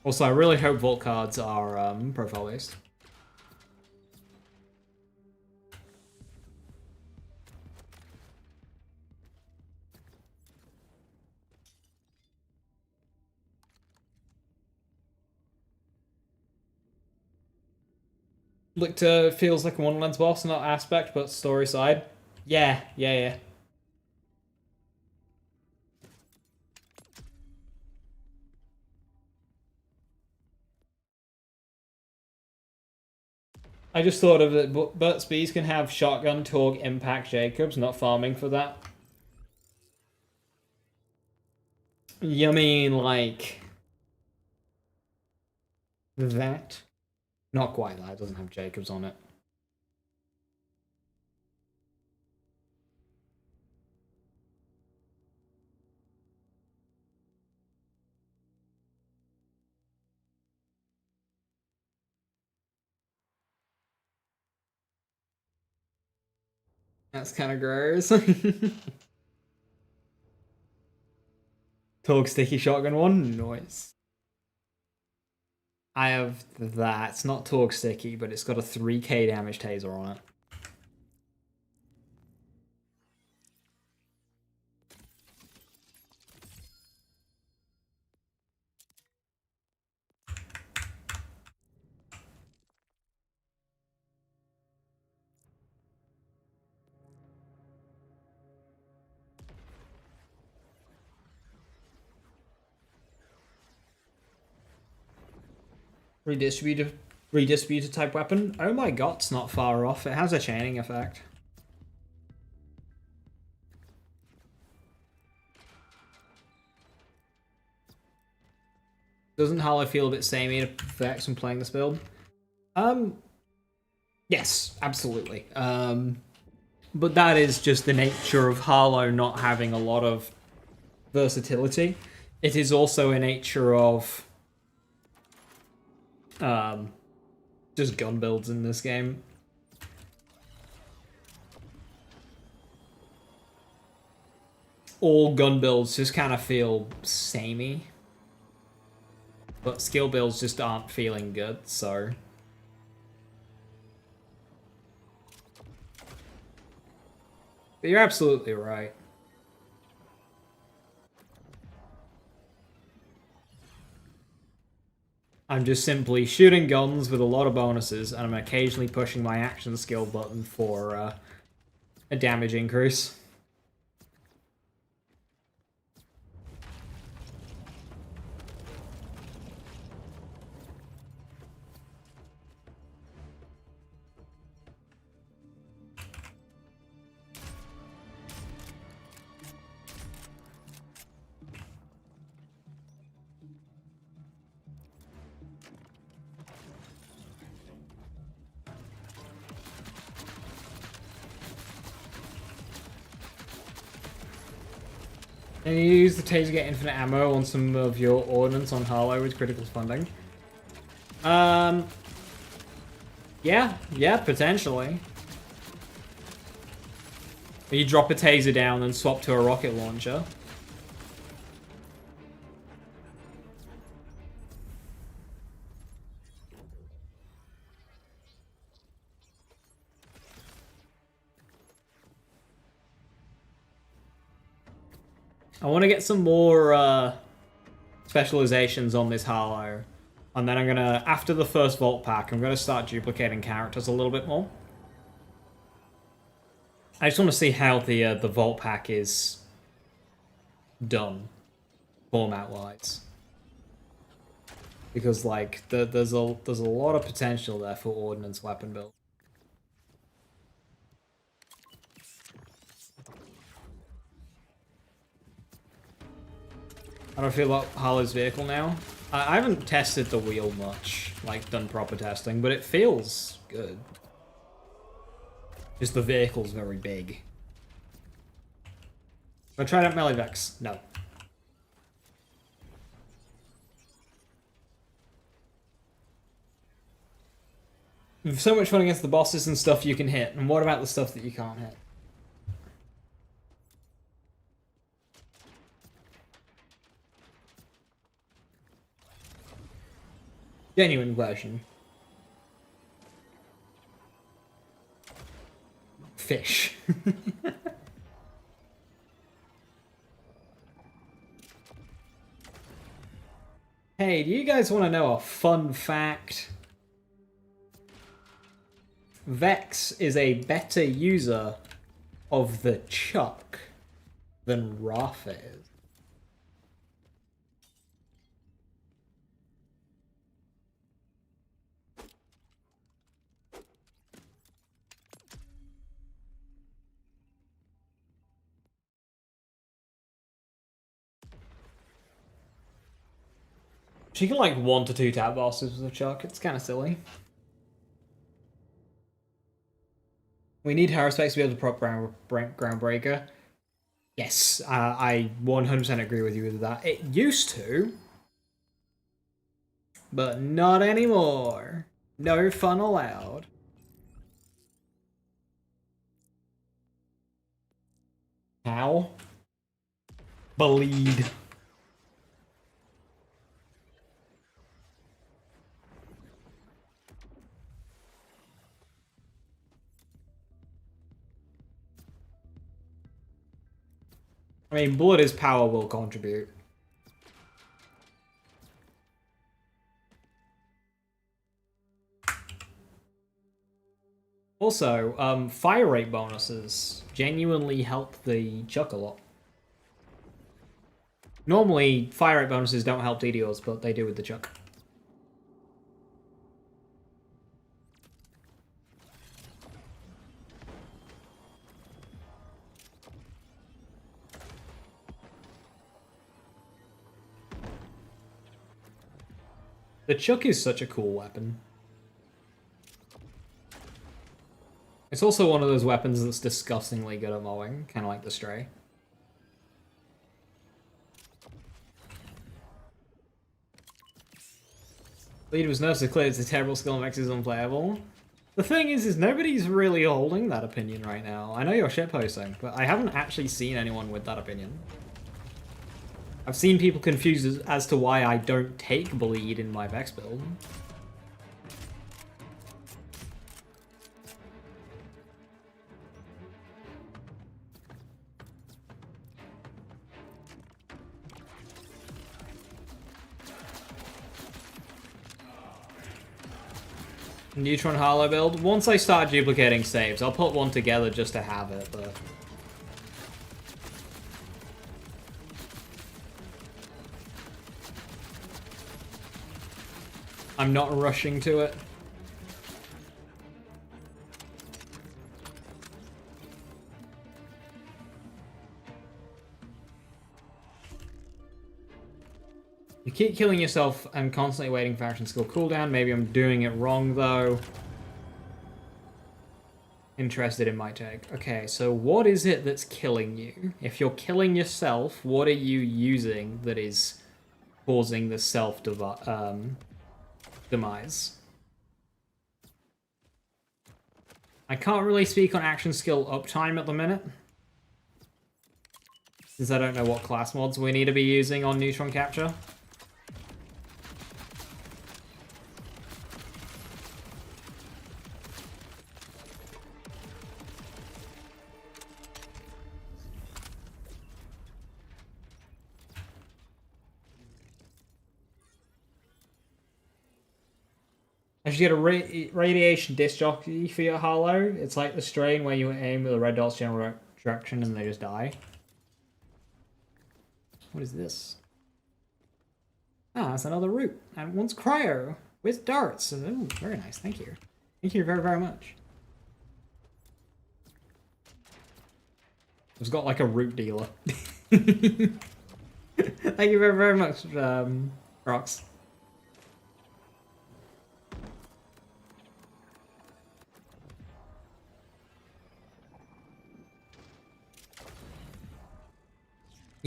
Speaker 1: Also, I really hope Vault cards are profile-based. Lictor feels like a Wonderlands boss, not aspect, but story side. Yeah. I just thought of it, but Birt Speeds can have Shotgun, Torg, Impact, Jacobs, not farming for that. You mean, like... that? Not quite that, it doesn't have Jacobs on it. That's kind of gross. Torg Sticky Shotgun 1? Nice. I have that. It's not Torg Sticky, but it's got a 3k damage taser on it. Redistributor type weapon. Oh my god, it's not far off. It has a chaining effect. Doesn't Hollow feel a bit samey to Vex when playing this build? Yes, absolutely. But that is just the nature of Hollow not having a lot of versatility. It is also a nature of just gun builds in this game. All gun builds just kind of feel samey. But skill builds just aren't feeling good, so... But you're absolutely right. I'm just simply shooting guns with a lot of bonuses, and I'm occasionally pushing my action skill button for a damage increase. And you use the taser to get infinite ammo on some of your ordnance on Harlow with critical funding. Yeah, potentially. You drop a taser down and swap to a rocket launcher. I want to get some more specializations on this Harlow. And then I'm going to, after the first Vault Pack, I'm going to start duplicating characters a little bit more. I just want to see how the Vault Pack is done, format-wise. Because, like, there's a lot of potential there for Ordnance weapon build. How do I feel about Harlow's vehicle now? I haven't tested the wheel much, like done proper testing, but it feels good. Just the vehicle's very big. I tried out Melivex. No. So much fun against the bosses and stuff you can hit, and what about the stuff that you can't hit? Genuine version. Fish. Hey, do you guys want to know a fun fact? Vex is a better user of the chuck than Raph is. She can like 1 to 2 tap bosses with a chuck. It's kind of silly. We need her specs to be able to prop Groundbreaker. Yes, I 100% agree with you with that. It used to, but not anymore. No fun allowed. How? Bleed. I mean, blood is power will contribute. Also, fire rate bonuses genuinely help the chuck a lot. Normally, fire rate bonuses don't help DDOs, but they do with the chuck. The chuck is such a cool weapon. It's also one of those weapons that's disgustingly good at mowing, kind of like the Stray. Lead was nerfed so clear it's a terrible skill and makes it unplayable. The thing is nobody's really holding that opinion right now. I know you're shitposting, but I haven't actually seen anyone with that opinion. I've seen people confused as to why I don't take bleed in my Vex build. Neutron Hollow build. Once I start duplicating saves, I'll put one together just to have it, but... I'm not rushing to it. You keep killing yourself and constantly waiting for action skill cooldown. Maybe I'm doing it wrong, though. Interested in my take. Okay, so what is it that's killing you? If you're killing yourself, what are you using that is causing the demise? I can't really speak on action skill uptime at the minute, since I don't know what class mods we need to be using on Neutron Capture. I should get a radiation disc jockey for your hollow. It's like the strain where you aim with the red dots general direction and they just die. What is this? Ah, it's another root. And one's cryo with darts. Ooh, very nice. Thank you. Thank you very, very much. It's got like a root dealer. Thank you very, very much, Rox.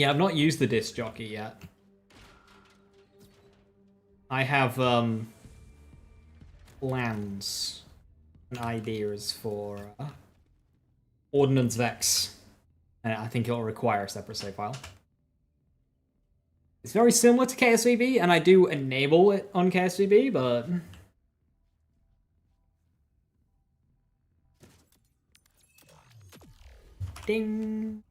Speaker 1: Yeah, I've not used the disc jockey yet. I have plans and ideas for Ordnance Vex. And I think it'll require a separate save file. It's very similar to KSVB, and I do enable it on KSVB, but... Ding!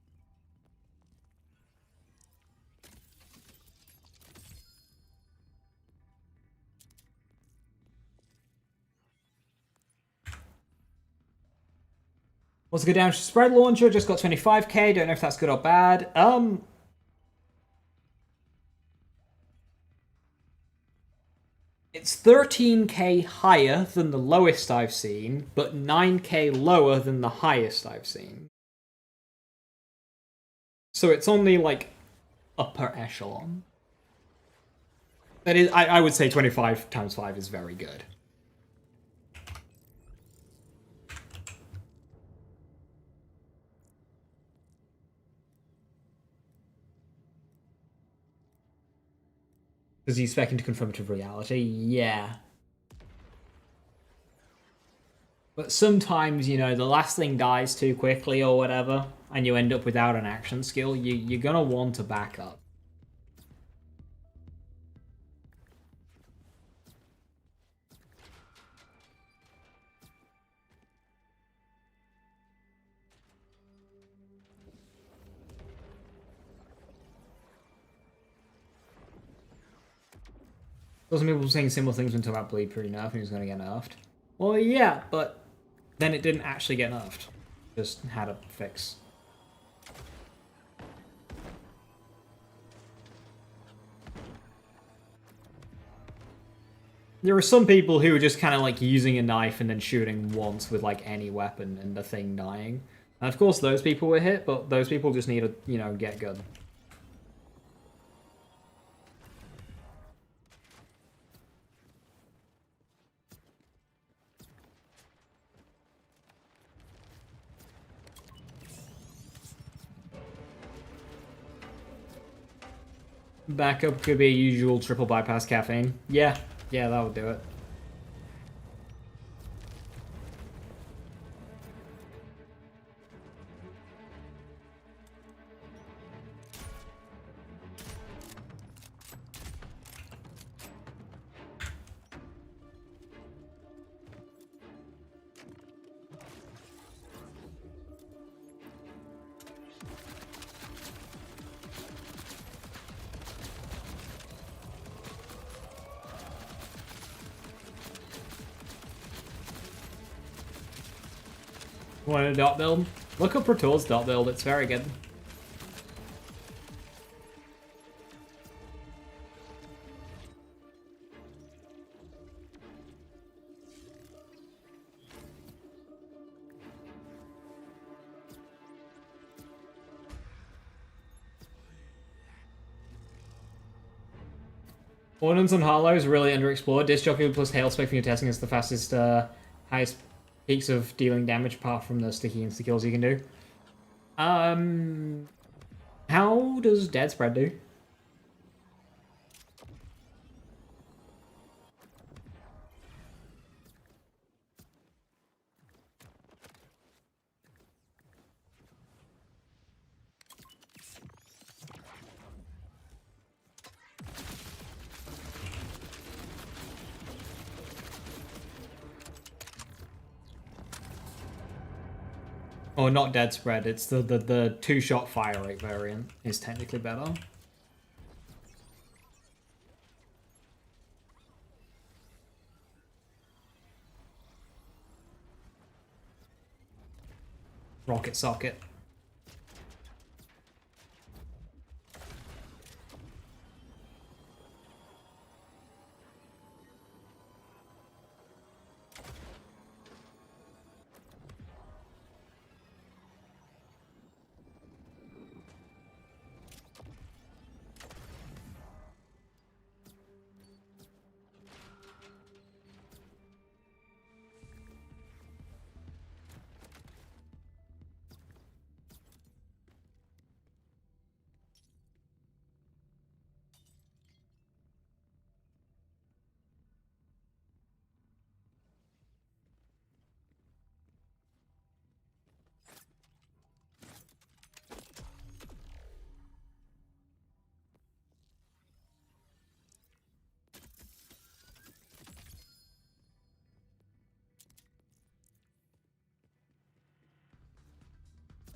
Speaker 1: What's a good damage spread launcher? Just got 25k, don't know if that's good or bad. It's 13k higher than the lowest I've seen, but 9k lower than the highest I've seen. So it's only like upper echelon. That is, I would say 25 times 5 is very good. Does he spec into confirmative reality? Yeah. But sometimes, you know, the last thing dies too quickly or whatever, and you end up without an action skill, you're gonna want a backup. Some people saying similar things when talking about Bleed pretty nerfed and he's gonna get nerfed. Well, yeah, but then it didn't actually get nerfed. Just had a fix. There are some people who are just kind of like using a knife and then shooting once with like any weapon and the thing dying. And of course those people were hit, but those people just need to, you know, get good. Backup could be a usual triple bypass caffeine. Yeah, that would do it. Want a dot build? Look up Ratour's dot build, it's very good. Ordnance on Harlow is really underexplored. Disc jockey plus hail spec for your testing is the fastest, highest peaks of dealing damage apart from the sticky insta kills you can do. How does dead spread do? Oh, not dead spread. It's the two-shot fire rate variant is technically better. Rocket socket.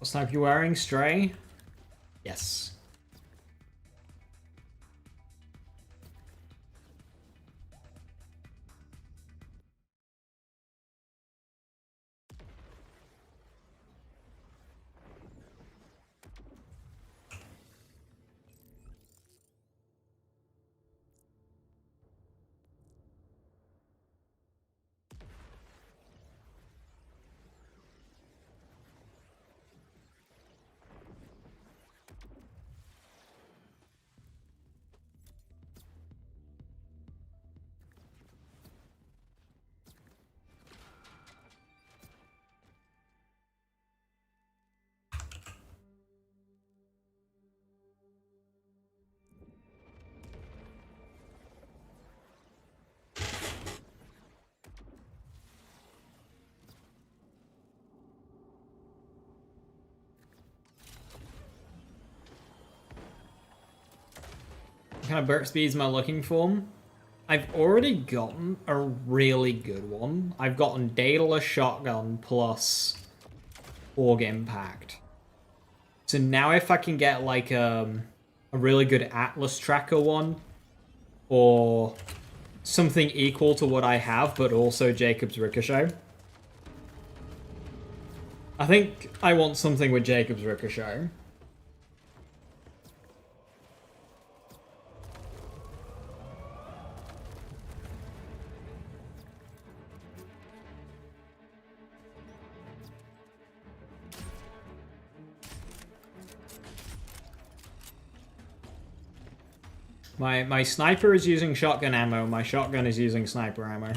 Speaker 1: What sniper you wearing? Stray? Yes. What kind of Birt speeds am I looking for? I've already gotten a really good one. I've gotten Daedalus Shotgun plus Org Impact. So now if I can get like a really good Atlas Tracker one, or something equal to what I have, but also Jacob's Ricochet. I think I want something with Jacob's Ricochet. My sniper is using shotgun ammo, my shotgun is using sniper ammo.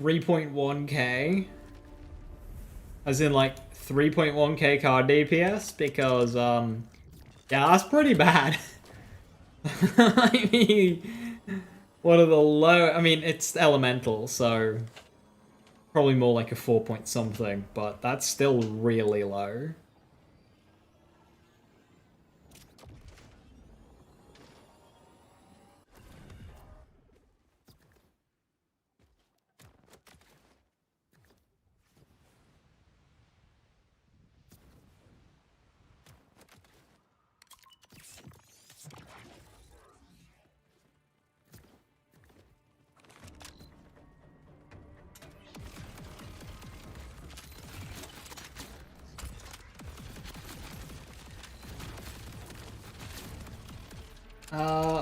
Speaker 1: $3.1k, as in like 3.1k card DPS, because yeah, that's pretty bad. I mean, one of the low, I mean, it's elemental, so probably more like a 4 point something, but that's still really low.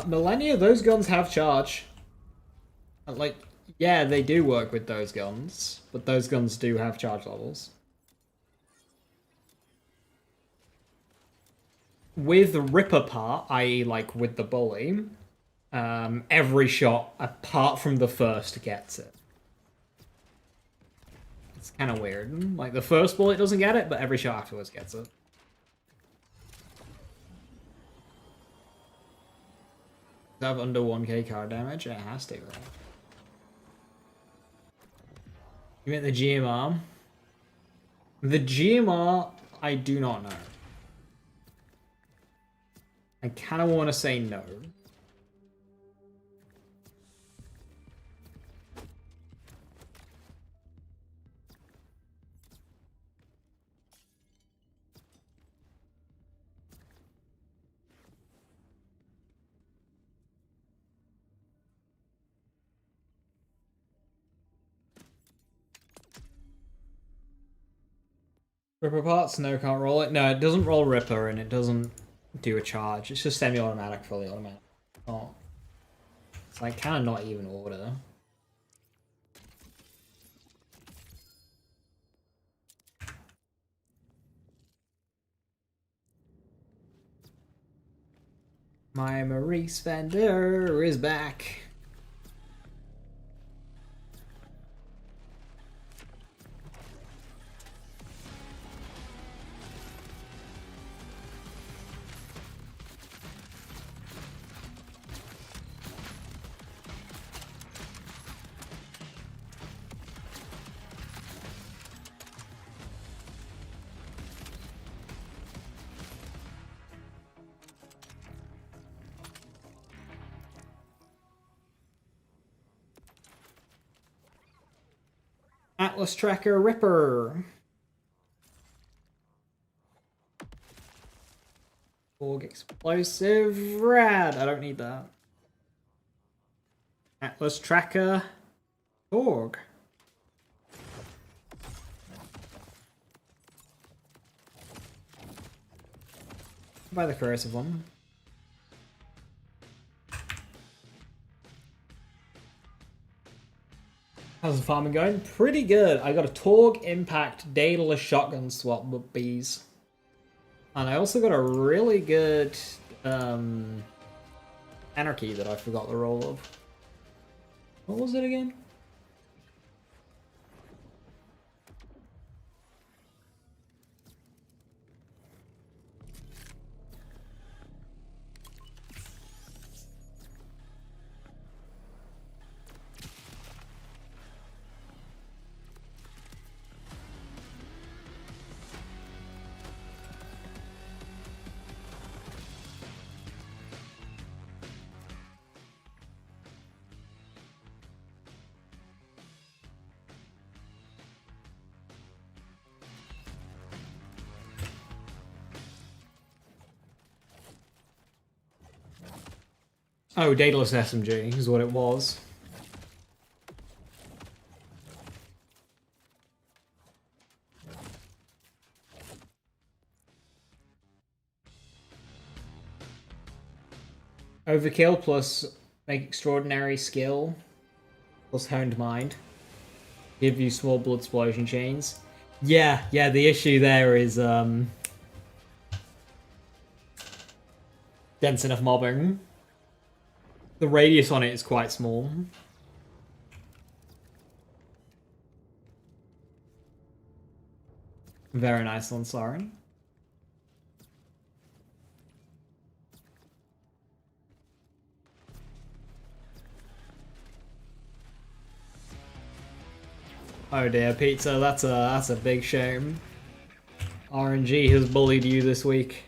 Speaker 1: Millennia, those guns have charge. Like, yeah, they do work with those guns, but those guns do have charge levels. With Ripper part, i.e. like with the bully, every shot, apart from the first, gets it. It's kind of weird. Like, the first bullet doesn't get it, but every shot afterwards gets it. Does that have under 1k card damage? It has to, right? You meant the GMR? The GMR, I do not know. I kind of want to say no. Ripper parts? No, can't roll it. No, it doesn't roll Ripper, and it doesn't do a charge. It's just semi-automatic, fully automatic. Oh. It's like kind of not even order. My Maurice Fender is back. Atlas Tracker Ripper. Org Explosive. Rad. I don't need that. Atlas Tracker Org. Buy the corrosive one. How's the farming going? Pretty good. I got a Torg, Impact, Daedalus Shotgun swap with bees. And I also got a really good Anarchy that I forgot the role of. What was it again? Oh, Daedalus SMG is what it was. Overkill plus make extraordinary skill plus honed mind. Give you small blood explosion chains. Yeah, the issue there is dense enough mobbing. The radius on it is quite small. Very nice one, sorry. Oh dear, Pizza, that's a big shame. RNG has bullied you this week.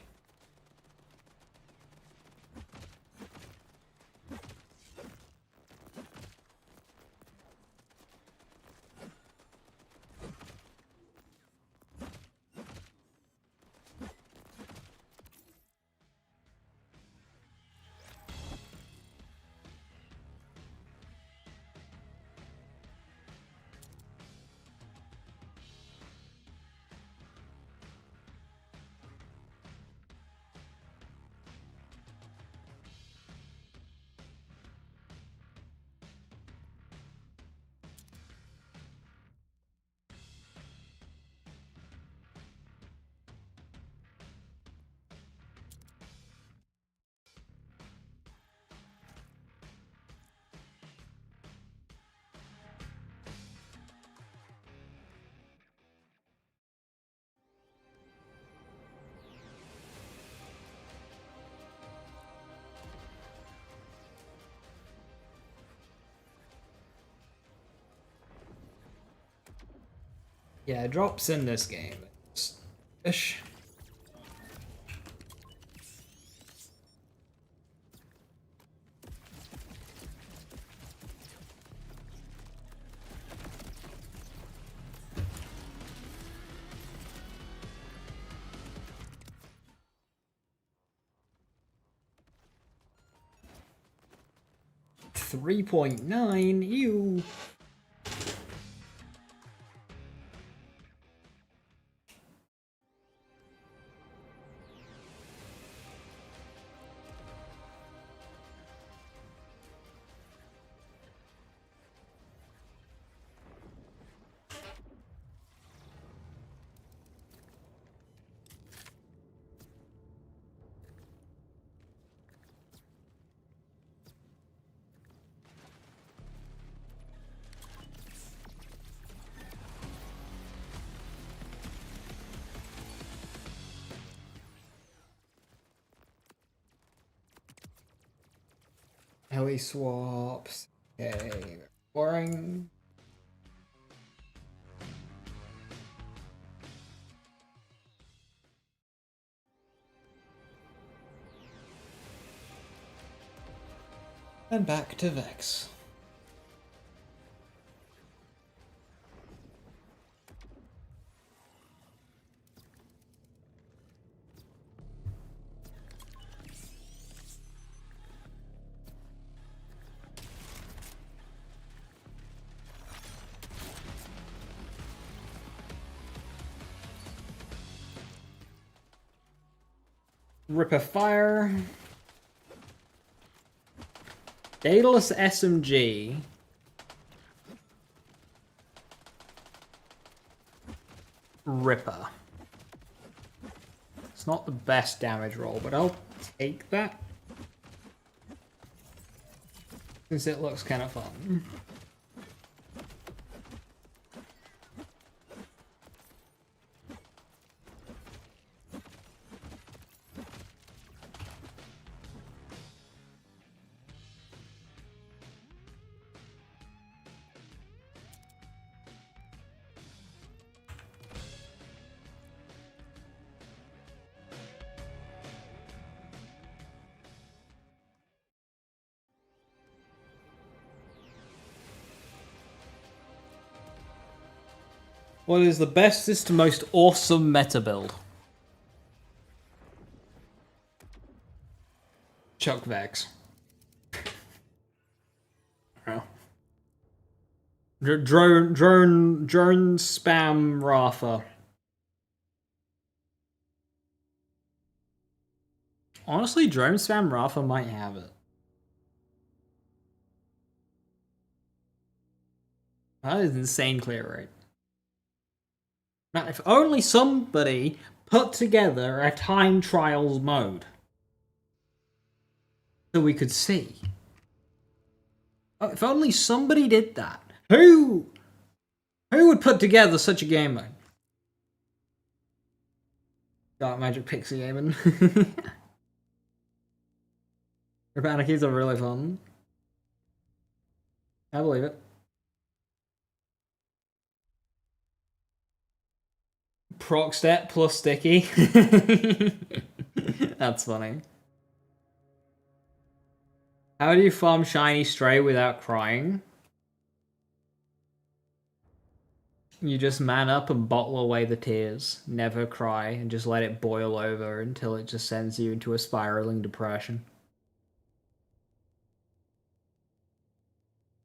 Speaker 1: Yeah, drops in this game. Ish. $3.9, ew. Heli swaps. Okay, boring. And back to Vex. Ripper Fire. Daedalus SMG. Ripper. It's not the best damage roll, but I'll take that. Since it looks kind of fun. What is the bestest, most awesome meta build? Chuck Vex. Oh. Drone spam Rafa. Honestly, drone spam Rafa might have it. That is insane clear rate. Now, if only somebody put together a time trials mode so we could see. Oh, if only somebody did that. Who would put together such a game mode? Dark Magic Pixie Gaming. Urbanikis are really fun. I believe it. Proc step plus sticky. That's funny. How do you farm shiny stray without crying? You just man up and bottle away the tears. Never cry and just let it boil over until it just sends you into a spiraling depression.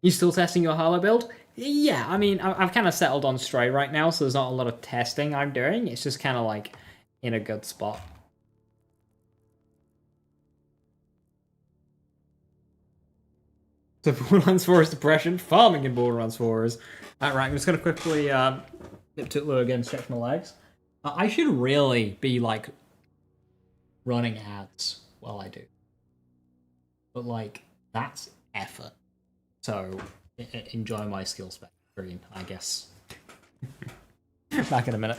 Speaker 1: You still testing your Harlow build? Yeah, I mean, I've kind of settled on Stray right now, so there's not a lot of testing I'm doing. It's just kind of like in a good spot. So Borderlands 4 is depression, farming in Borderlands 4 is... Alright, I'm just going to quickly nip to Lou again, stretch my legs. I should really be, like, running ads while I do. But, like, that's effort. So, enjoy my skill spec screen, I guess. Back in a minute.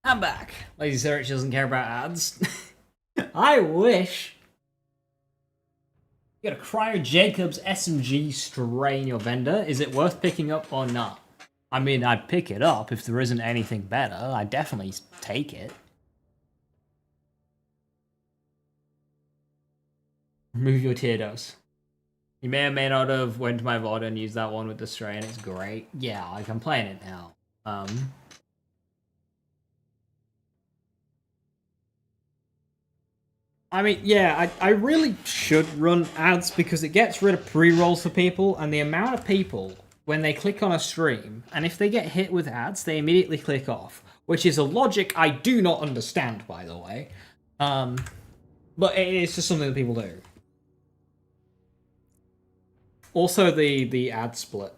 Speaker 1: I'm back. Lazy Search doesn't care about ads. I wish. You got a Cryo Jacobs SMG stray in your vendor. Is it worth picking up or not? I mean, I'd pick it up if there isn't anything better. I'd definitely take it. Remove your tear dose. You may or may not have went to my VOD and used that one with the stray, and it's great. Yeah, like, I'm playing it now. I mean, yeah, I really should run ads because it gets rid of pre-rolls for people, and the amount of people, when they click on a stream, and if they get hit with ads, they immediately click off, which is a logic I do not understand, by the way. But it's just something that people do. Also, the ad split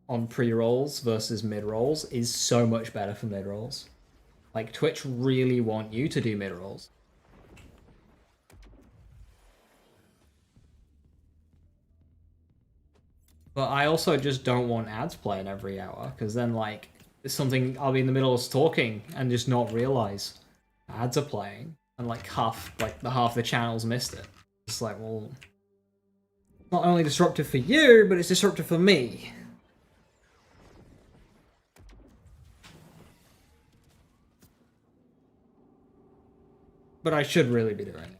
Speaker 1: on pre-rolls versus mid-rolls is so much better for mid-rolls. Like, Twitch really want you to do mid-rolls. But I also just don't want ads playing every hour, because then, like, it's something I'll be in the middle of talking and just not realize ads are playing, and like half the channel's missed it. It's like, well, not only disruptive for you, but it's disruptive for me. But I should really be doing it.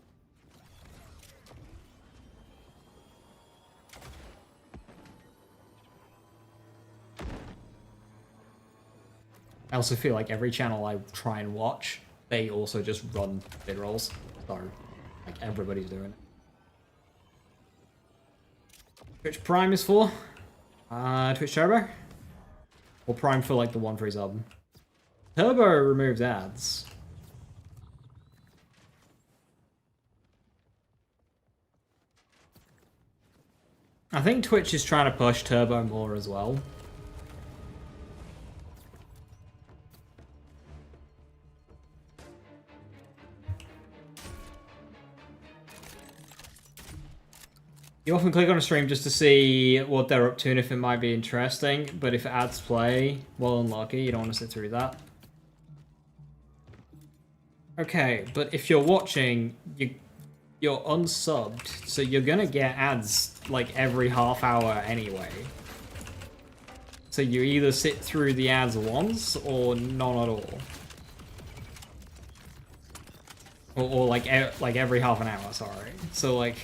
Speaker 1: I also feel like every channel I try and watch, they also just run mid-rolls. So, like, everybody's doing it. Twitch Prime is for? Twitch Turbo? Or Prime for, like, the one free sub? Turbo removes ads. I think Twitch is trying to push Turbo more as well. You often click on a stream just to see what they're up to and if it might be interesting, but if ads play, well, unlucky, you don't want to sit through that. Okay, but if you're watching, you're unsubbed, so you're gonna get ads like every half hour anyway. So you either sit through the ads once or none at all. Or like every half an hour, sorry. So like...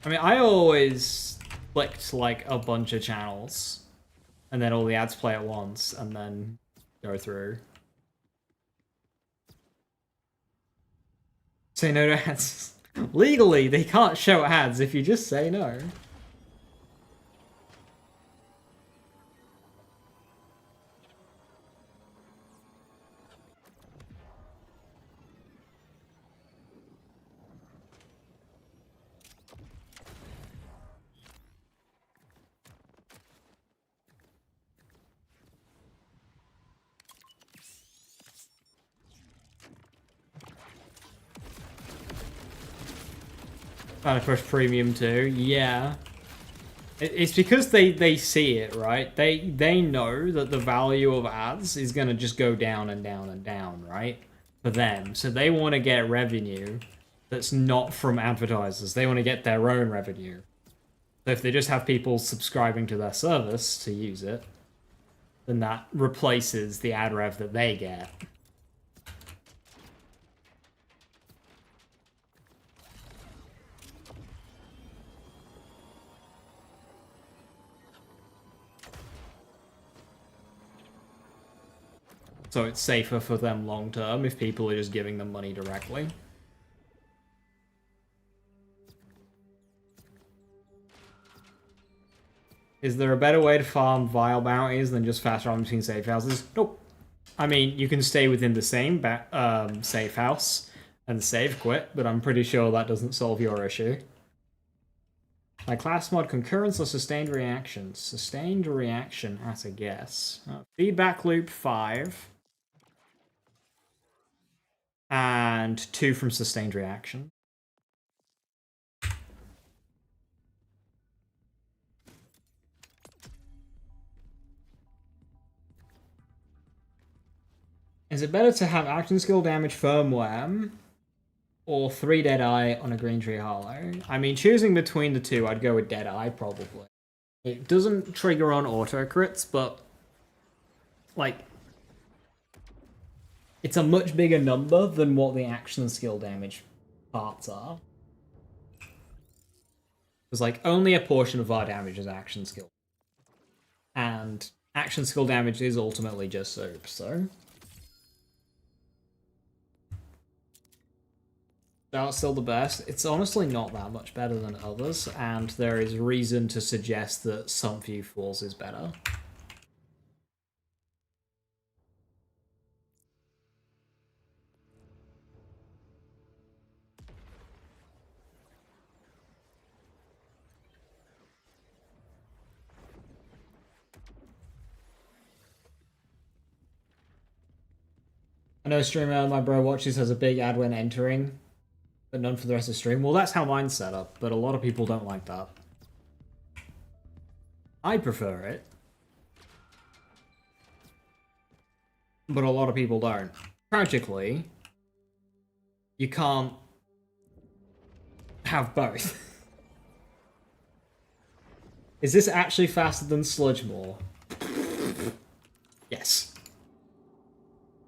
Speaker 1: I mean, I always clicked like a bunch of channels and then all the ads play at once and then go through. Say no to ads. Legally, they can't show ads if you just say no. Trying to push premium too, yeah. It's because they see it, right? They know that the value of ads is gonna just go down and down and down, right? For them. So they want to get revenue that's not from advertisers. They want to get their own revenue. So if they just have people subscribing to their service to use it, then that replaces the ad rev that they get. So it's safer for them long term if people are just giving them money directly. Is there a better way to farm vile bounties than just fast traveling between safe houses? Nope. I mean, you can stay within the same safe house and save quit, but I'm pretty sure that doesn't solve your issue. My class mod concurrence or sustained reaction? Sustained reaction at a guess. Feedback loop 5. And 2 from sustained reaction. Is it better to have action skill damage firmware or 3 Deadeye on a Green Tree Hollow? I mean, choosing between the two, I'd go with Deadeye, probably. It doesn't trigger on auto crits, but like, it's a much bigger number than what the action skill damage parts are. Because like, only a portion of our damage is action skill. And action skill damage is ultimately just soup, so... Dart's still the best. It's honestly not that much better than others, and there is reason to suggest that some Few Falls is better. I know a streamer my bro watches has a big ad when entering, but none for the rest of the stream. Well, that's how mine's set up, but a lot of people don't like that. I prefer it, but a lot of people don't. Tragically, you can't have both. Is this actually faster than Sludgemore? Yes.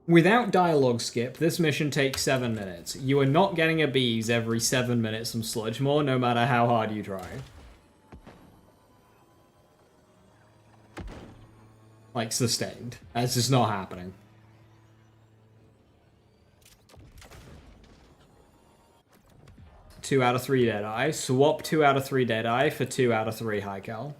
Speaker 1: Without dialogue skip, this mission takes 7 minutes. You are not getting a bees every 7 minutes from Sludgemore, no matter how hard you try. Like, sustained. That's just not happening. Two out of 3 Deadeye. Swap 2 out of 3 Deadeye for 2 out of 3 High Cal.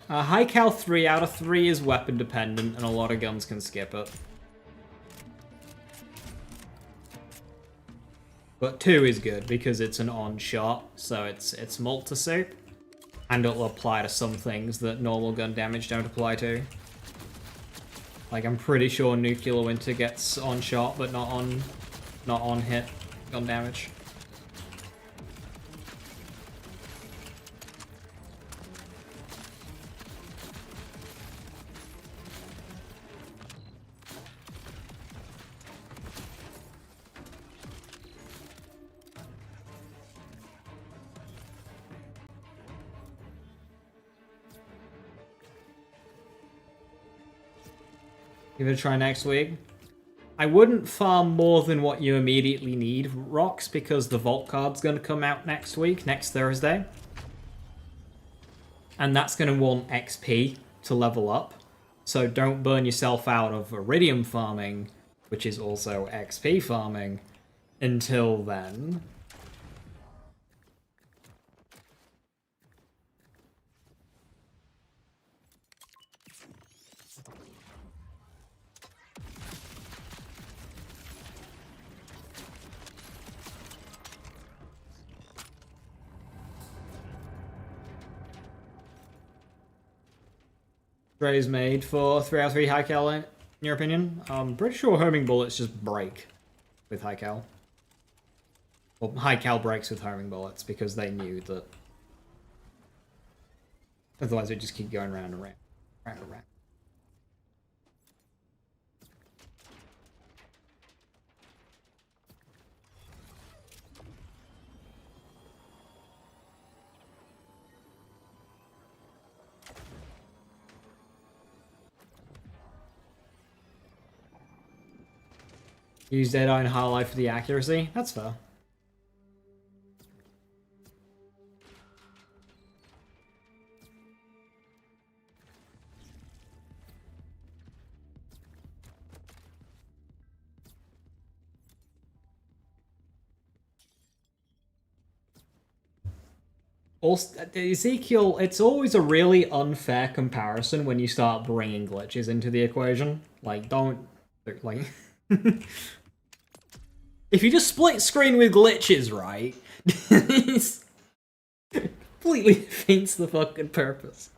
Speaker 1: High Cal 3 out of 3 is weapon dependent, and a lot of guns can skip it. But 2 is good because it's an on-shot, so it's multi-soup. And it'll apply to some things that normal gun damage don't apply to. Like, I'm pretty sure Nuclear Winter gets on-shot, but not on hit gun damage. Give it a try next week. I wouldn't farm more than what you immediately need, Rocks, because the Vault card's going to come out next week, next Thursday. And that's going to want XP to level up. So don't burn yourself out of Iridium farming, which is also XP farming, until then. Dre's made for 3 out of 3 high cal, in your opinion? I'm pretty sure homing bullets just break with high cal. Well, high cal breaks with homing bullets because they knew that otherwise it'd just keep going round and round, round and round. Use Deadeye and Highlight for the accuracy? That's fair. Also, Ezekiel, it's always a really unfair comparison when you start bringing glitches into the equation. Like, don't... like... If you just split screen with glitches, right? It completely defeats the fucking purpose.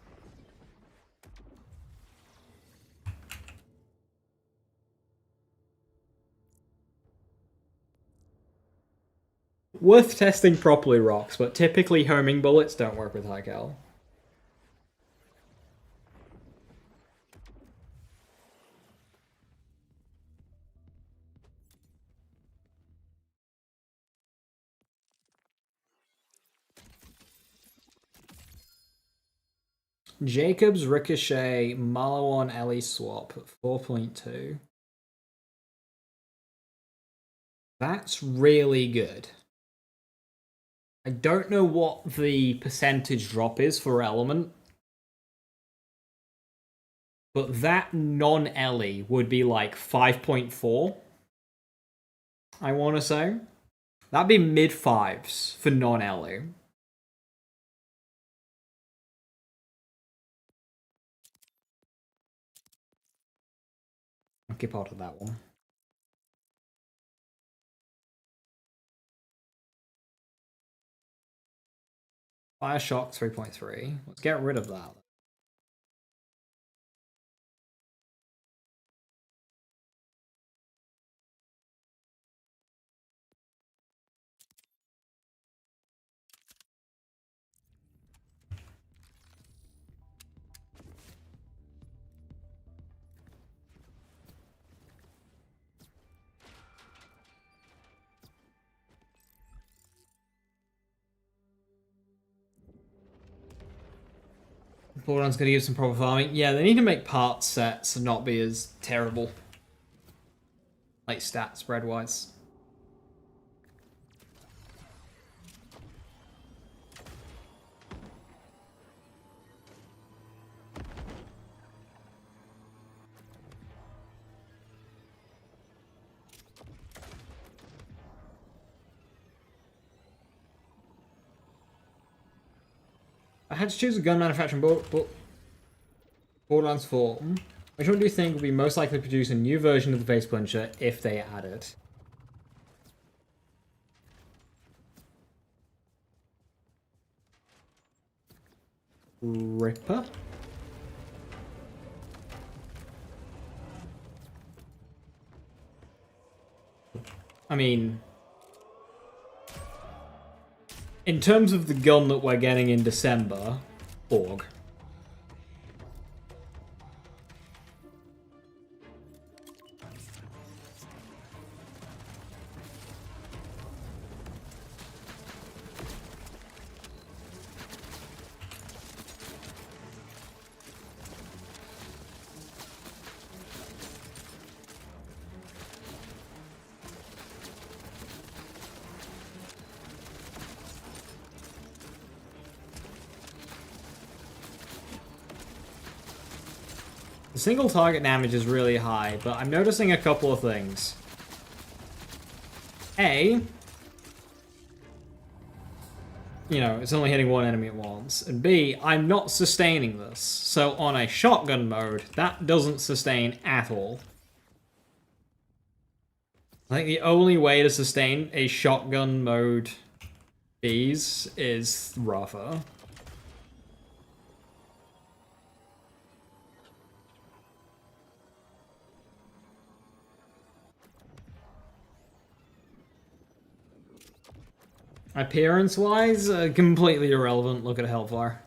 Speaker 1: Worth testing properly, Rocks, but typically homing bullets don't work with high cal. Jacobs, Ricochet, Malawan, Ellie swap at 4.2. That's really good. I don't know what the percentage drop is for Element, but that non-Ellie would be like 5.4, I want to say. That'd be mid-5s for non-Ellie. I'll keep out of that one. Fire Shock 3.3. Let's get rid of that. Borderlands gonna use some proper farming. Yeah, they need to make part sets and not be as terrible. Like stat spread wise. I had to choose a gun manufacturing Borderlands 4. Which one do you think would be most likely to produce a new version of the Face Puncher if they add it? Ripper? I mean, in terms of the gun that we're getting in December, Org. The single target damage is really high, but I'm noticing a couple of things. A, you know, it's only hitting one enemy at once. And B, I'm not sustaining this. So on a shotgun mode, that doesn't sustain at all. I think the only way to sustain a shotgun mode these is rougher. Appearance-wise, completely irrelevant. Look at Hellfire.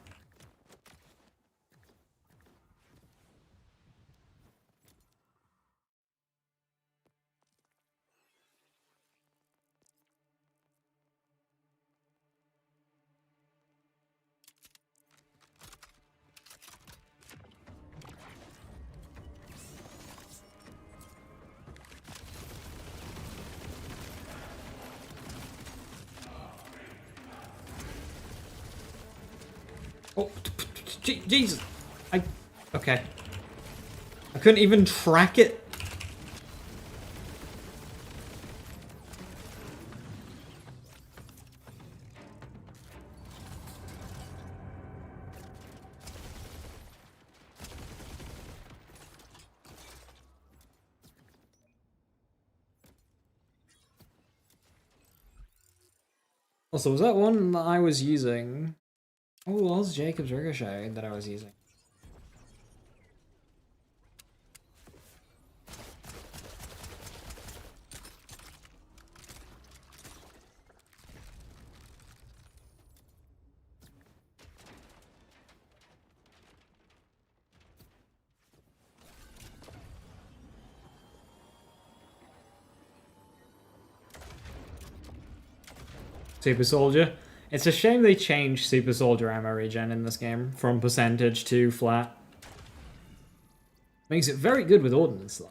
Speaker 1: Oh, Jesus! Okay. I couldn't even track it. Also, was that one that I was using? Oh, it was Jacob's Ricochet that I was using. Super Soldier. It's a shame they changed Super Soldier ammo regen in this game from percentage to flat. Makes it very good with ordnance though.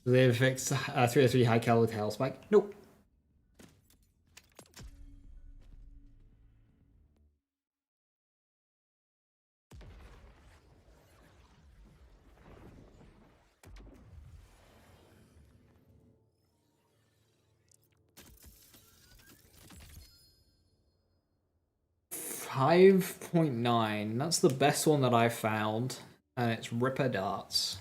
Speaker 1: Do they fix 303 high caliber tail spike? Nope. $5.9. That's the best one that I found, and it's Ripper Darts.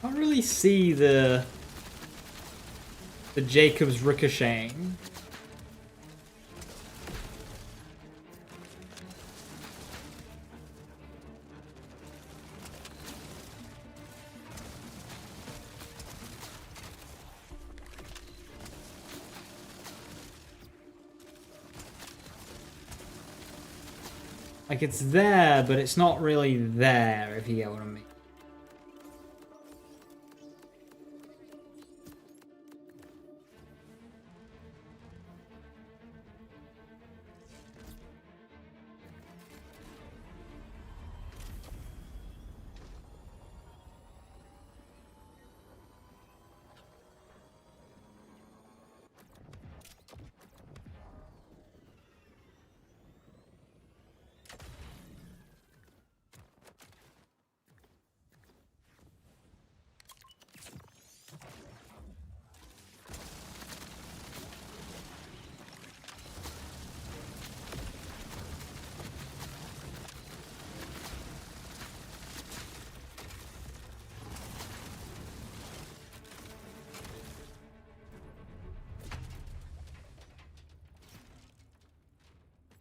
Speaker 1: I don't really see the Jacobs ricocheting. Like, it's there, but it's not really there, if you get what I mean.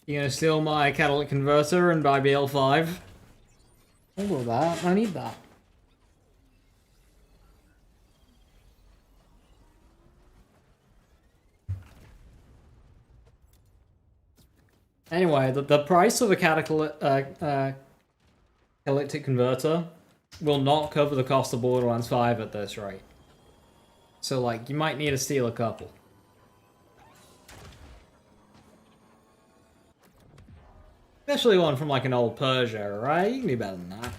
Speaker 1: You gonna steal my catalytic converter and buy BL5? All of that. I need that. Anyway, the price of a catalytic converter will not cover the cost of Borderlands 5 at this rate. So, like, you might need to steal a couple. Especially one from, like, an old Persia, right? You can do better than that.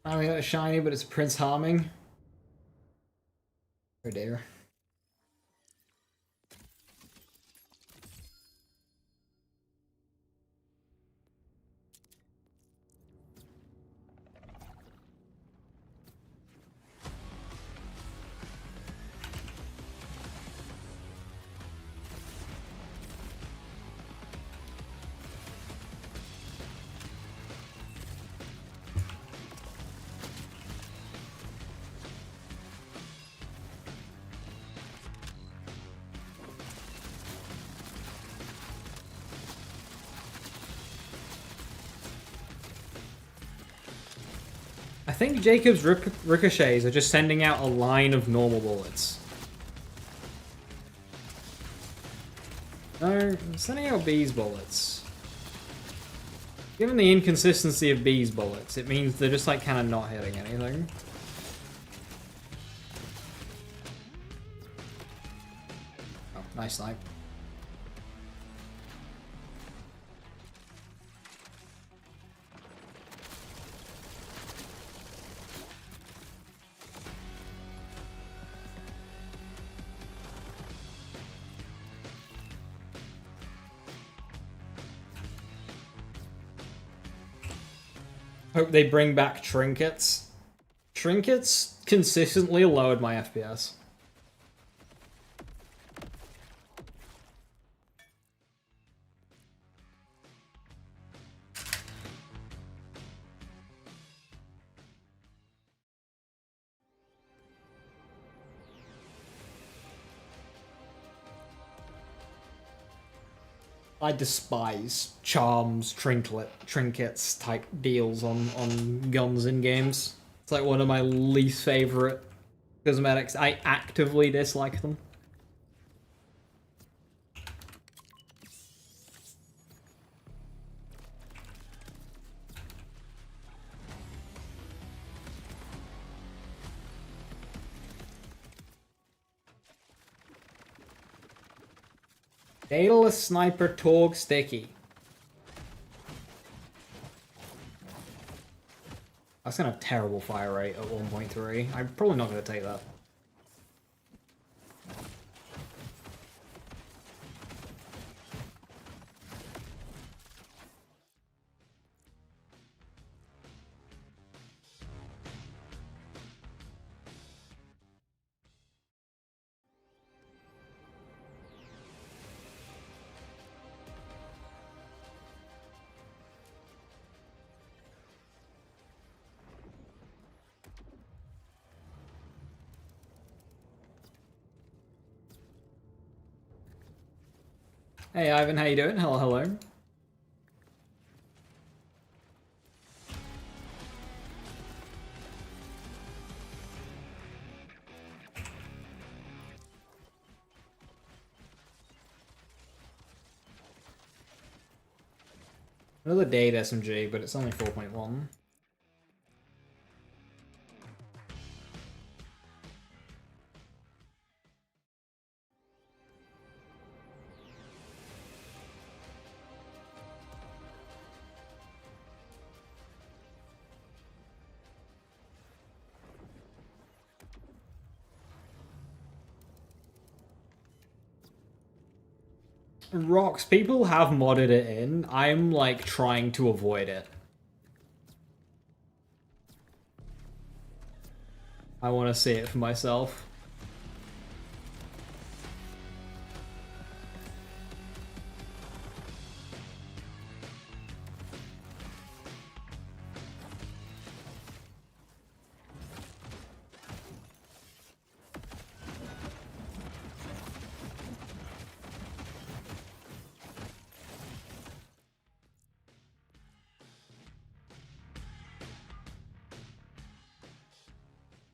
Speaker 1: I mean, it's shiny, but it's Prince Harming. Oh dear. I think Jacob's ricochets are just sending out a line of normal bullets. No, I'm sending out B's bullets. Given the inconsistency of B's bullets, it means they're just like kind of not hitting anything. Oh, nice snipe. Hope they bring back trinkets. Trinkets consistently lowered my FPS. I despise charms, trinkets type deals on guns in games. It's like one of my least favorite cosmetics. I actively dislike them. Daedalus Sniper Torg Sticky. That's gonna have terrible fire rate at 1.3. I'm probably not gonna take that. Hey Ivan, how you doing? Hello, hello. Another Dade SMG, but it's only 4.1. Rocks, people have modded it in. I'm, like, trying to avoid it. I want to see it for myself.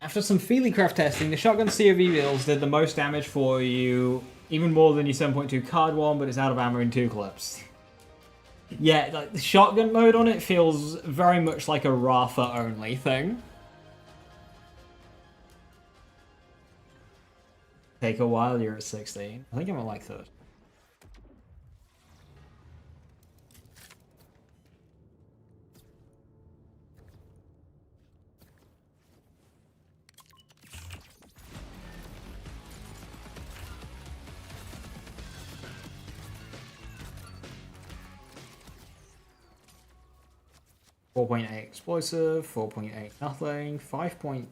Speaker 1: After some Feelycraft testing, the shotgun COV builds did the most damage for you, even more than your 7.2 card one, but it's out of ammo in 2 clips. Yeah, like the shotgun mode on it feels very much like a Rafa only thing. Take a while, you're at 16. I think I'm at like 30. .8 explosive, 4.8 nothing, 5.7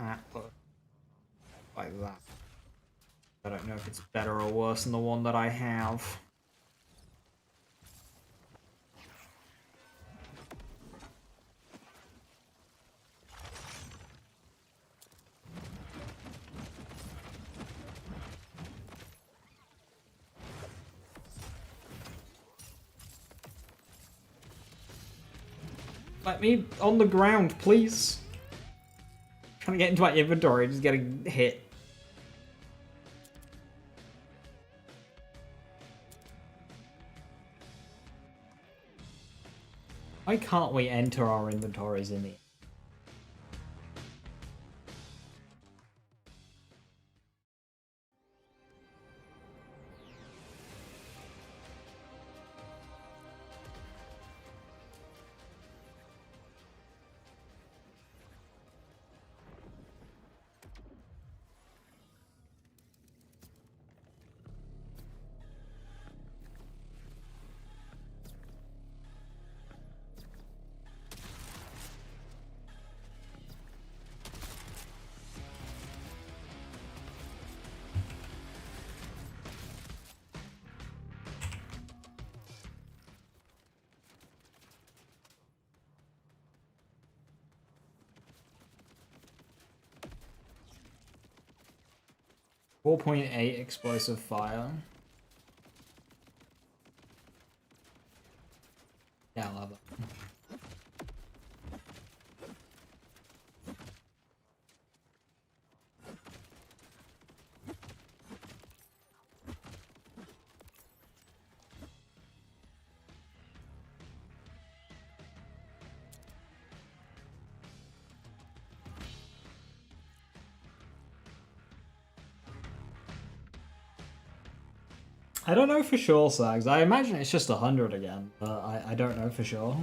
Speaker 1: atlas. Like that. I don't know if it's better or worse than the one that I have. Let me on the ground, please. I'm trying to get into my inventory, just getting hit. Why can't we enter our inventories in the... .8 explosive fire. Yeah, I love it. I don't know for sure, Sags. I imagine it's just 100 again, but I don't know for sure.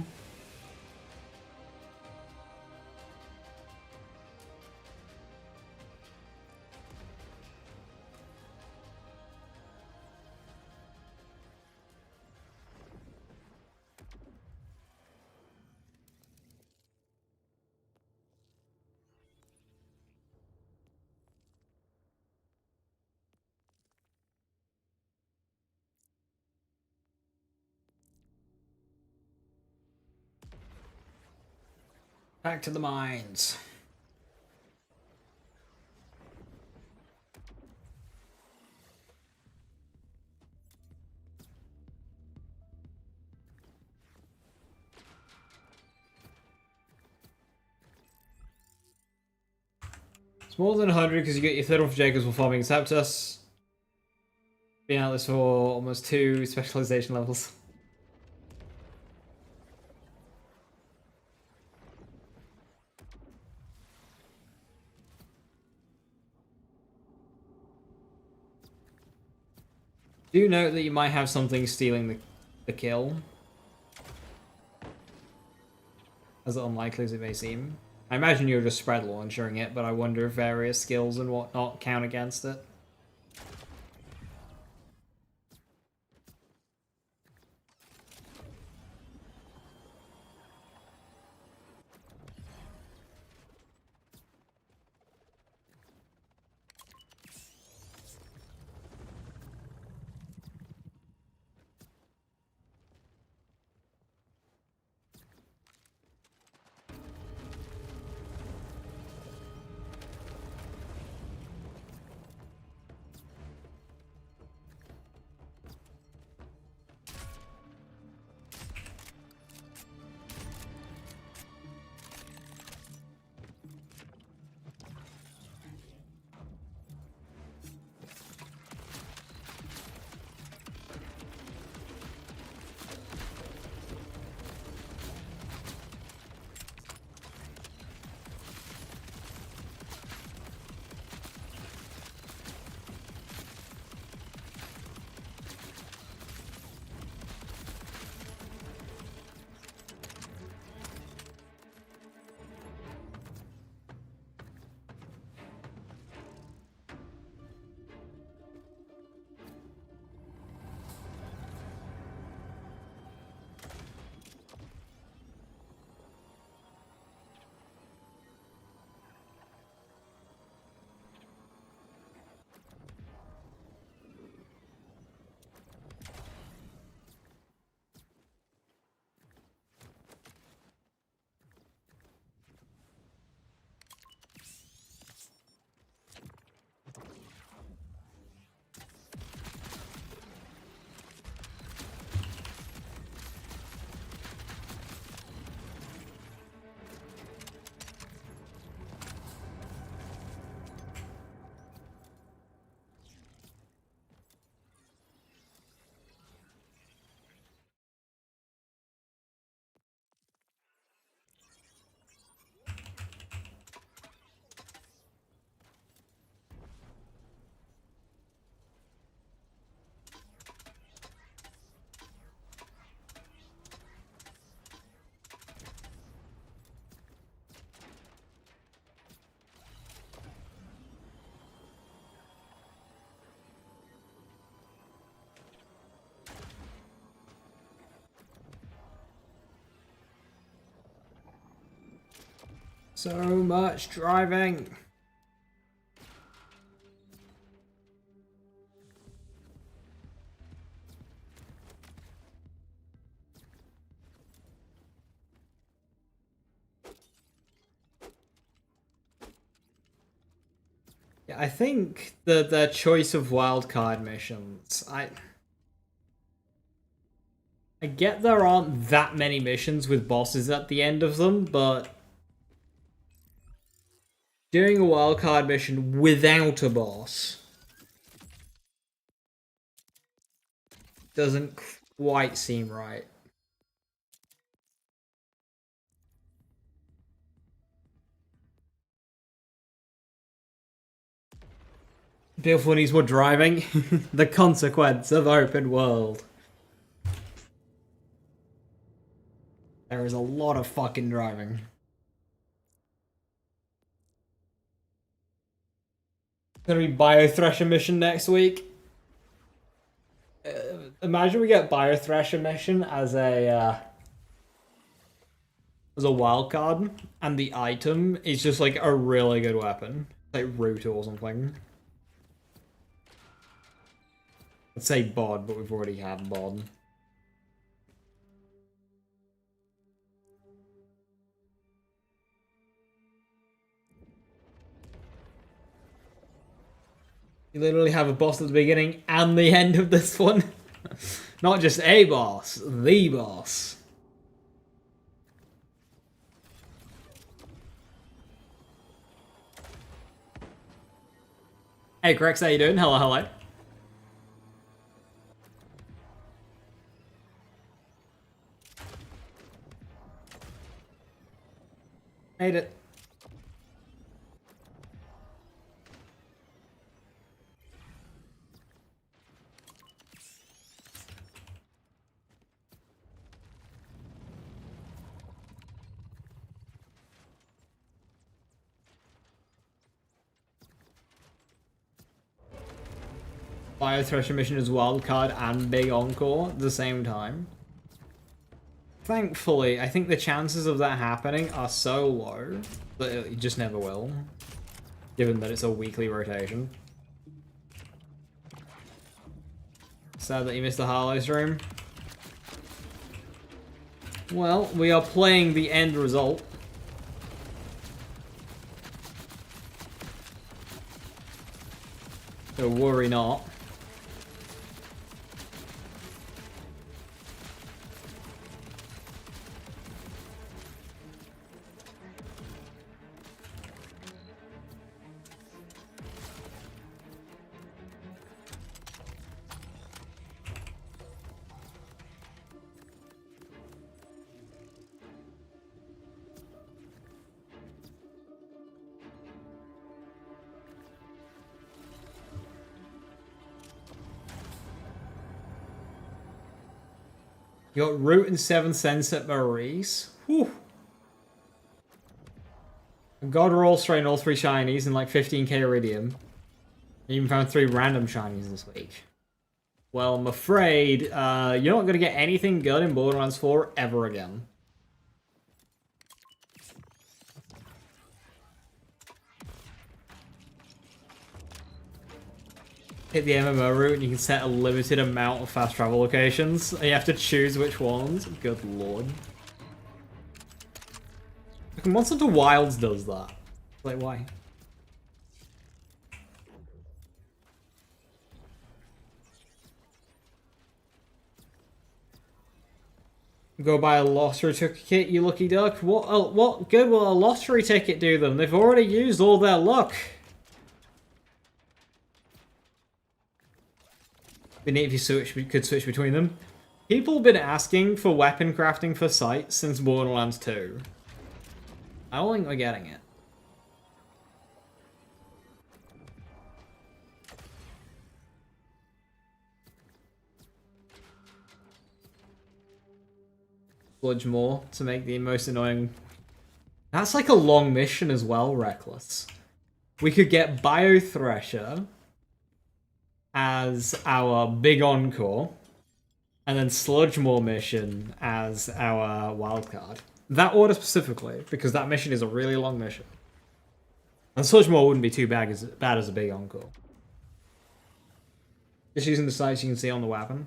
Speaker 1: Back to the mines. It's more than 100 because you get your third one for Jacobs while farming Septus. Been out this for almost 2 specialization levels. Do note that you might have something stealing the kill. As unlikely as it may seem. I imagine you're just spread launching it, but I wonder if various skills and whatnot count against it. So much driving. Yeah, I think the choice of wildcard missions, I get there aren't that many missions with bosses at the end of them, but doing a wildcard mission without a boss doesn't quite seem right. Beautiful needs more driving. The consequence of open world. There is a lot of fucking driving. Gonna be Biothresher mission next week. Imagine we get Biothresher mission as a wild card, and the item is just like a really good weapon, like root or something. Let's say bod, but we've already had bod. You literally have a boss at the beginning and the end of this one. Not just a boss, the boss. Hey, Grex, how you doing? Hello, hello. Made it. Biothresher mission is wildcard and big encore at the same time. Thankfully, I think the chances of that happening are so low that it just never will, given that it's a weekly rotation. Sad that you missed the Harlow stream. Well, we are playing the end result. So worry not. You got Root and 7th Sense at Maurice. Whew. God Roll Strain all 3 shinies and like 15k Iridium. You even found 3 random shinies this week. Well, I'm afraid you're not going to get anything good in Borderlands 4 ever again. Hit the MMO route and you can set a limited amount of fast travel locations. And you have to choose which ones. Good lord. Monster Hunter Wilds does that. Like, why? Go buy a lottery ticket, you lucky duck. What good will a lottery ticket do them? They've already used all their luck. Be neat if you could switch between them. People have been asking for weapon crafting for sights since Borderlands 2. I don't think we're getting it. Sludge more to make the most annoying. That's like a long mission as well, Reckless. We could get Biothresher as our big encore, and then Sludgemore mission as our wildcard. That order specifically, because that mission is a really long mission. And such more wouldn't be too bad as a big encore. Just using the sights you can see on the weapon.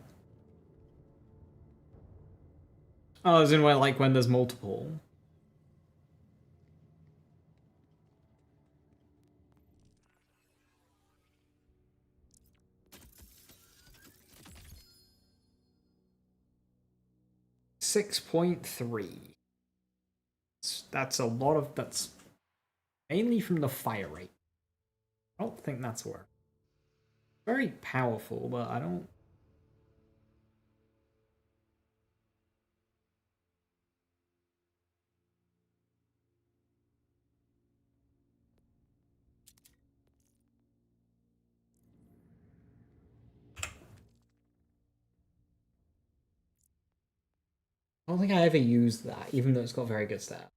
Speaker 1: Oh, as in when there's multiple. .3. That's a lot of... That's mainly from the fire rate. I don't think that's work. Very powerful, but I don't... I don't think I ever used that, even though it's got very good stats.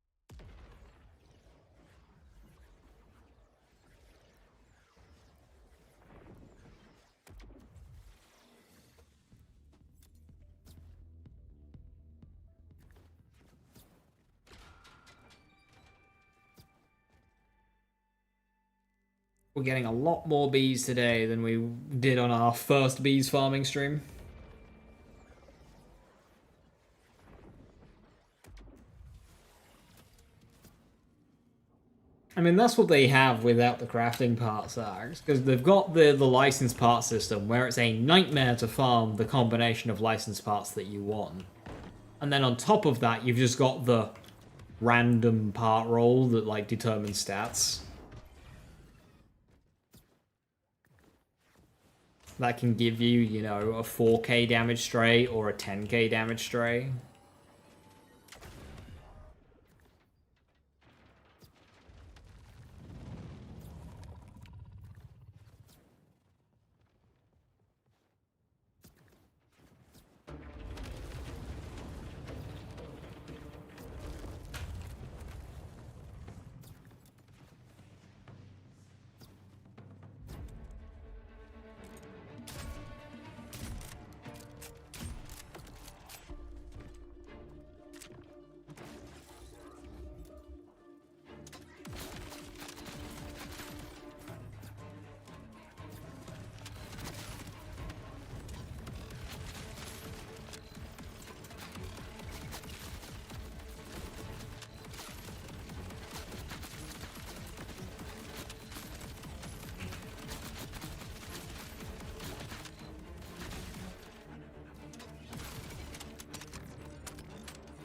Speaker 1: We're getting a lot more bees today than we did on our first bees farming stream. I mean, that's what they have without the crafting parts act, because they've got the licensed part system where it's a nightmare to farm the combination of licensed parts that you want. And then on top of that, you've just got the random part roll that, like, determines stats. That can give you, you know, a 4k damage stray or a 10k damage stray.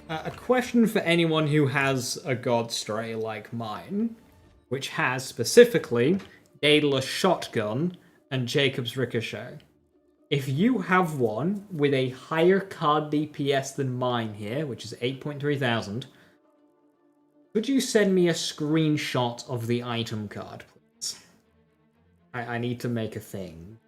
Speaker 1: A question for anyone who has a God Stray like mine, which has specifically Daedalus Shotgun and Jacob's Ricochet. If you have one with a higher card DPS than mine here, which is 8.3 thousand, could you send me a screenshot of the item card, please? I need to make a thing.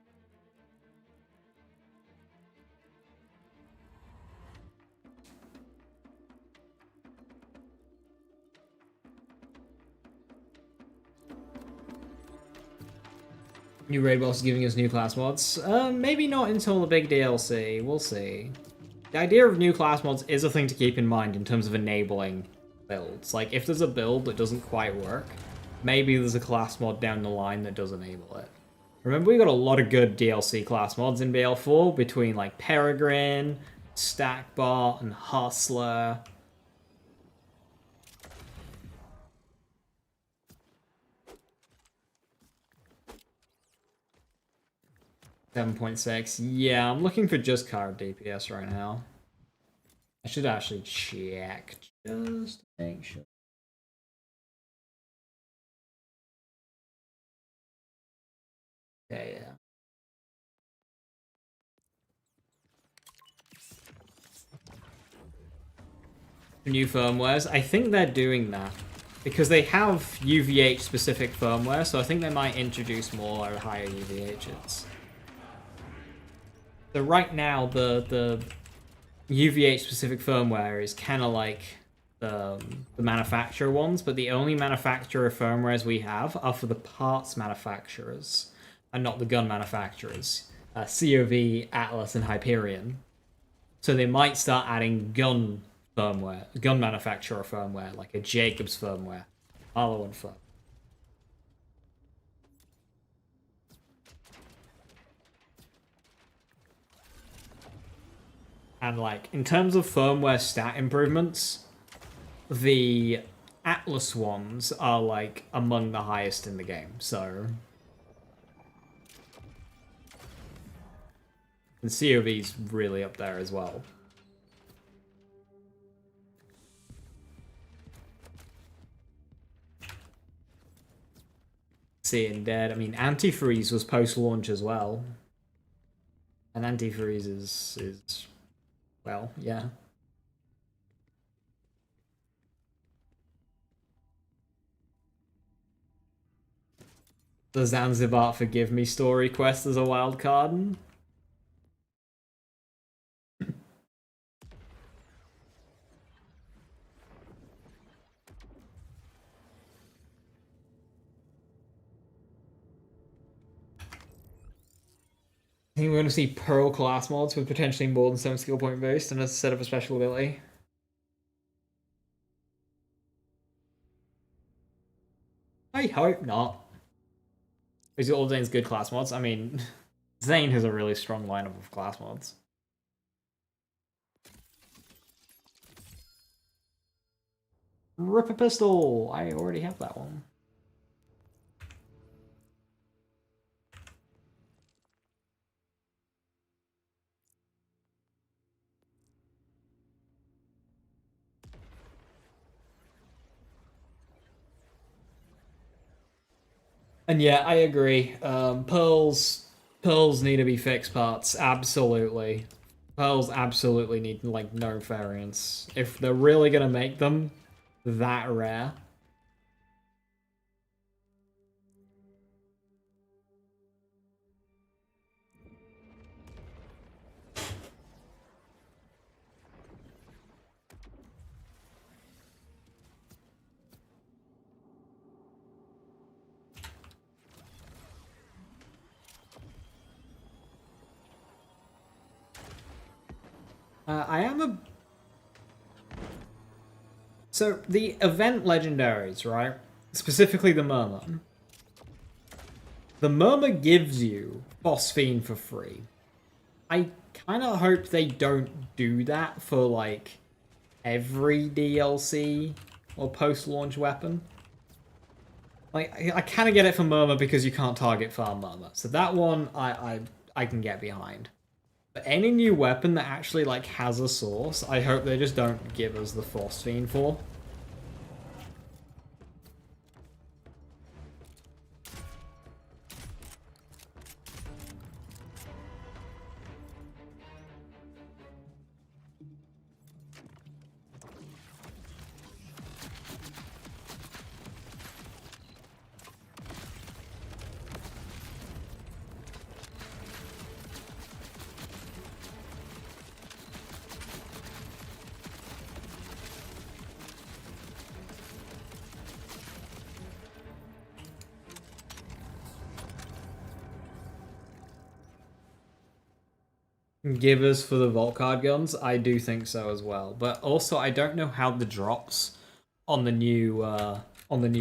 Speaker 1: New raid boss is giving us new class mods. Maybe not until the big DLC. We'll see. The idea of new class mods is a thing to keep in mind in terms of enabling builds. Like, if there's a build that doesn't quite work, maybe there's a class mod down the line that does enable it. Remember, we got a lot of good DLC class mods in BL4 between, like, Peregrine, Stackbot, and Hustler. 7.6. Yeah, I'm looking for just card DPS right now. I should actually check just to make sure. Okay, yeah. New firmwares. I think they're doing that because they have UVH specific firmware, so I think they might introduce more higher UVHs. So right now, the UVH specific firmware is kind of like the manufacturer ones, but the only manufacturer firmwares we have are for the parts manufacturers and not the gun manufacturers. COV, Atlas, and Hyperion. So they might start adding gun firmware, gun manufacturer firmware, like a Jacobs firmware, Arlo firmware. And like in terms of firmware stat improvements, the Atlas ones are like among the highest in the game. So and COV's really up there as well. Seeing dead. I mean, antifreeze was post-launch as well, and antifreeze is well, yeah. The Zanzibar Forgive Me story quest as a wild card. I think we're going to see Pearl class mods with potentially more than 7 skill point boost and a set of a special ability. I hope not. Is all Zane's good class mods? I mean, Zane has a really strong lineup of class mods. Rip a pistol! I already have that one. And yeah, I agree. Pearls need to be fixed parts. Absolutely. Pearls absolutely need like no variants. If they're really gonna make them that rare. I am a... So, the event legendaries, right? Specifically the Murmur. The Murmur gives you Phosphine for free. I kind of hope they don't do that for, like, every DLC or post-launch weapon. Like, I kind of get it for Murmur because you can't target farm Murmur. So that one, I can get behind. But any new weapon that actually, like, has a source, I hope they just don't give us the Phosphine for. Givers for the Vault Card guns, I do think so as well. But also, I don't know how the drops on the new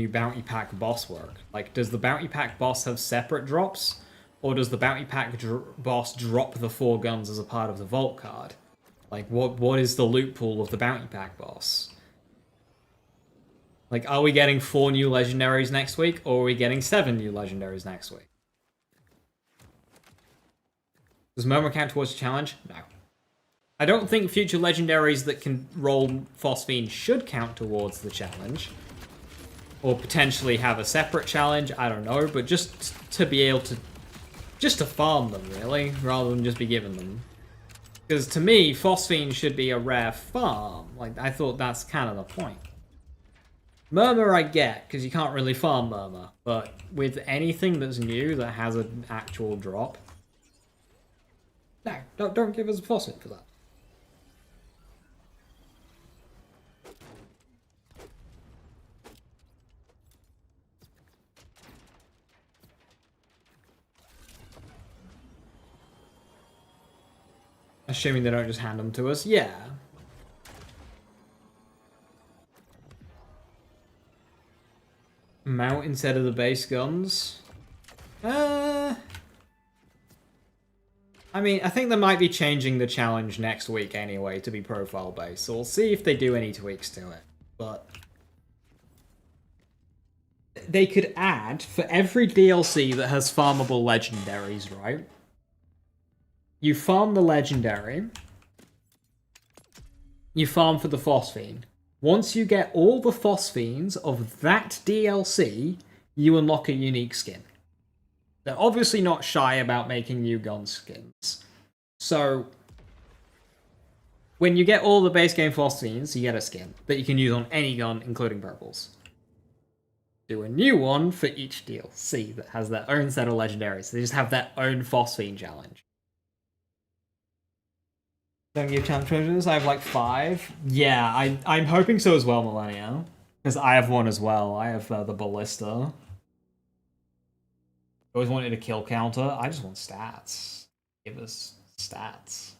Speaker 1: Bounty Pack boss work. Like, does the Bounty Pack boss have separate drops, or does the Bounty Pack boss drop the 4 guns as a part of the Vault Card? Like, what is the loot pool of the Bounty Pack boss? Like, are we getting 4 new legendaries next week, or are we getting 7 new legendaries next week? Does Murmur count towards the challenge? No. I don't think future legendaries that can roll Phosphine should count towards the challenge. Or potentially have a separate challenge, I don't know, but just to be able to... Just to farm them, really, rather than just be given them. Because to me, Phosphine should be a rare farm. Like, I thought that's kind of the point. Murmur I get, because you can't really farm Murmur. But with anything that's new that has an actual drop... No, don't give us a Phosphine for that. Assuming they don't just hand them to us, yeah. Mount instead of the base guns. I mean, I think they might be changing the challenge next week anyway to be profile based, so we'll see if they do any tweaks to it. But they could add, for every DLC that has farmable legendaries, right? You farm the legendary, you farm for the phosphine. Once you get all the phosphines of that DLC, you unlock a unique skin. They're obviously not shy about making new gun skins. So, when you get all the base game phosphines, you get a skin that you can use on any gun, including purples. Do a new one for each DLC that has their own set of legendaries. They just have their own phosphine challenge. Don't give challenge treasures. I have like 5. Yeah, I'm hoping so as well, Millennia. Because I have one as well. I have the ballista. Always wanted a kill counter. I just want stats. Give us stats.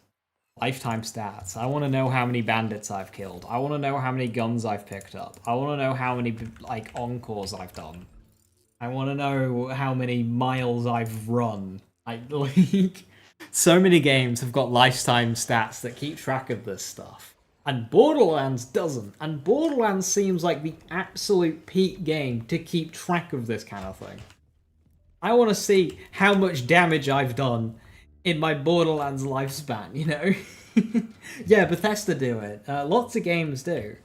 Speaker 1: Lifetime stats. I want to know how many bandits I've killed. I want to know how many guns I've picked up. I want to know how many like encores I've done. I want to know how many miles I've run. Like so many games have got lifetime stats that keep track of this stuff. And Borderlands doesn't. And Borderlands seems like the absolute peak game to keep track of this kind of thing. I want to see how much damage I've done in my Borderlands lifespan, you know? Yeah, Bethesda do it. Lots of games do.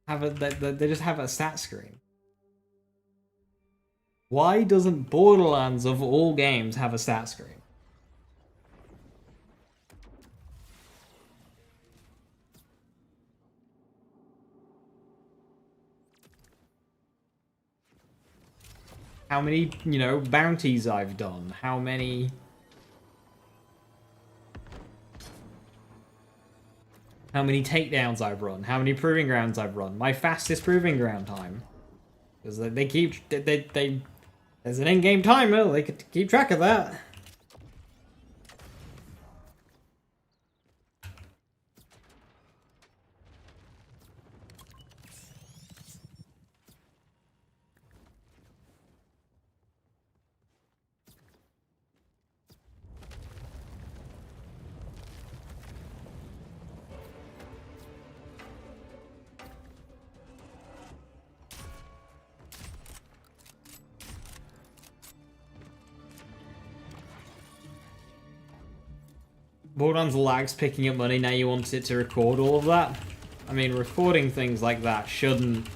Speaker 1: They just have a stat screen. Why doesn't Borderlands of all games have a stat screen? How many, you know, bounties I've done. How many takedowns I've run. How many proving grounds I've run. My fastest proving ground time. Because they keep... There's an in-game timer. They could keep track of that. Borderlands lags picking up money, now you want it to record all of that? I mean, recording things like that shouldn't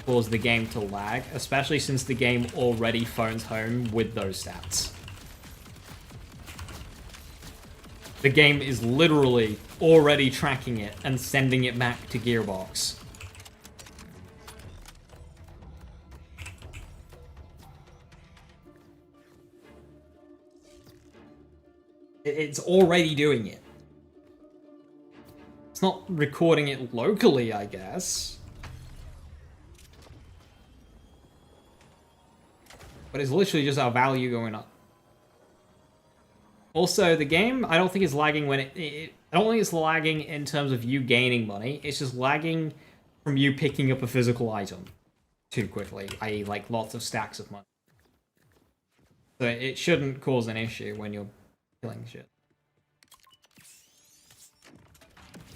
Speaker 1: cause the game to lag, especially since the game already phones home with those stats. The game is literally already tracking it and sending it back to Gearbox. It's already doing it. It's not recording it locally, I guess. But it's literally just our value going up. Also, the game, I don't think it's lagging when I don't think it's lagging in terms of you gaining money. It's just lagging from you picking up a physical item too quickly, i.e. like lots of stacks of money. So it shouldn't cause an issue when you're killing shit.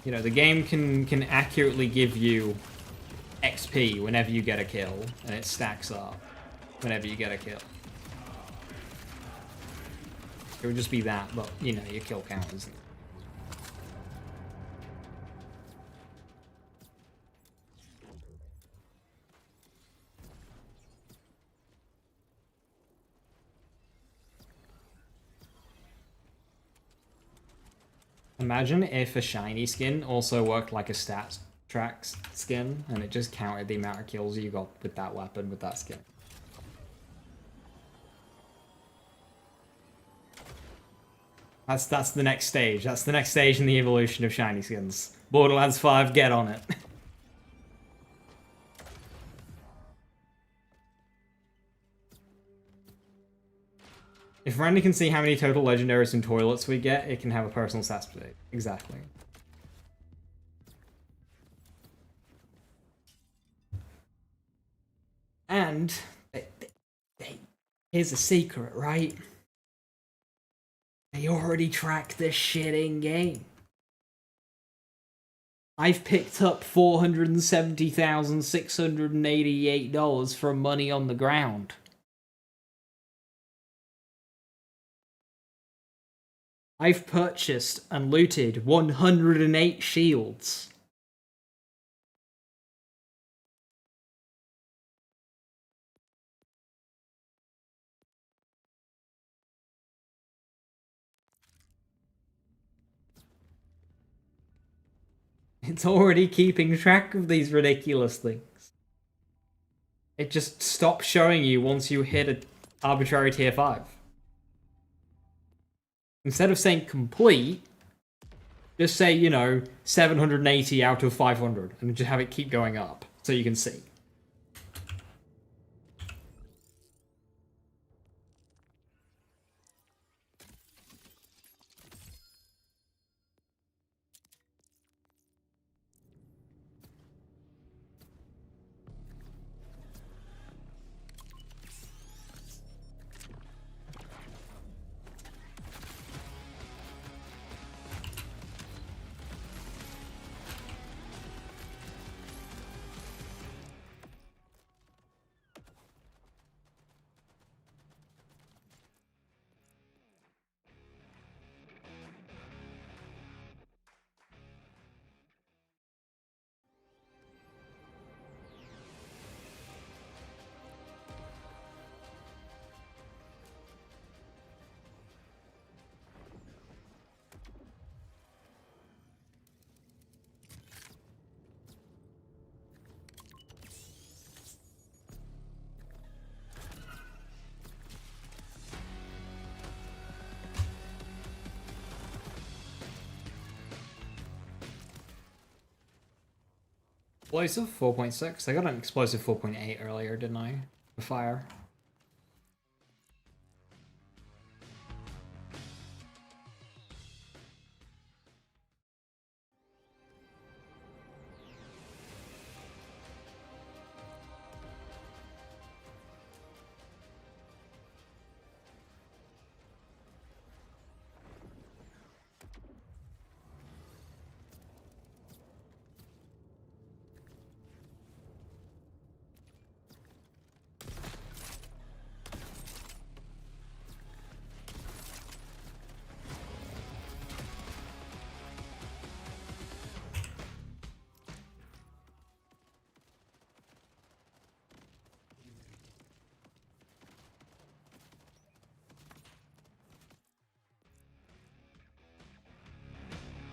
Speaker 1: You know, the game can accurately give you XP whenever you get a kill, and it stacks up whenever you get a kill. It would just be that, but, you know, your kill count isn't. Imagine if a shiny skin also worked like a stats track skin, and it just counted the amount of kills you got with that weapon with that skin. That's the next stage. That's the next stage in the evolution of shiny skins. Borderlands 5, get on it. If Randy can see how many total legendaries and toilets we get, it can have a personal stats update. Exactly. And here's a secret, right? They already track this shit in game. I've picked up $470,688 from money on the ground. I've purchased and looted 108 shields. It's already keeping track of these ridiculous things. It just stops showing you once you hit an arbitrary tier 5. Instead of saying complete, just say, 780 out of 500, and just have it keep going up, so you can see. Explosive 4.6. I got an explosive 4.8 earlier, didn't I? The fire.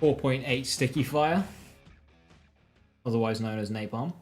Speaker 1: .8 sticky fire, otherwise known as napalm.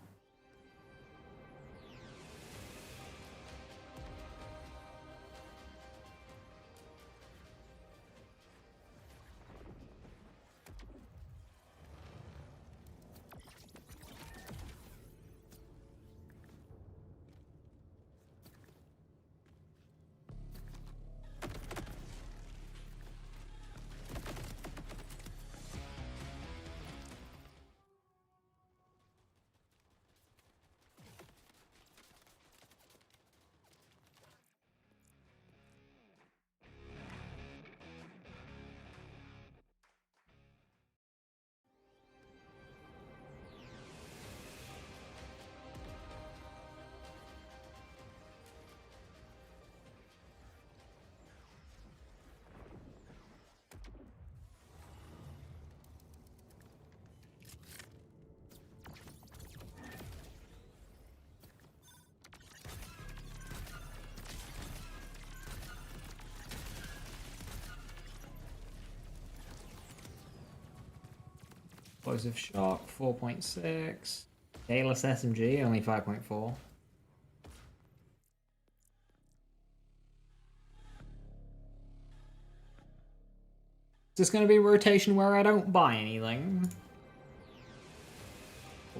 Speaker 1: Explosive shock 4.6. Dayless SMG only 5.4. Is this going to be a rotation where I don't buy anything?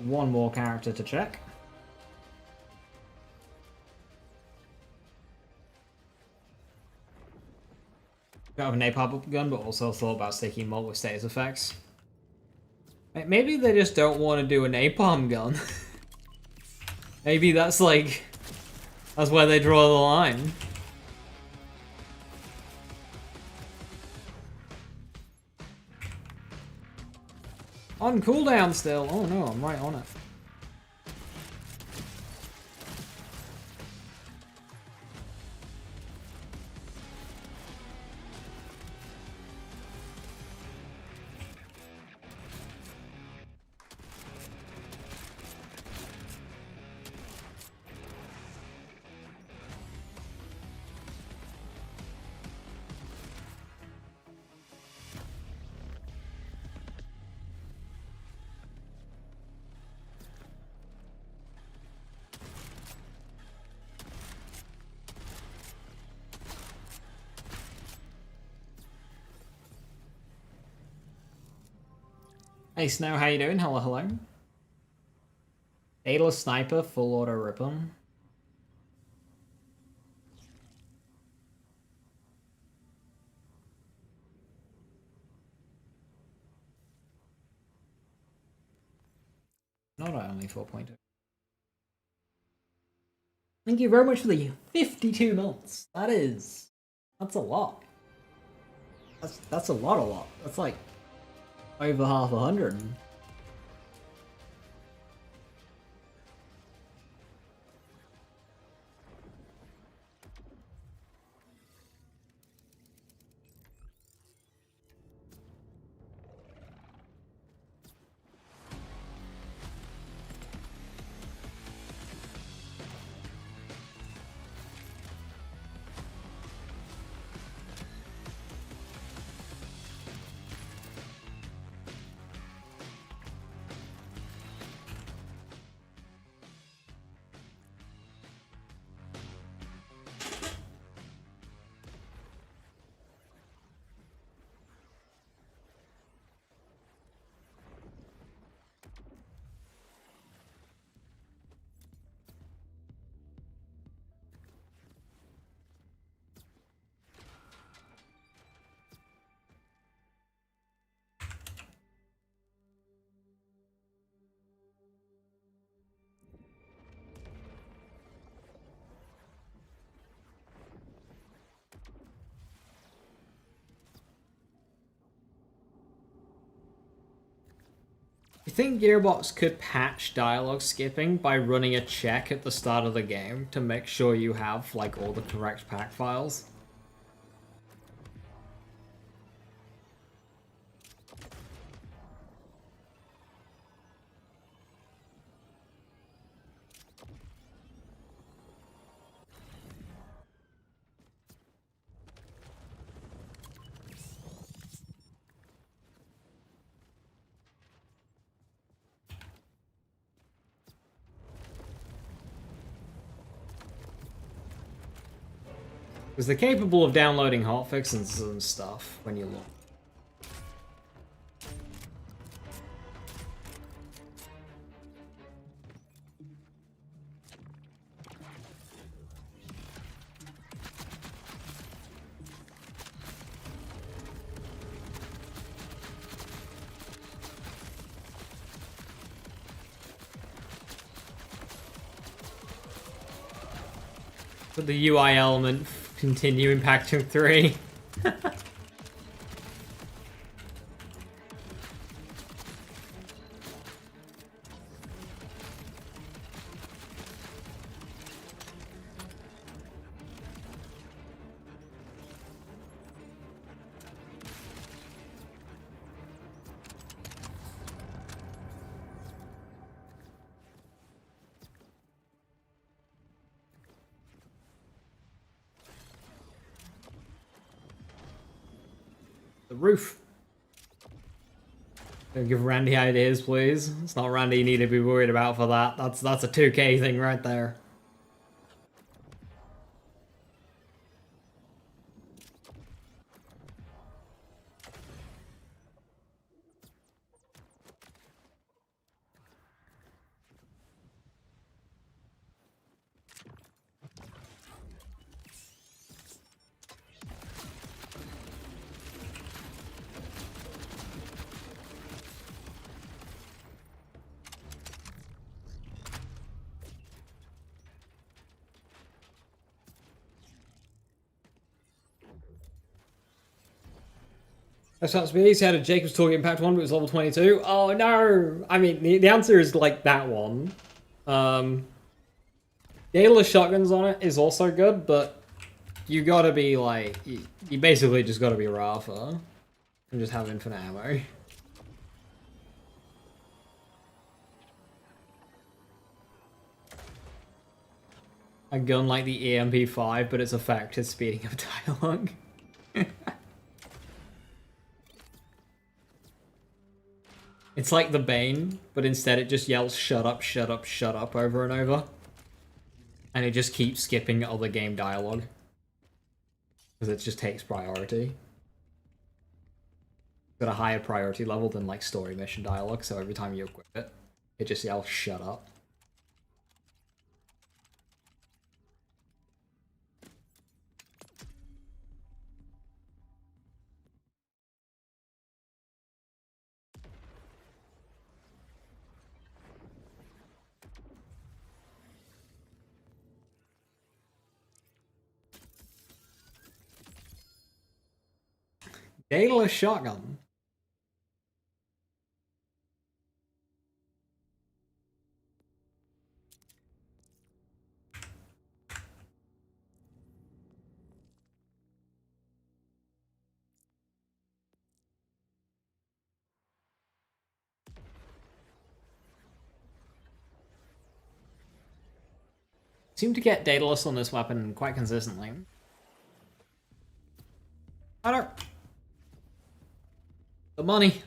Speaker 1: One more character to check. Got a napalm gun, but also thought about sticking mult with status effects. Maybe they just don't want to do a napalm gun. Maybe that's like That's where they draw the line. On cooldown still. Oh no, I'm right on it. Hey Snow, how you doing? Hello, hello. Daedalus Sniper, full auto Rip'em. Not only 4.2. Thank you very much for the 52 months. That's a lot. That's a lot. That's like over half 100. You think Gearbox could patch dialogue skipping by running a check at the start of the game to make sure you have like all the correct pack files? Because they're capable of downloading hotfixes and stuff when you look. But the UI element continue impacting 3. The roof. Don't give Randy ideas, please. It's not Randy you need to be worried about for that. That's a 2K thing right there. That's not to be. He said a Jacob's Talk Impact one, but it was level 22. Oh no! I mean, the answer is like that one. Daedalus Shotguns on it is also good, but you gotta be like, you basically just gotta be Rafa and just have infinite ammo. A gun like the EMP5, but its effect is speeding up dialogue. It's like the Bane, but instead it just yells shut up, shut up, shut up over and over. And it just keeps skipping other game dialogue. Because it just takes priority. It's got a higher priority level than like story mission dialogue, so every time you equip it, it just yells shut up. Daedalus Shotgun. Seem to get Daedalus on this weapon quite consistently. I don't... The money.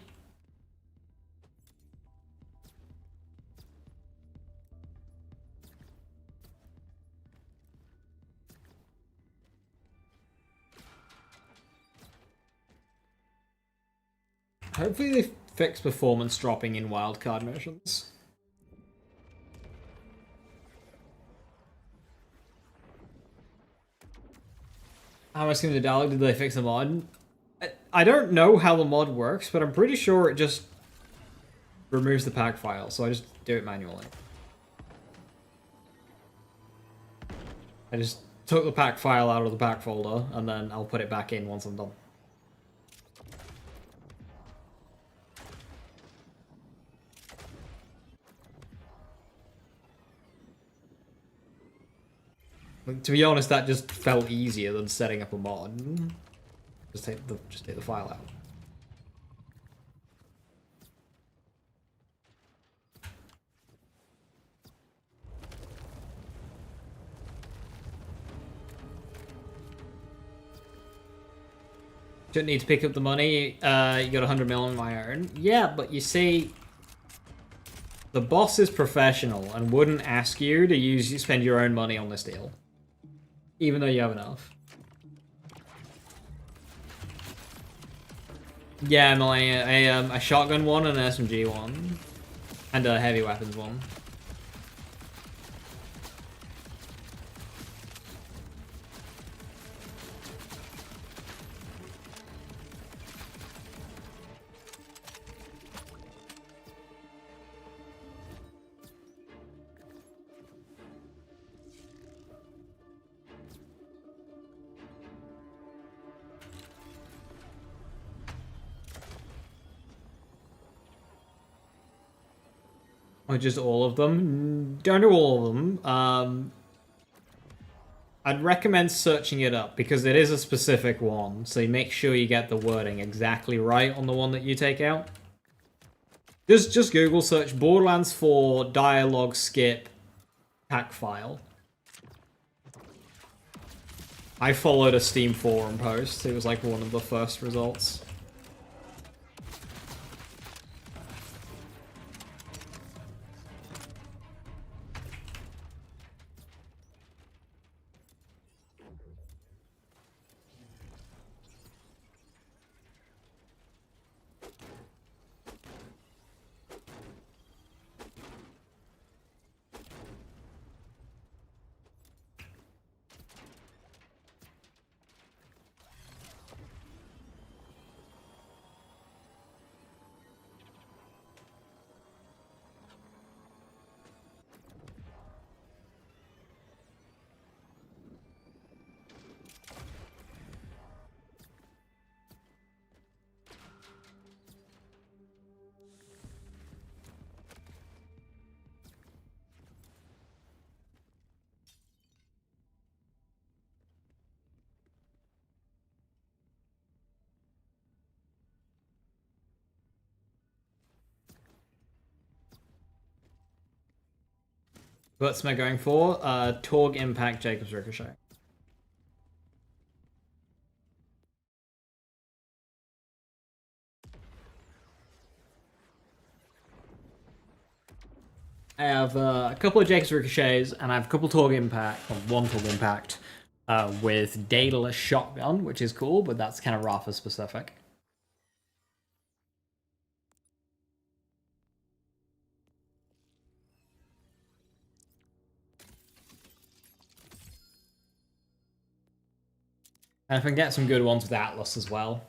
Speaker 1: Hopefully they fix performance dropping in wildcard missions. How much the dialogue did they fix the mod? I don't know how the mod works, but I'm pretty sure it just removes the pack file, so I just do it manually. I just took the pack file out of the pack folder, and then I'll put it back in once I'm done. To be honest, that just felt easier than setting up a mod. Just take the file out. Don't need to pick up the money. You got 100 mil on my own. Yeah, but you see, the boss is professional and wouldn't ask you to spend your own money on this deal, even though you have enough. Yeah, Melania, a shotgun one and an SMG one, and a heavy weapons one. Or just all of them? Don't do all of them. I'd recommend searching it up because it is a specific one, so make sure you get the wording exactly right on the one that you take out. Just Google search Borderlands 4 dialogue skip pack file. I followed a Steam forum post. It was like one of the first results. What's am I going for? Torg, Impact, Jacob's Ricochet. I have a couple of Jacob's Ricochets, and I have a couple Torg Impact, or one Torg Impact, with Daedalus Shotgun, which is cool, but that's kind of Rafa specific. And if I can get some good ones with Atlas as well.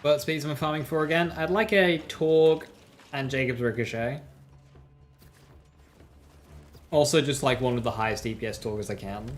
Speaker 1: What speeds am I farming for again? I'd like a Torg and Jacob's Ricochet. Also, just like one of the highest DPS Torg as I can.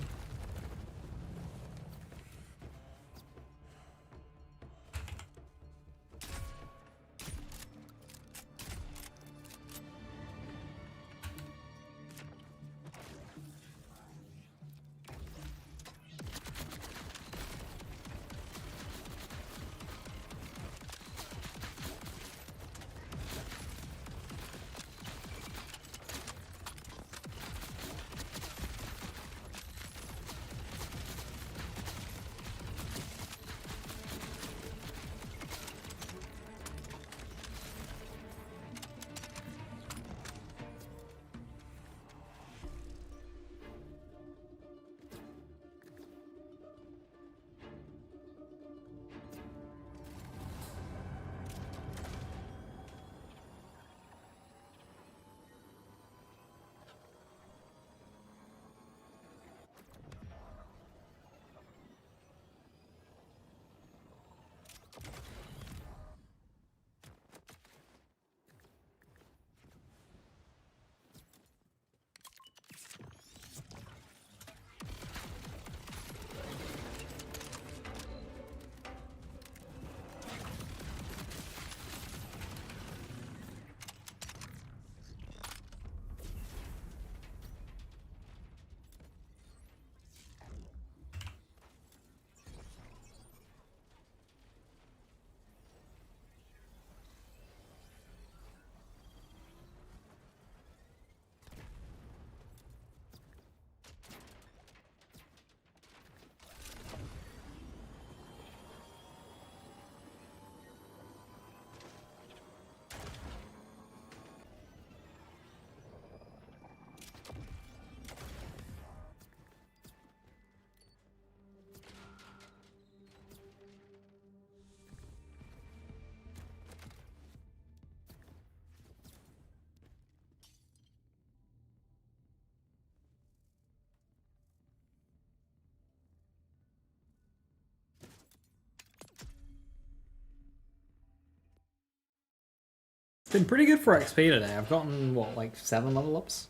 Speaker 1: It's been pretty good for XP today. I've gotten, what, like 7 level ups?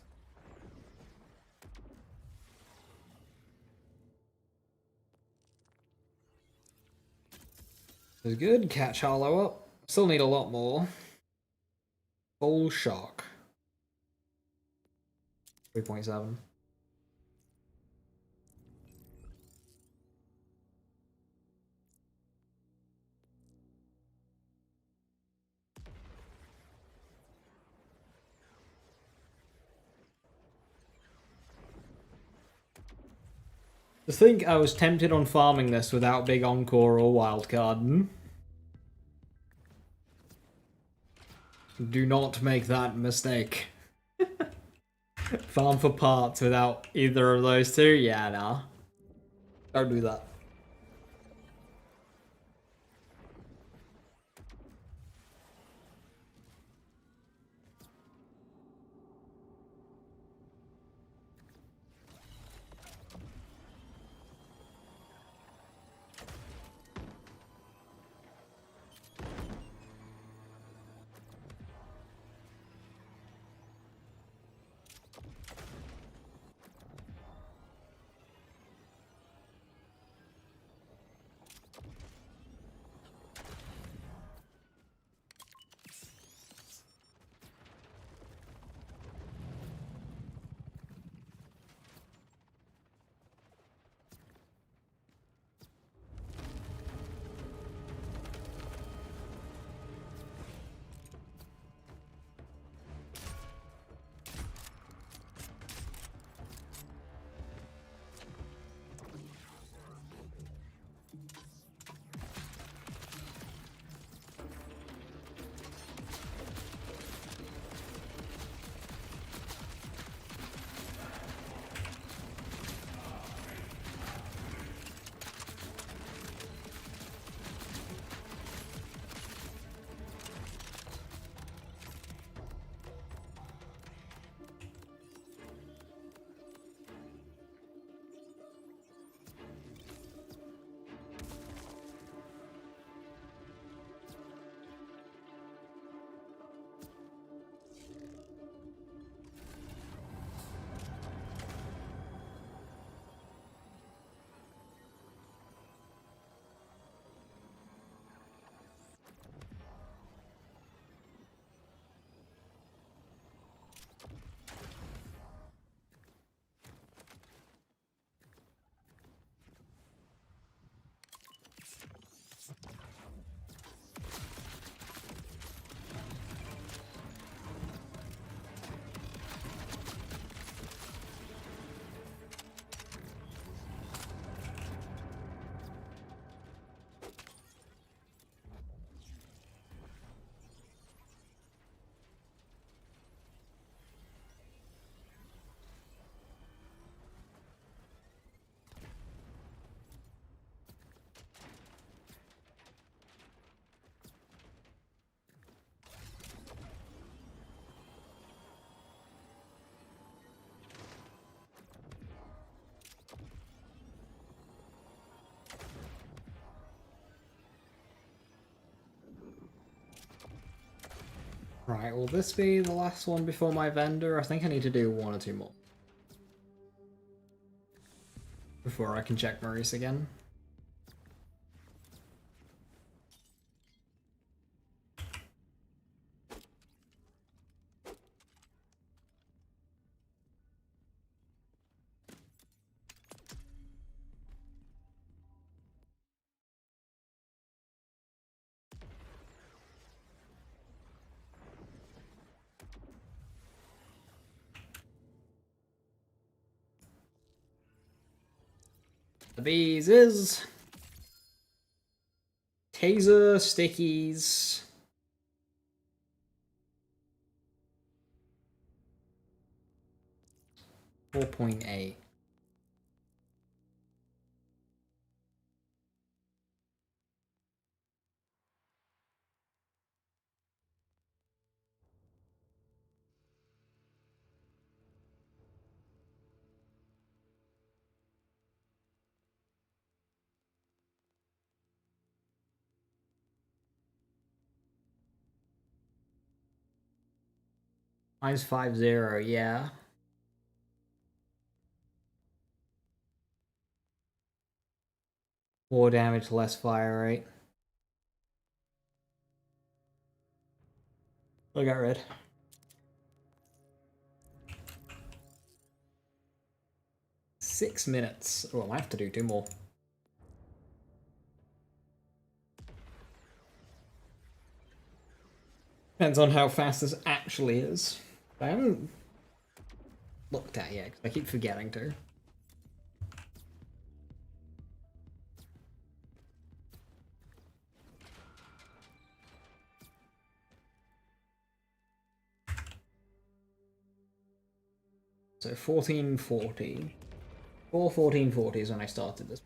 Speaker 1: It's good. Catch Harlow up. Still need a lot more. Full shock. 3.7. To think I was tempted on farming this without big encore or wildcard. Do not make that mistake. Farm for parts without either of those two? Yeah, nah. Don't do that. Right, will this be the last one before my vendor? I think I need to do one or two more. Before I can check Maurice again. The bees is taser, stickies, 4.8. Mine's 5-0, yeah. More damage, less fire rate. I got red. Six minutes. Oh, I might have to do two more. Depends on how fast this actually is. I haven't looked at yet, because I keep forgetting to. so 1440. 1440 is when I started this.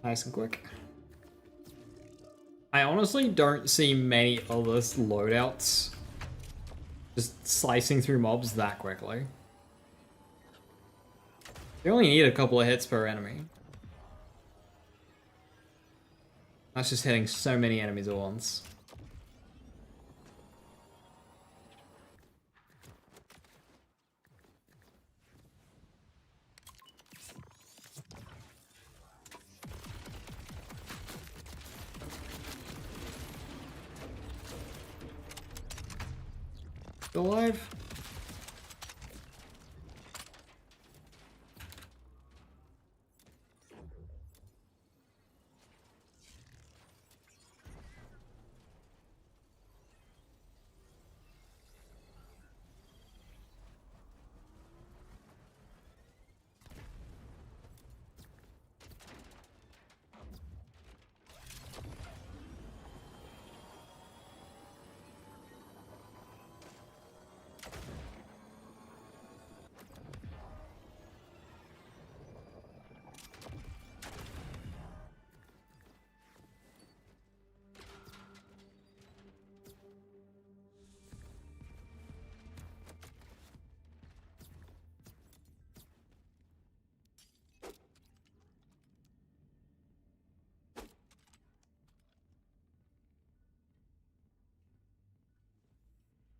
Speaker 1: Nice and quick. I honestly don't see many other loadouts just slicing through mobs that quickly. You only need a couple of hits per enemy. That's just hitting so many enemies at once. Still alive?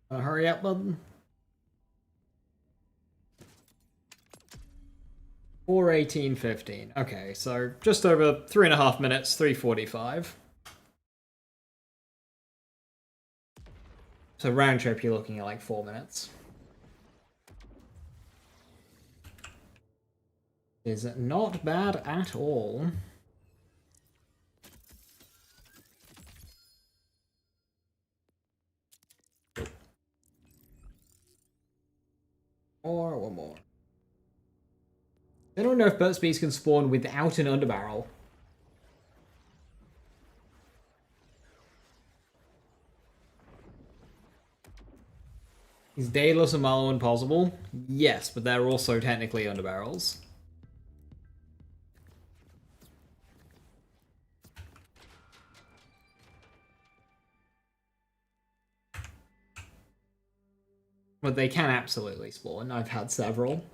Speaker 1: Hurry up, button. 4:18:15. Okay, so just over 3.5 minutes, 3:45. So round trip, you're looking at like 4 minutes. Is not bad at all. Or one more. I don't know if Birt Beast can spawn without an underbarrel. Is Daedalus and Marlow impossible? Yes, but they're also technically underbarrels. But they can absolutely spawn. I've had several.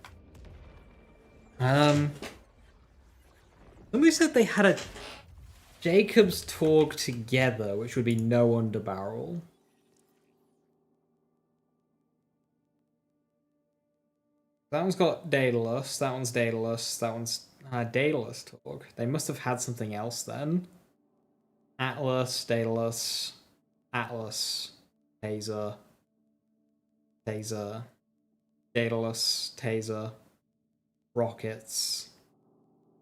Speaker 1: Somebody said they had a Jacob's Torg together, which would be no underbarrel. That one's got Daedalus, that one's Daedalus, that one's Daedalus Torg. They must have had something else then. Atlas, Daedalus, Atlas, Taser, Taser, Daedalus, Taser, Rockets,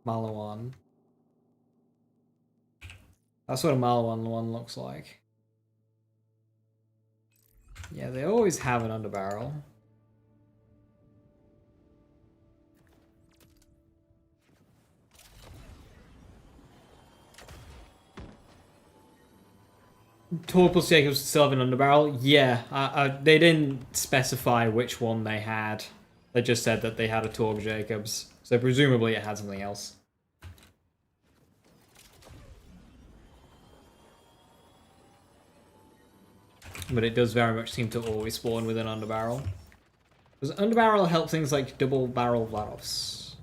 Speaker 1: Malawan. That's what a Malawan one looks like. Yeah, they always have an underbarrel. Tor plus Jacobs still have an underbarrel? Yeah, they didn't specify which one they had. They just said that they had a Tor Jacobs. So presumably it had something else. But it does very much seem to always spawn with an underbarrel. Does underbarrel help things like double barrel Vlados?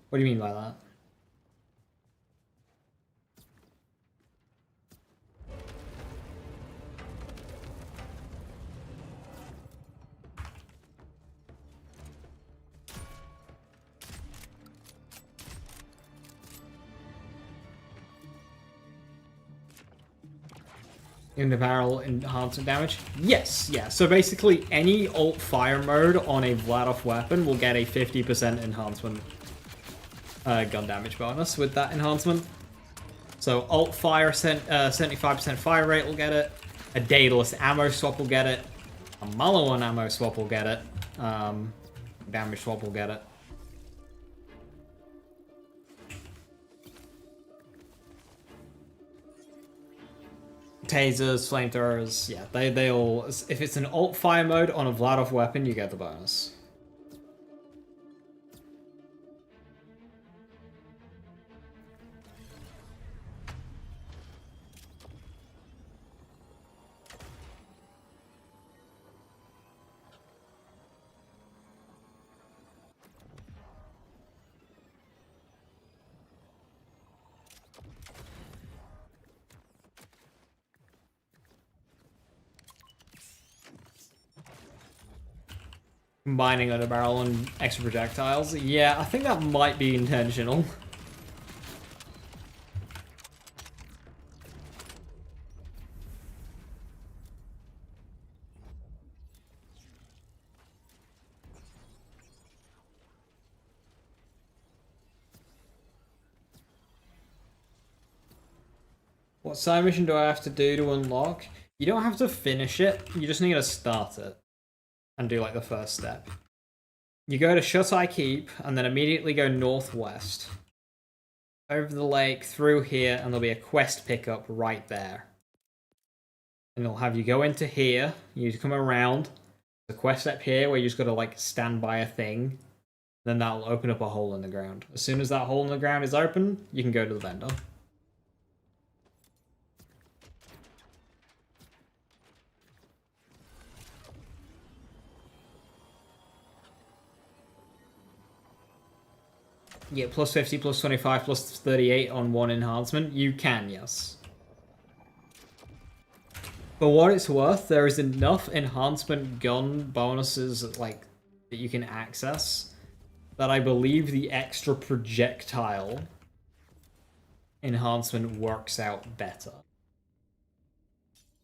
Speaker 1: What do you mean by that? Underbarrel enhancement damage? Yes, yeah. So basically, any alt fire mode on a Vladof weapon will get a 50% enhancement gun damage bonus with that enhancement. So alt fire 75% fire rate will get it. A Daedalus ammo swap will get it. A Maliwan ammo swap will get it. Damage swap will get it. Tasers, flamethrowers, yeah, they all... If it's an alt fire mode on a Vladof weapon, you get the bonus. Combining underbarrel and extra projectiles. Yeah, I think that might be intentional. What side mission do I have to do to unlock? You don't have to finish it, you just need to start it. And do like the first step. You go to Shut Eye Keep, and then immediately go northwest. Over the lake, through here, and there'll be a quest pickup right there. And it'll have you go into here, you come around, the quest step here where you just gotta like stand by a thing. Then that'll open up a hole in the ground. As soon as that hole in the ground is open, you can go to the vendor. Yeah, plus 50, plus 25, plus 38 on one enhancement. You can, yes. For what it's worth, there is enough enhancement gun bonuses like that you can access that I believe the extra projectile enhancement works out better.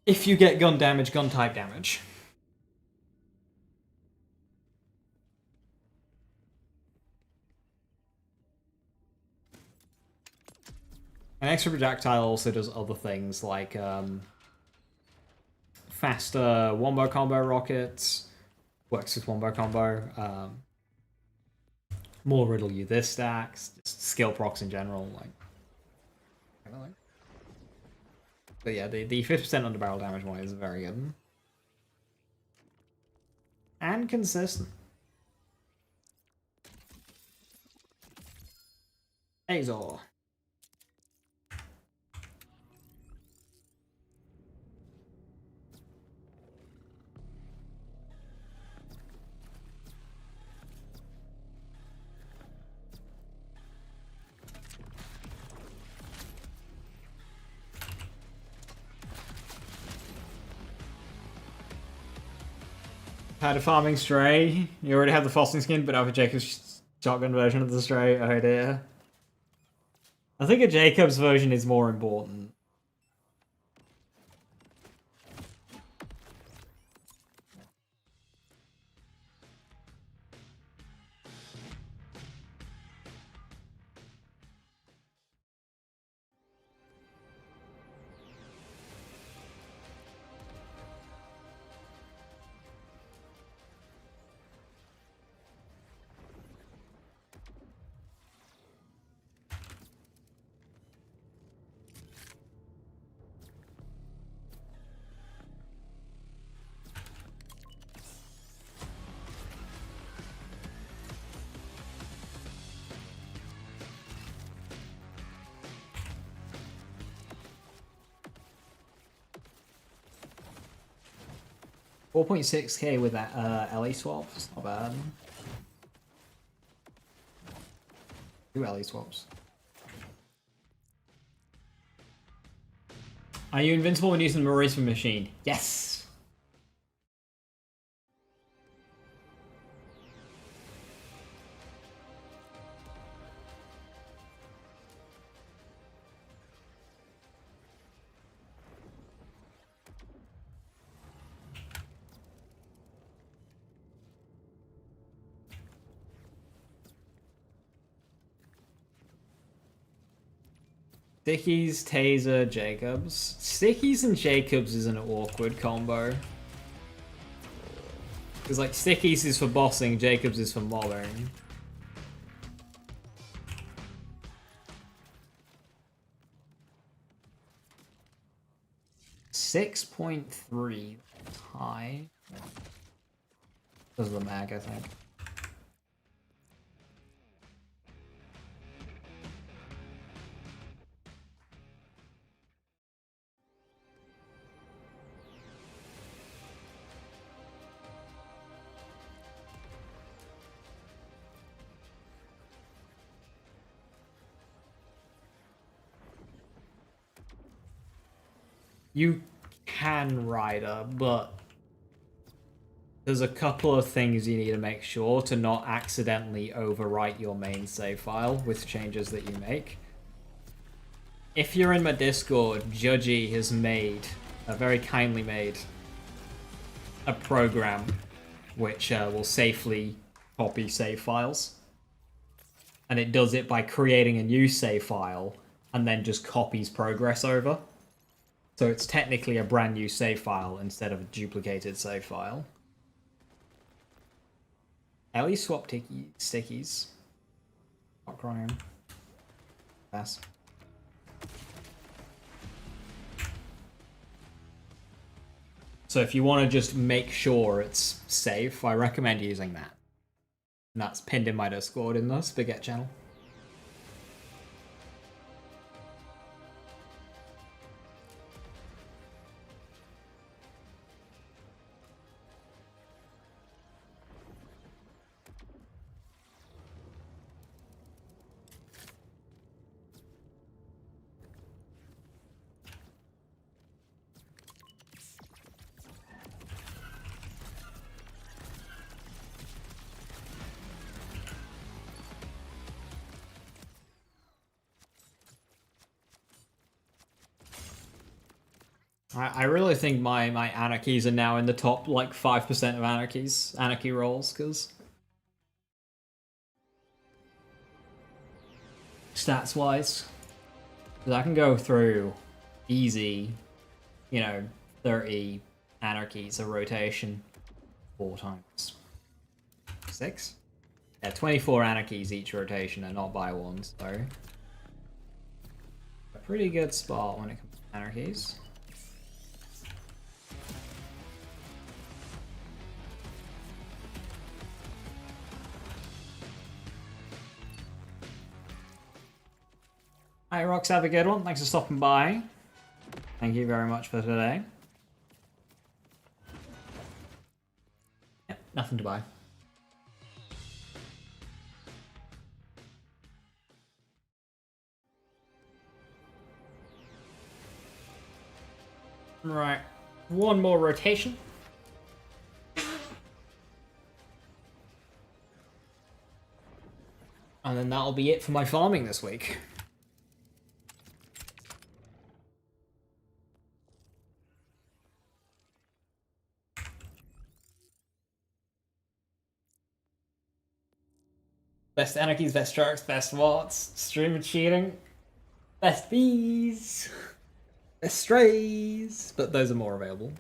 Speaker 1: If you get gun damage, gun type damage. An extra projectile also does other things like faster wombo combo rockets, works with wombo combo, more riddle you this stacks, just skill procs in general, like. But yeah, the 50% underbarrel damage one is very good. And consistent. Azor. Had a farming stray. You already have the frosting skin, but have a Jacob's shotgun version of the stray. Oh dear. I think a Jacob's version is more important. 4.6k with that LE swaps. Not bad. 2 LE swaps. Are you invincible when using the Maurice machine? Yes! Stickies, Taser, Jacobs. Stickies and Jacobs is an awkward combo. Because like Stickies is for bossing, Jacobs is for mobbing. .3 high. Because of the mag, I think. You can Rider, but there's a couple of things you need to make sure to not accidentally overwrite your main save file with changes that you make. If you're in my Discord, Judgy has made, very kindly made, a program which will safely copy save files. And it does it by creating a new save file and then just copies progress over. So it's technically a brand new save file instead of a duplicated save file. LE swap stickies. Not crying. Pass. So if you want to just make sure it's safe, I recommend using that. And that's pinned in my Discord in the Spaghetti channel. I really think my anarchies are now in the top like 5% of anarchy rolls, because stats wise, because I can go through easy, 30 anarchies a rotation 4 times 6. Yeah, 24 anarchies each rotation and not by one, so a pretty good spot when it comes to anarchies. Hi, Rox, have a good one. Thanks for stopping by. Thank you very much for today. Yep, nothing to buy. Right, one more rotation. And then that'll be it for my farming this week. Best anarchies, best sharks, best wats, streamer cheating, best bees, best strays, but those are more available.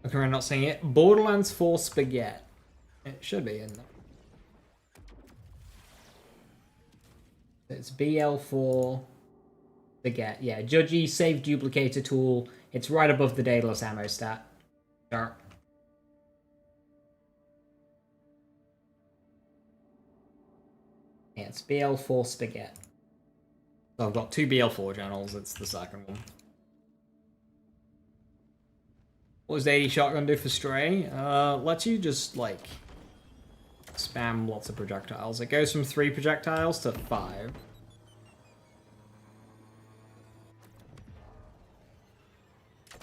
Speaker 1: Okay, we're not seeing it. Borderlands 4 Spaghetti. It should be in there. It's BL4 Forget. Yeah, Judgy Save Duplicator Tool. It's right above the Daedalus ammo stat. Sure. Yeah, it's BL4 Spaghetti. So I've got two BL4 channels, it's the second one. What does 80 shotgun do for Stray? Lets you just, like, spam lots of projectiles. It goes from 3 projectiles to 5.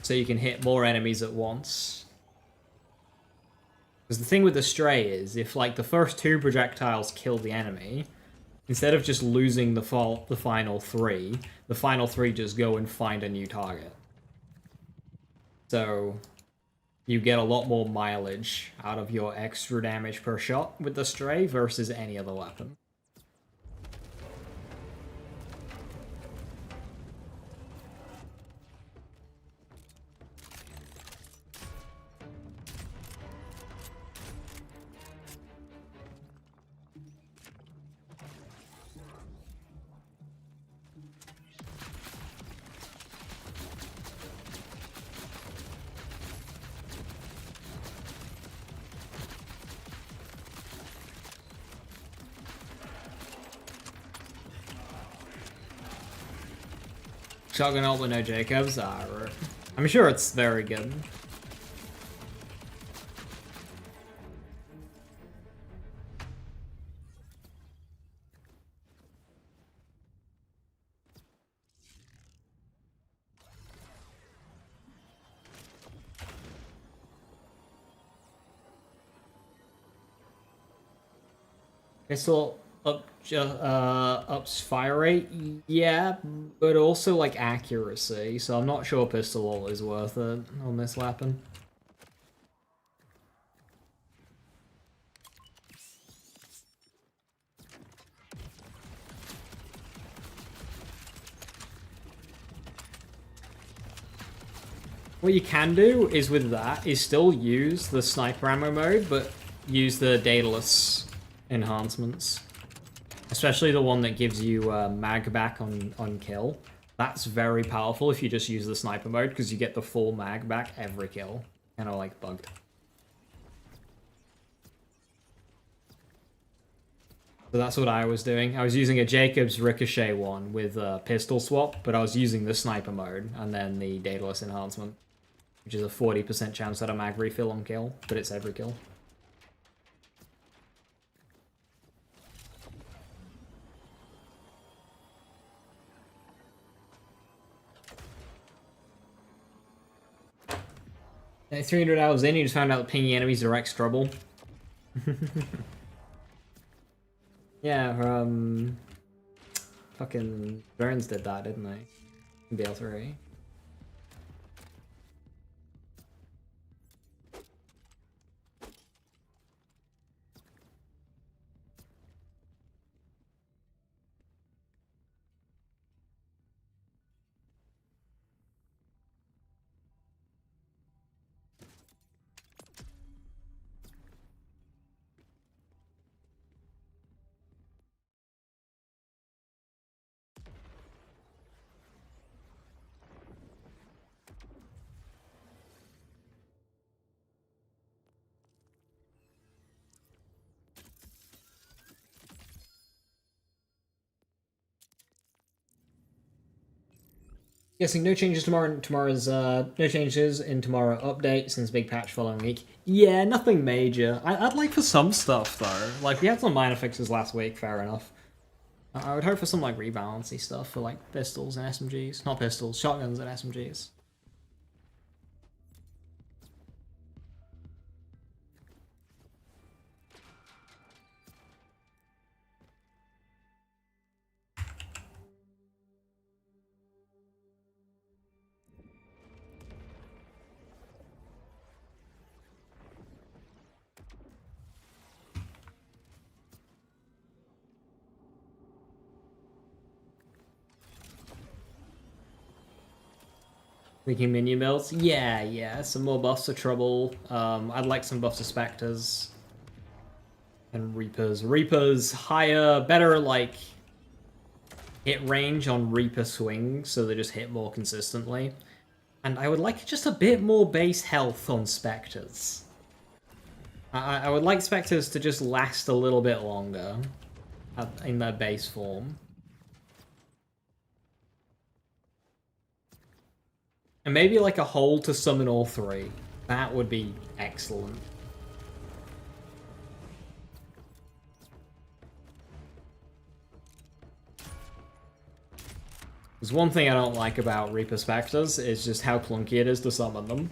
Speaker 1: So you can hit more enemies at once. Because the thing with the Stray is, if, like, the first 2 projectiles kill the enemy, instead of just losing the final 3, the final 3 just go and find a new target. So you get a lot more mileage out of your extra damage per shot with the Stray versus any other weapon. Shotgun ult with no Jacobs? I'm sure it's very good. Pistol ups fire rate, yeah, but also like accuracy. So I'm not sure pistol ult is worth it on this weapon. What you can do is with that is still use the sniper ammo mode, but use the Daedalus enhancements. Especially the one that gives you mag back on kill. That's very powerful if you just use the sniper mode, because you get the full mag back every kill. Kind of like bugged. So that's what I was doing. I was using a Jacobs Ricochet one with a pistol swap, but I was using the sniper mode and then the Daedalus enhancement, which is a 40% chance at a mag refill on kill, but it's every kill. At 300 hours in, you just found out that pinging enemies are X trouble. Yeah, fucking Burns did that, didn't they? In BL3. Guessing no changes tomorrow. No changes in tomorrow update since big patch following week. Yeah, nothing major. I'd like for some stuff though. Like we had some minor fixes last week. Fair enough. I would hope for some like rebalancey stuff for like pistols and SMGs. Not pistols, shotguns and SMGs. Tweaking minion builds? Yeah. Some more buffs to Trouble. I'd like some buffs to Spectres. And Reapers. Reapers higher, better, like... hit range on Reaper swings, so they just hit more consistently. And I would like just a bit more base health on Spectres. I would like Spectres to just last a little bit longer in their base form. And maybe like a hold to summon all three. That would be excellent. There's one thing I don't like about Reaper Spectres is just how clunky it is to summon them.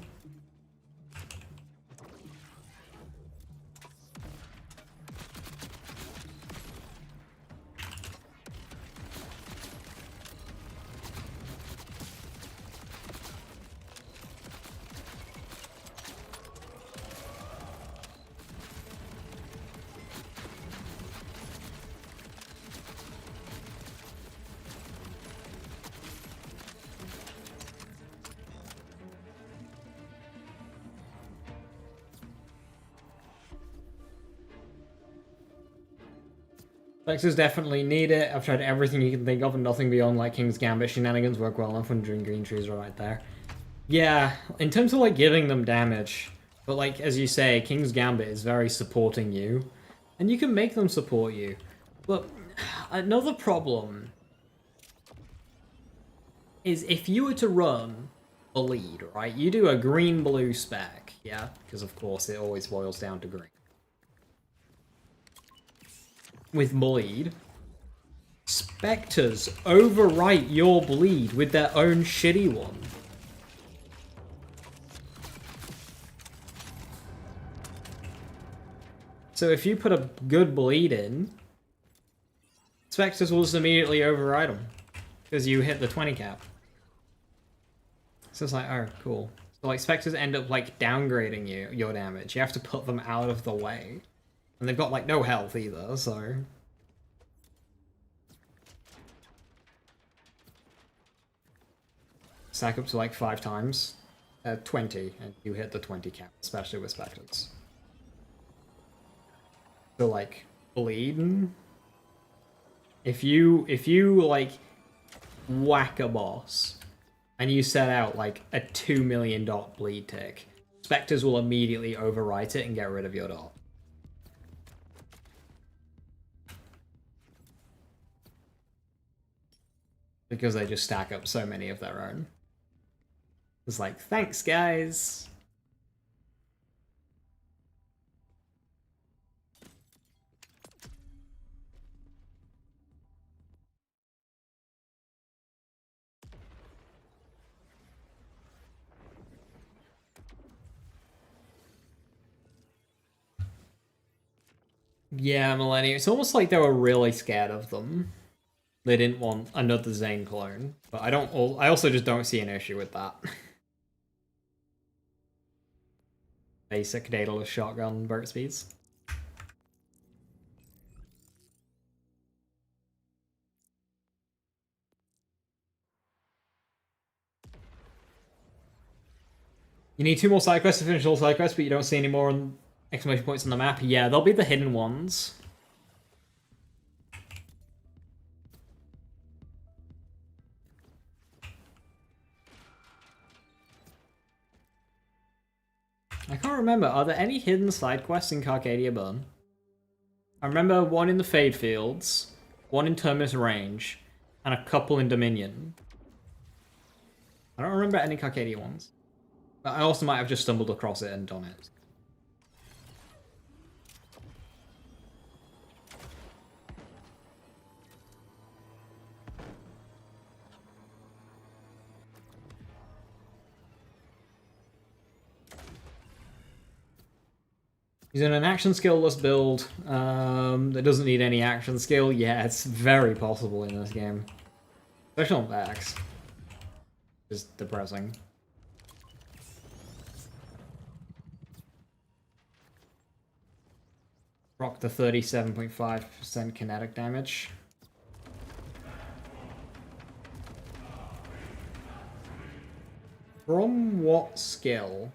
Speaker 1: Spectres definitely need it. I've tried everything you can think of and nothing beyond like King's Gambit shenanigans work well enough when green trees are right there. Yeah, in terms of like giving them damage, but like as you say, King's Gambit is very supporting you, and you can make them support you. But another problem is if you were to run a lead, right? You do a green-blue spec, yeah? Because of course it always boils down to green. With bleed, Spectres overwrite your bleed with their own shitty one. So if you put a good bleed in, Spectres will just immediately override them. Because you hit the 20 cap. So it's like, oh, cool. So like Spectres end up like downgrading your damage. You have to put them out of the way. And they've got like no health either, so... Stack up to like 5 times. 20, and you hit the 20 cap, especially with Spectres. So like, bleed. If you like whack a boss and you set out like a 2 million dot bleed tick, Spectres will immediately overwrite it and get rid of your dot. Because they just stack up so many of their own. It's like, thanks guys! Yeah, Millennium. It's almost like they were really scared of them. They didn't want another Zane clone. But I also just don't see an issue with that. Basic dataless shotgun Birt speeds. You need 2 more side quests to finish all side quests, but you don't see any more exclamation points on the map. Yeah, they'll be the hidden ones. I can't remember. Are there any hidden side quests in Carcadia Burn? I remember one in the Fade Fields, one in Terminus Range, and a couple in Dominion. I don't remember any Carcadia ones. But I also might have just stumbled across it and done it. He's in an action skill-less build that doesn't need any action skill. Yeah, it's very possible in this game. Especially on Vax. Just depressing. Rock the 37.5% kinetic damage. From what skill?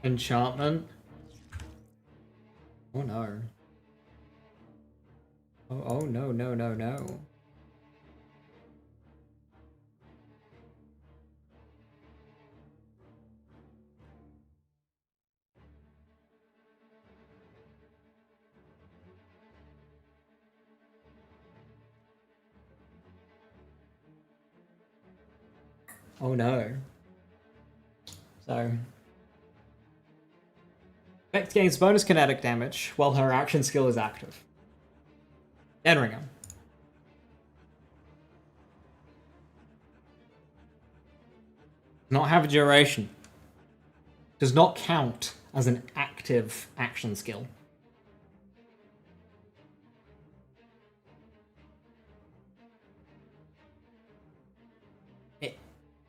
Speaker 1: Enchantment. Oh no. Oh no, no, no, no. Oh no. So. Vex gains bonus kinetic damage while her action skill is active. Deadringer. Not have a duration. Does not count as an active action skill. It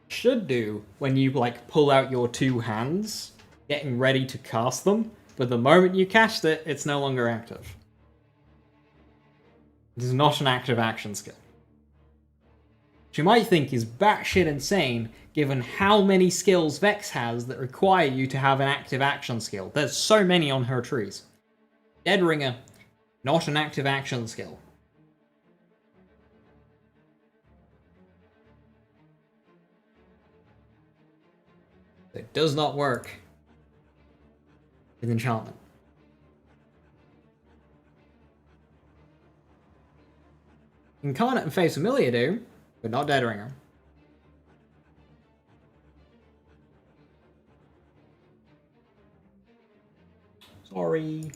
Speaker 1: should do when you like pull out your two hands, getting ready to cast them, but the moment you cast it, it's no longer active. It is not an active action skill. Which you might think is batshit insane, given how many skills Vex has that require you to have an active action skill. There's so many on her trees. Deadringer, not an active action skill. It does not work with enchantment. Incarnate and Face Familiar do, but not Deadringer. Sorry.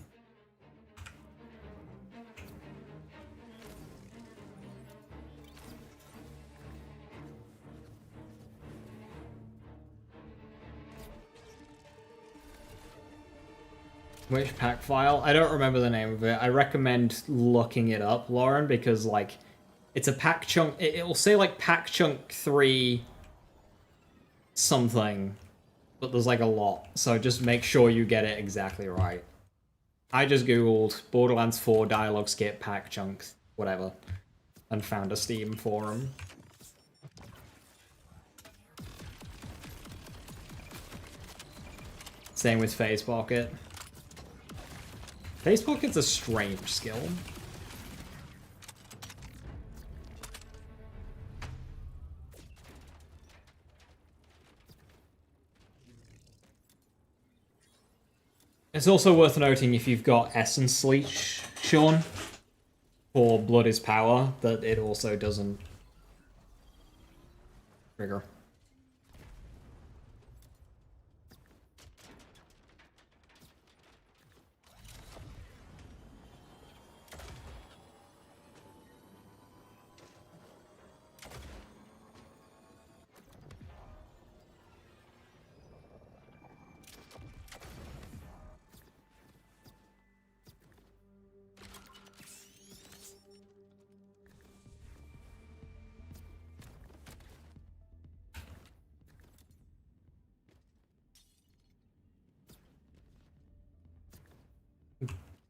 Speaker 1: Which pack file? I don't remember the name of it. I recommend looking it up, Lauren, because like it's a pack chunk. It'll say like pack chunk 3 something, but there's like a lot. So just make sure you get it exactly right. I just googled Borderlands 4 dialogue skip pack chunks, whatever, and found a Steam forum. Same with Phase Pocket. Phase Pocket's a strange skill. It's also worth noting if you've got Essence Leech, Sean, for Blood is Power, that it also doesn't trigger.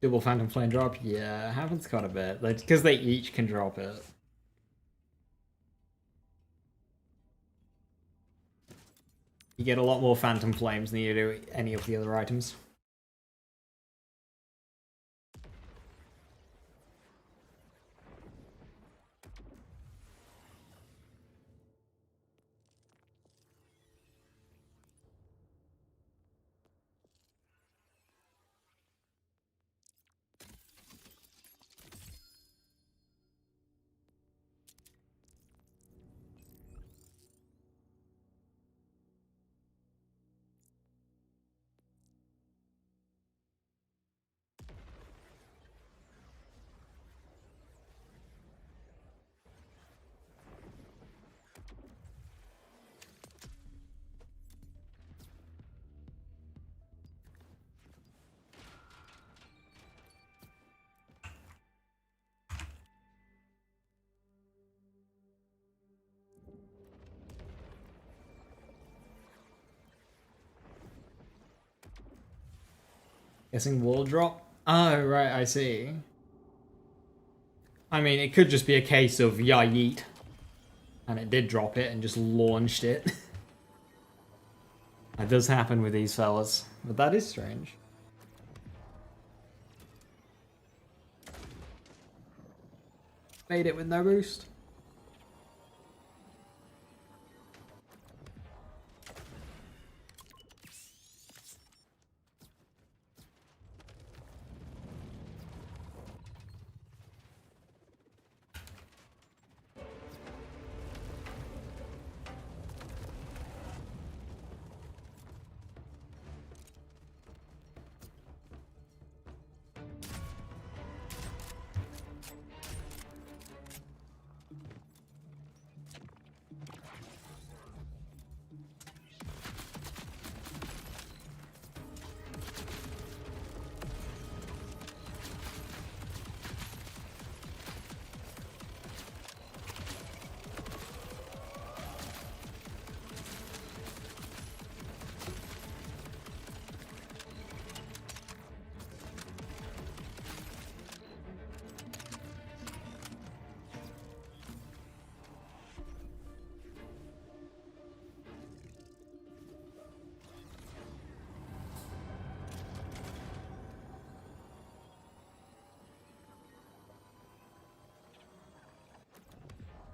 Speaker 1: Double Phantom Flame drop? Yeah, happens quite a bit. Because they each can drop it. You get a lot more Phantom Flames than you do any of the other items. Guessing wall drop? Oh, right, I see. I mean, it could just be a case of yeah, yeet. And it did drop it and just launched it. That does happen with these fellas. but that is strange. Made it with no boost.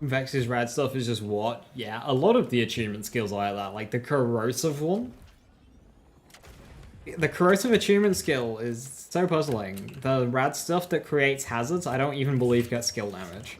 Speaker 1: Vex's rad stuff is just what? Yeah, a lot of the achievement skills are like that, like the corrosive one. The corrosive achievement skill is so puzzling. The rad stuff that creates hazards, I don't even believe gets skill damage.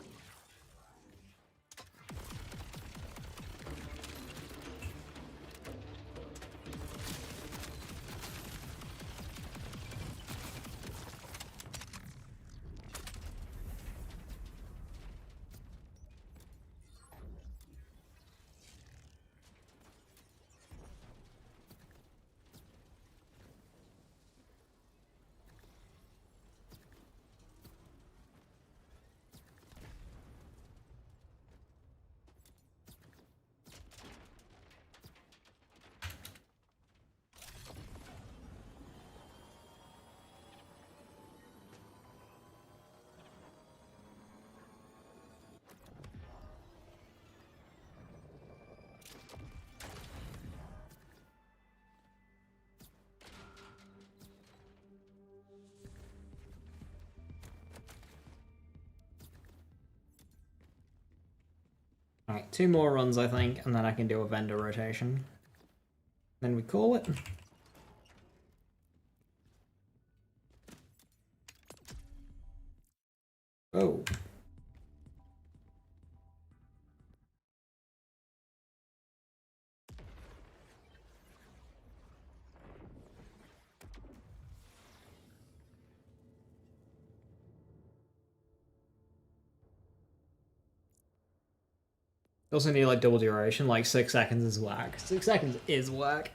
Speaker 1: Alright, 2 more runs, I think, and then I can do a vendor rotation. Then we call it. Oh. Also need like double duration, like 6 seconds is whack. 6 seconds is whack.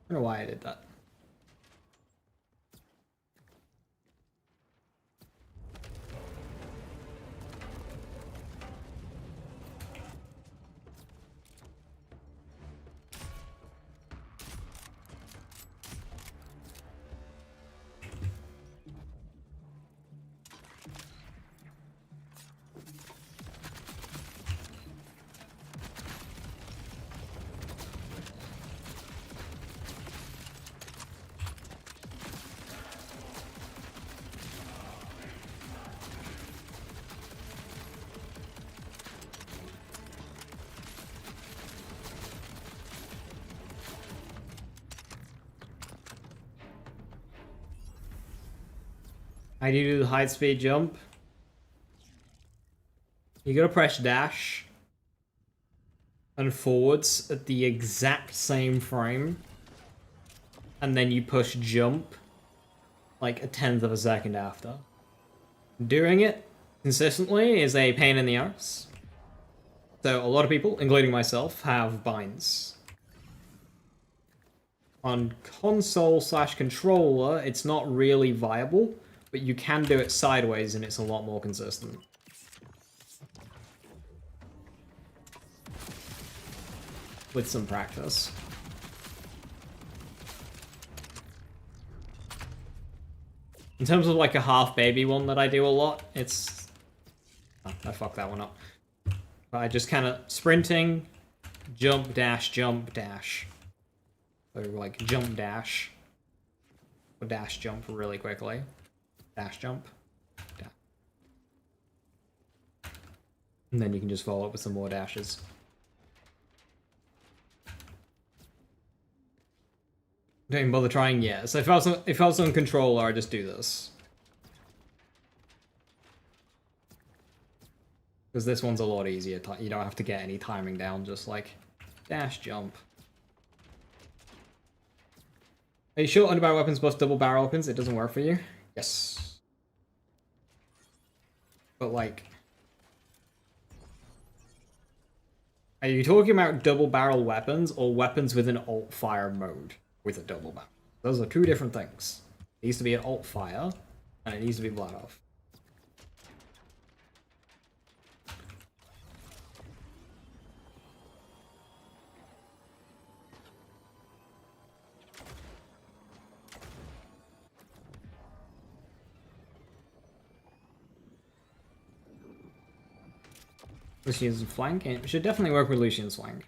Speaker 1: I don't know why I did that. How do you do the high speed jump? You gotta press dash and forwards at the exact same frame, and then you push jump like a tenth of a second after. Doing it consistently is a pain in the arse. So a lot of people, including myself, have binds. On console/controller, it's not really viable, but you can do it sideways and it's a lot more consistent. With some practice. In terms of like a half baby one that I do a lot, it's... Oh, I fucked that one up. But I just kind of sprinting, jump, dash, or like jump, dash. Or dash, jump really quickly. Dash, jump. Dash. And then you can just follow up with some more dashes. Don't even bother trying yet. So if I was on controller, I'd just do this. Because this one's a lot easier. You don't have to get any timing down, just like dash, jump. Are you sure underbarrel weapons buff double barrel weapons? It doesn't work for you? Yes. But like... Are you talking about double barrel weapons or weapons with an alt fire mode with a double barrel? Those are two different things. It needs to be an alt fire, and it needs to be blood off. Lucian's flank, and it should definitely work with Lucian's flank.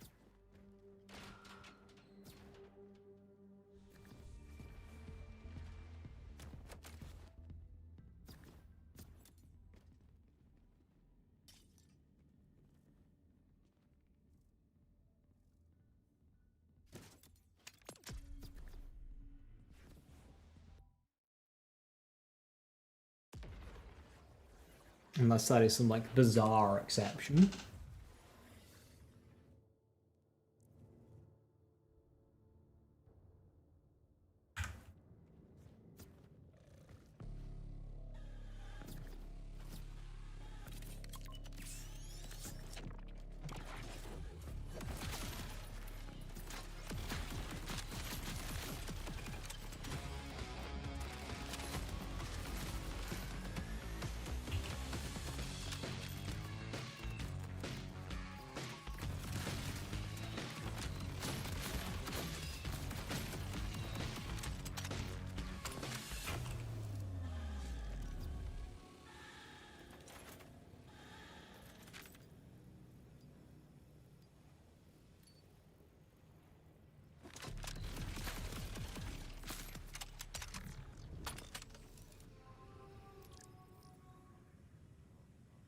Speaker 1: Unless that is some like bizarre exception.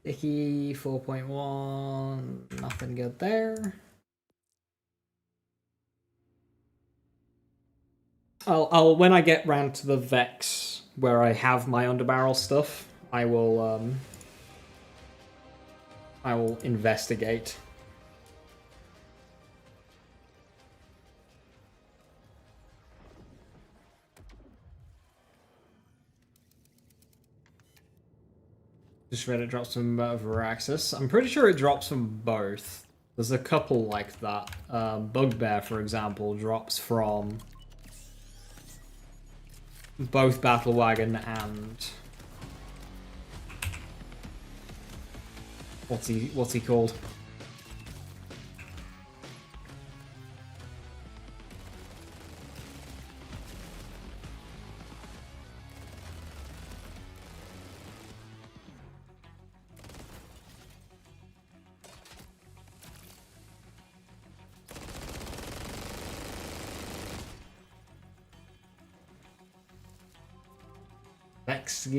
Speaker 1: Icky 4.1, nothing good there. I'll when I get round to the Vex where I have my underbarrel stuff, I will investigate. Just read it drops from Veraxis. I'm pretty sure it drops from both. There's a couple like that. Bugbear, for example, drops from both Battle Wagon and what's he called?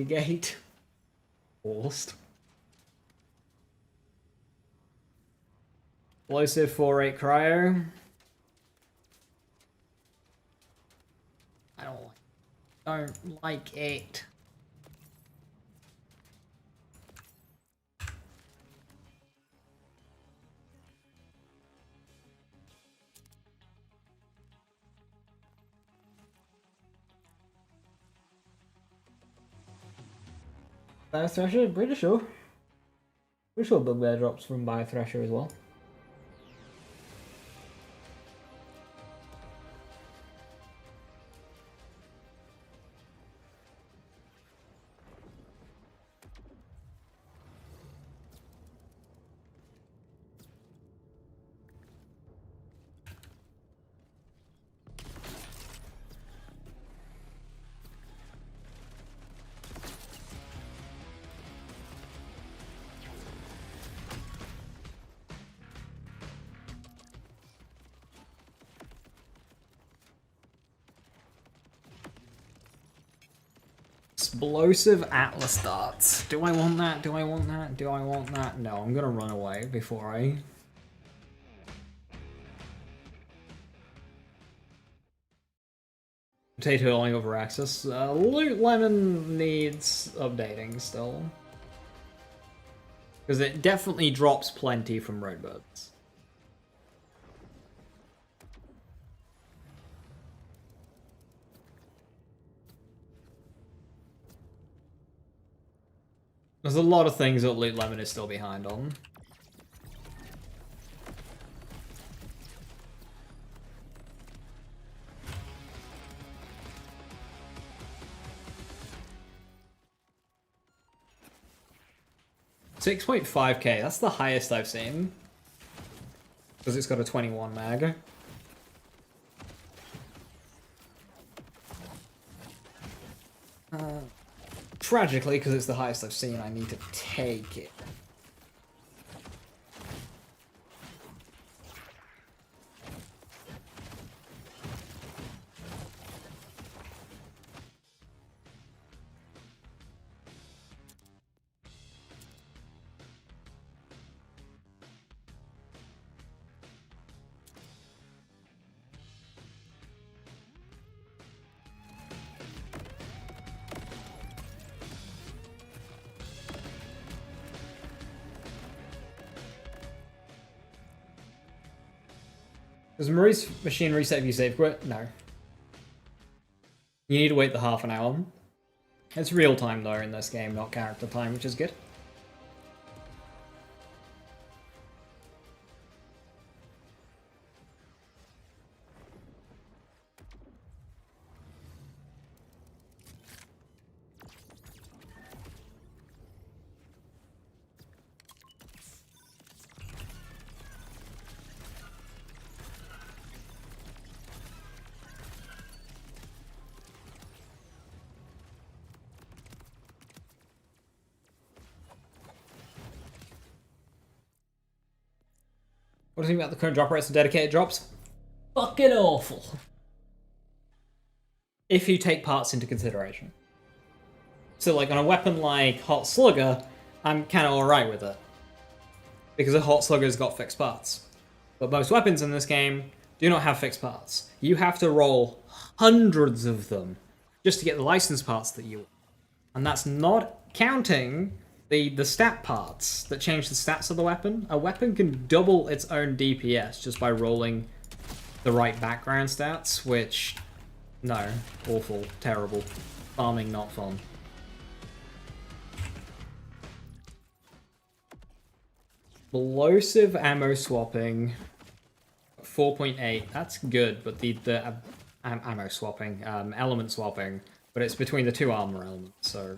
Speaker 1: Gate. Forced. Explosive 4-8 cryo. I don't like it. Biothresher? Pretty sure. Pretty sure Bugbear drops from Biothresher as well. Explosive Atlas darts. Do I want that? Do I want that? Do I want that? No, I'm gonna run away before I... Potato only over access. Loot Lemon needs updating still. Because it definitely drops plenty from Roadbirds. There's a lot of things that Loot Lemon is still behind on. $6.5k, that's the highest I've seen. Because it's got a 21 mag. Tragically, because it's the highest I've seen, I need to take it. Does Marie's machine reset if you save quit? No. You need to wait the half an hour. It's real time though in this game, not character time, which is good. What do you think about the current drop rates of dedicated drops? Fucking awful. If you take parts into consideration. So like on a weapon like Hot Slugger, I'm kind of alright with it. Because a Hot Slugger's got fixed parts. But most weapons in this game do not have fixed parts. You have to roll hundreds of them just to get the license parts that you want. And that's not counting the stat parts that change the stats of the weapon. A weapon can double its own DPS just by rolling the right background stats, which, no, awful, terrible. Farming not fun. Explosive ammo swapping, 4.8, that's good, but the ammo swapping, element swapping, but it's between the two armor elements, so...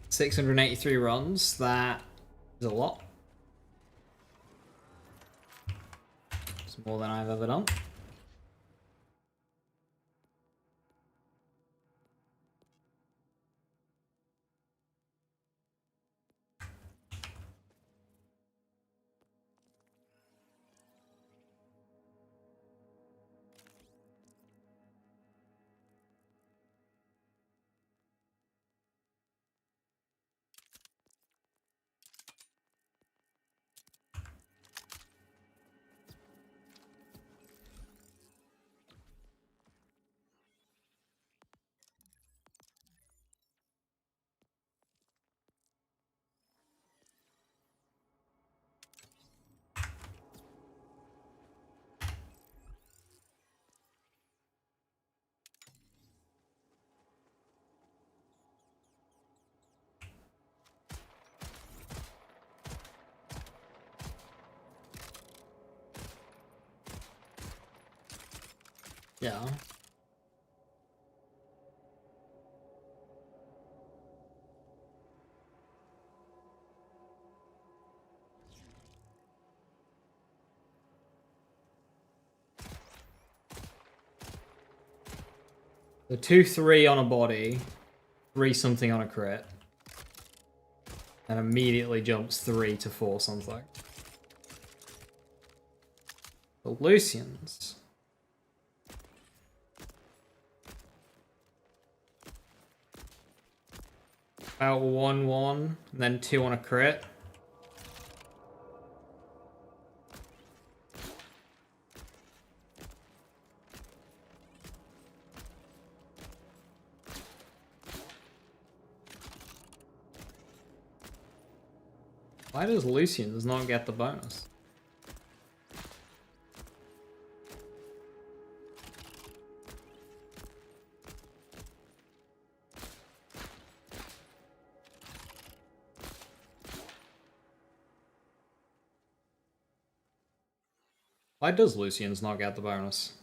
Speaker 1: $683 runs, that is a lot. It's more than I've ever done. Yeah. The 2-3 on a body, 3 something on a crit, and immediately jumps 3 to 4 something. The Lucians. About 1-1, and then 2 on a crit. Why does Lucian's not get the bonus? Why does Lucian's not get the bonus?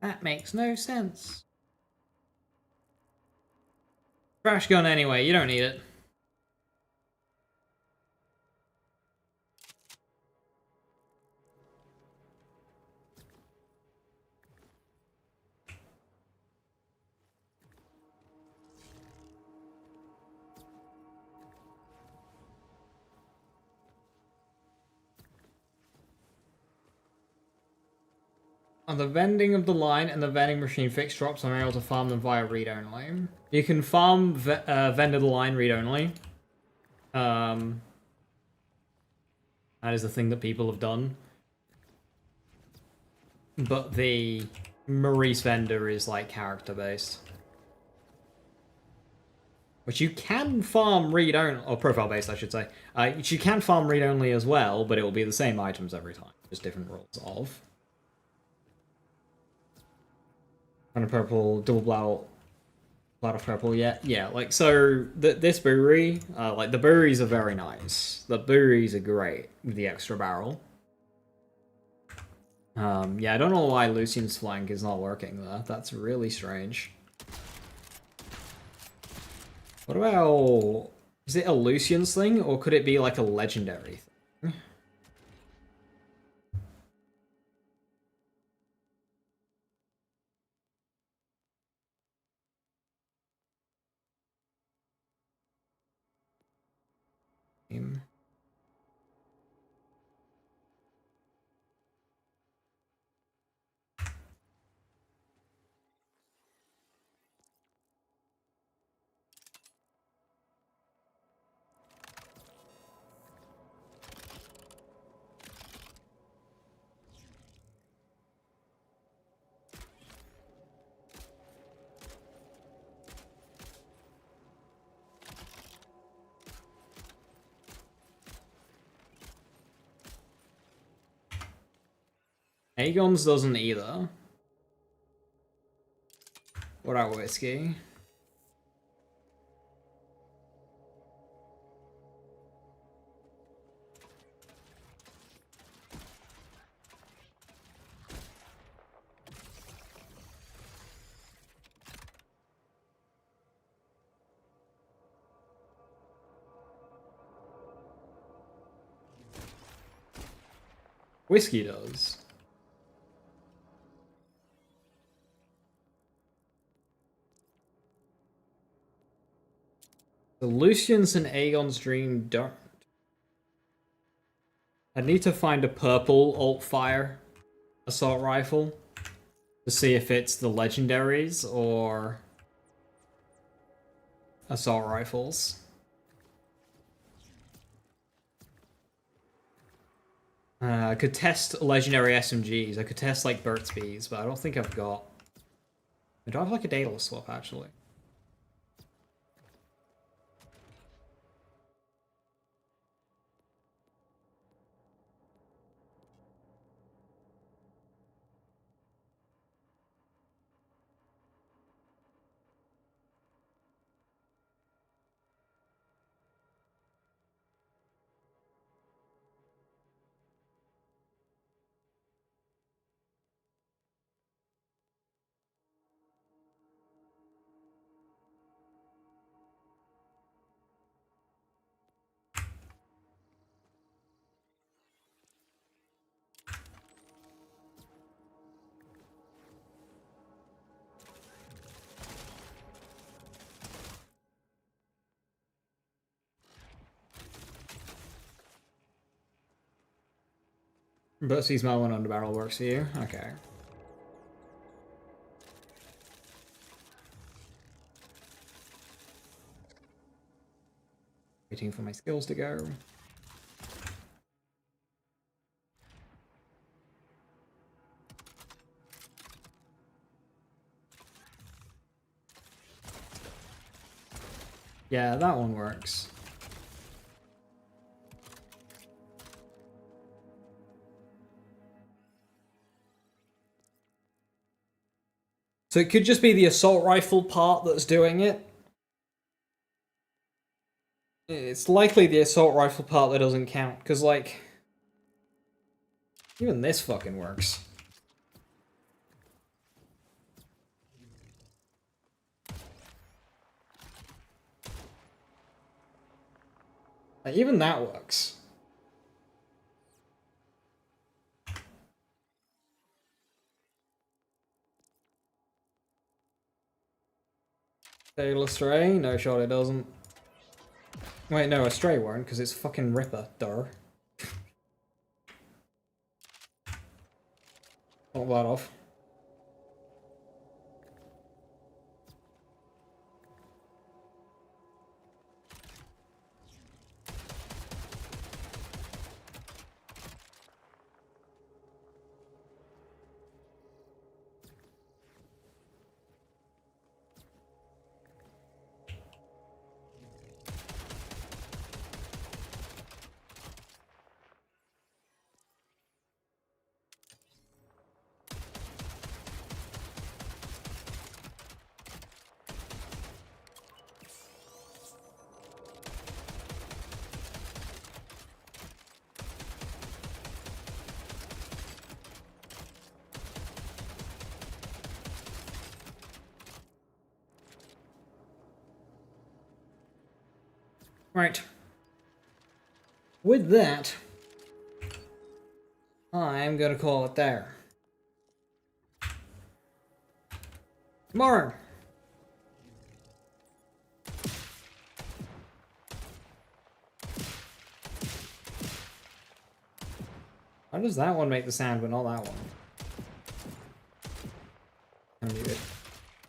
Speaker 1: That makes no sense. Crash gun anyway, you don't need it. On the vending of the line and the vending machine fixed drops, I'm able to farm them via read-only. You can farm vendor the line read-only. That is the thing that people have done. But the Maurice vendor is like character-based. Which you can farm read-only, or profile-based I should say. You can farm read-only as well, but it will be the same items every time. Just different rules of. And a purple, double blout of purple, yeah. Like, so, this brewery, like, the breweries are very nice. The breweries are great with the extra barrel. Yeah, I don't know why Lucian's flank is not working there. That's really strange. What about... Is it a Lucian's thing, or could it be, like, a legendary thing? Aegon's doesn't either. What about whiskey? Whiskey does. The Lucian's and Aegon's Dream don't. I need to find a purple alt-fire assault rifle to see if it's the legendaries or assault rifles. I could test legendary SMGs. I could test like Birt's bees, but I don't think I've got. I don't have like a Daedalus swap actually. But seasonal and underbarrel works for you? Okay. Waiting for my skills to go. Yeah, that one works. So it could just be the assault rifle part that's doing it. It's likely the assault rifle part that doesn't count, because, like, even this fucking works. Like, even that works. Fatal Astray? No, sure it doesn't. Wait, no, Astray won't, because it's fucking Ripper. Duh. Not that off. Right. With that, I'm gonna call it there. Tomorrow. How does that one make the sound, but not that one? Unmuted.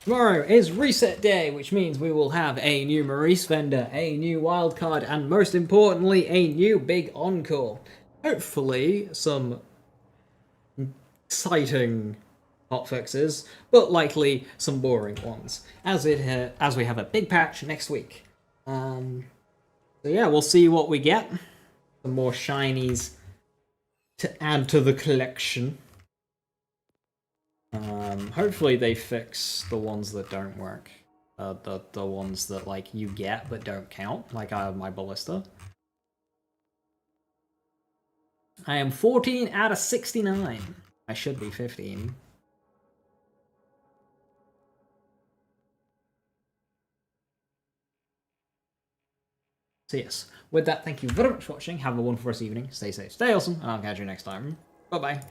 Speaker 1: Tomorrow is reset day, which means we will have a new Maurice vendor, a new wildcard, and most importantly, a new big encore. Hopefully, some exciting hotfixes, but likely some boring ones, as we have a big patch next week. So yeah, we'll see what we get. Some more shinies to add to the collection. Hopefully they fix the ones that don't work. The ones that, like, you get but don't count, like I have my ballista. I am 14 out of 69. I should be 15. So yes, with that, thank you very much for watching. Have a wonderful rest of the evening. Stay safe, stay awesome, and I'll catch you next time. Bye-bye.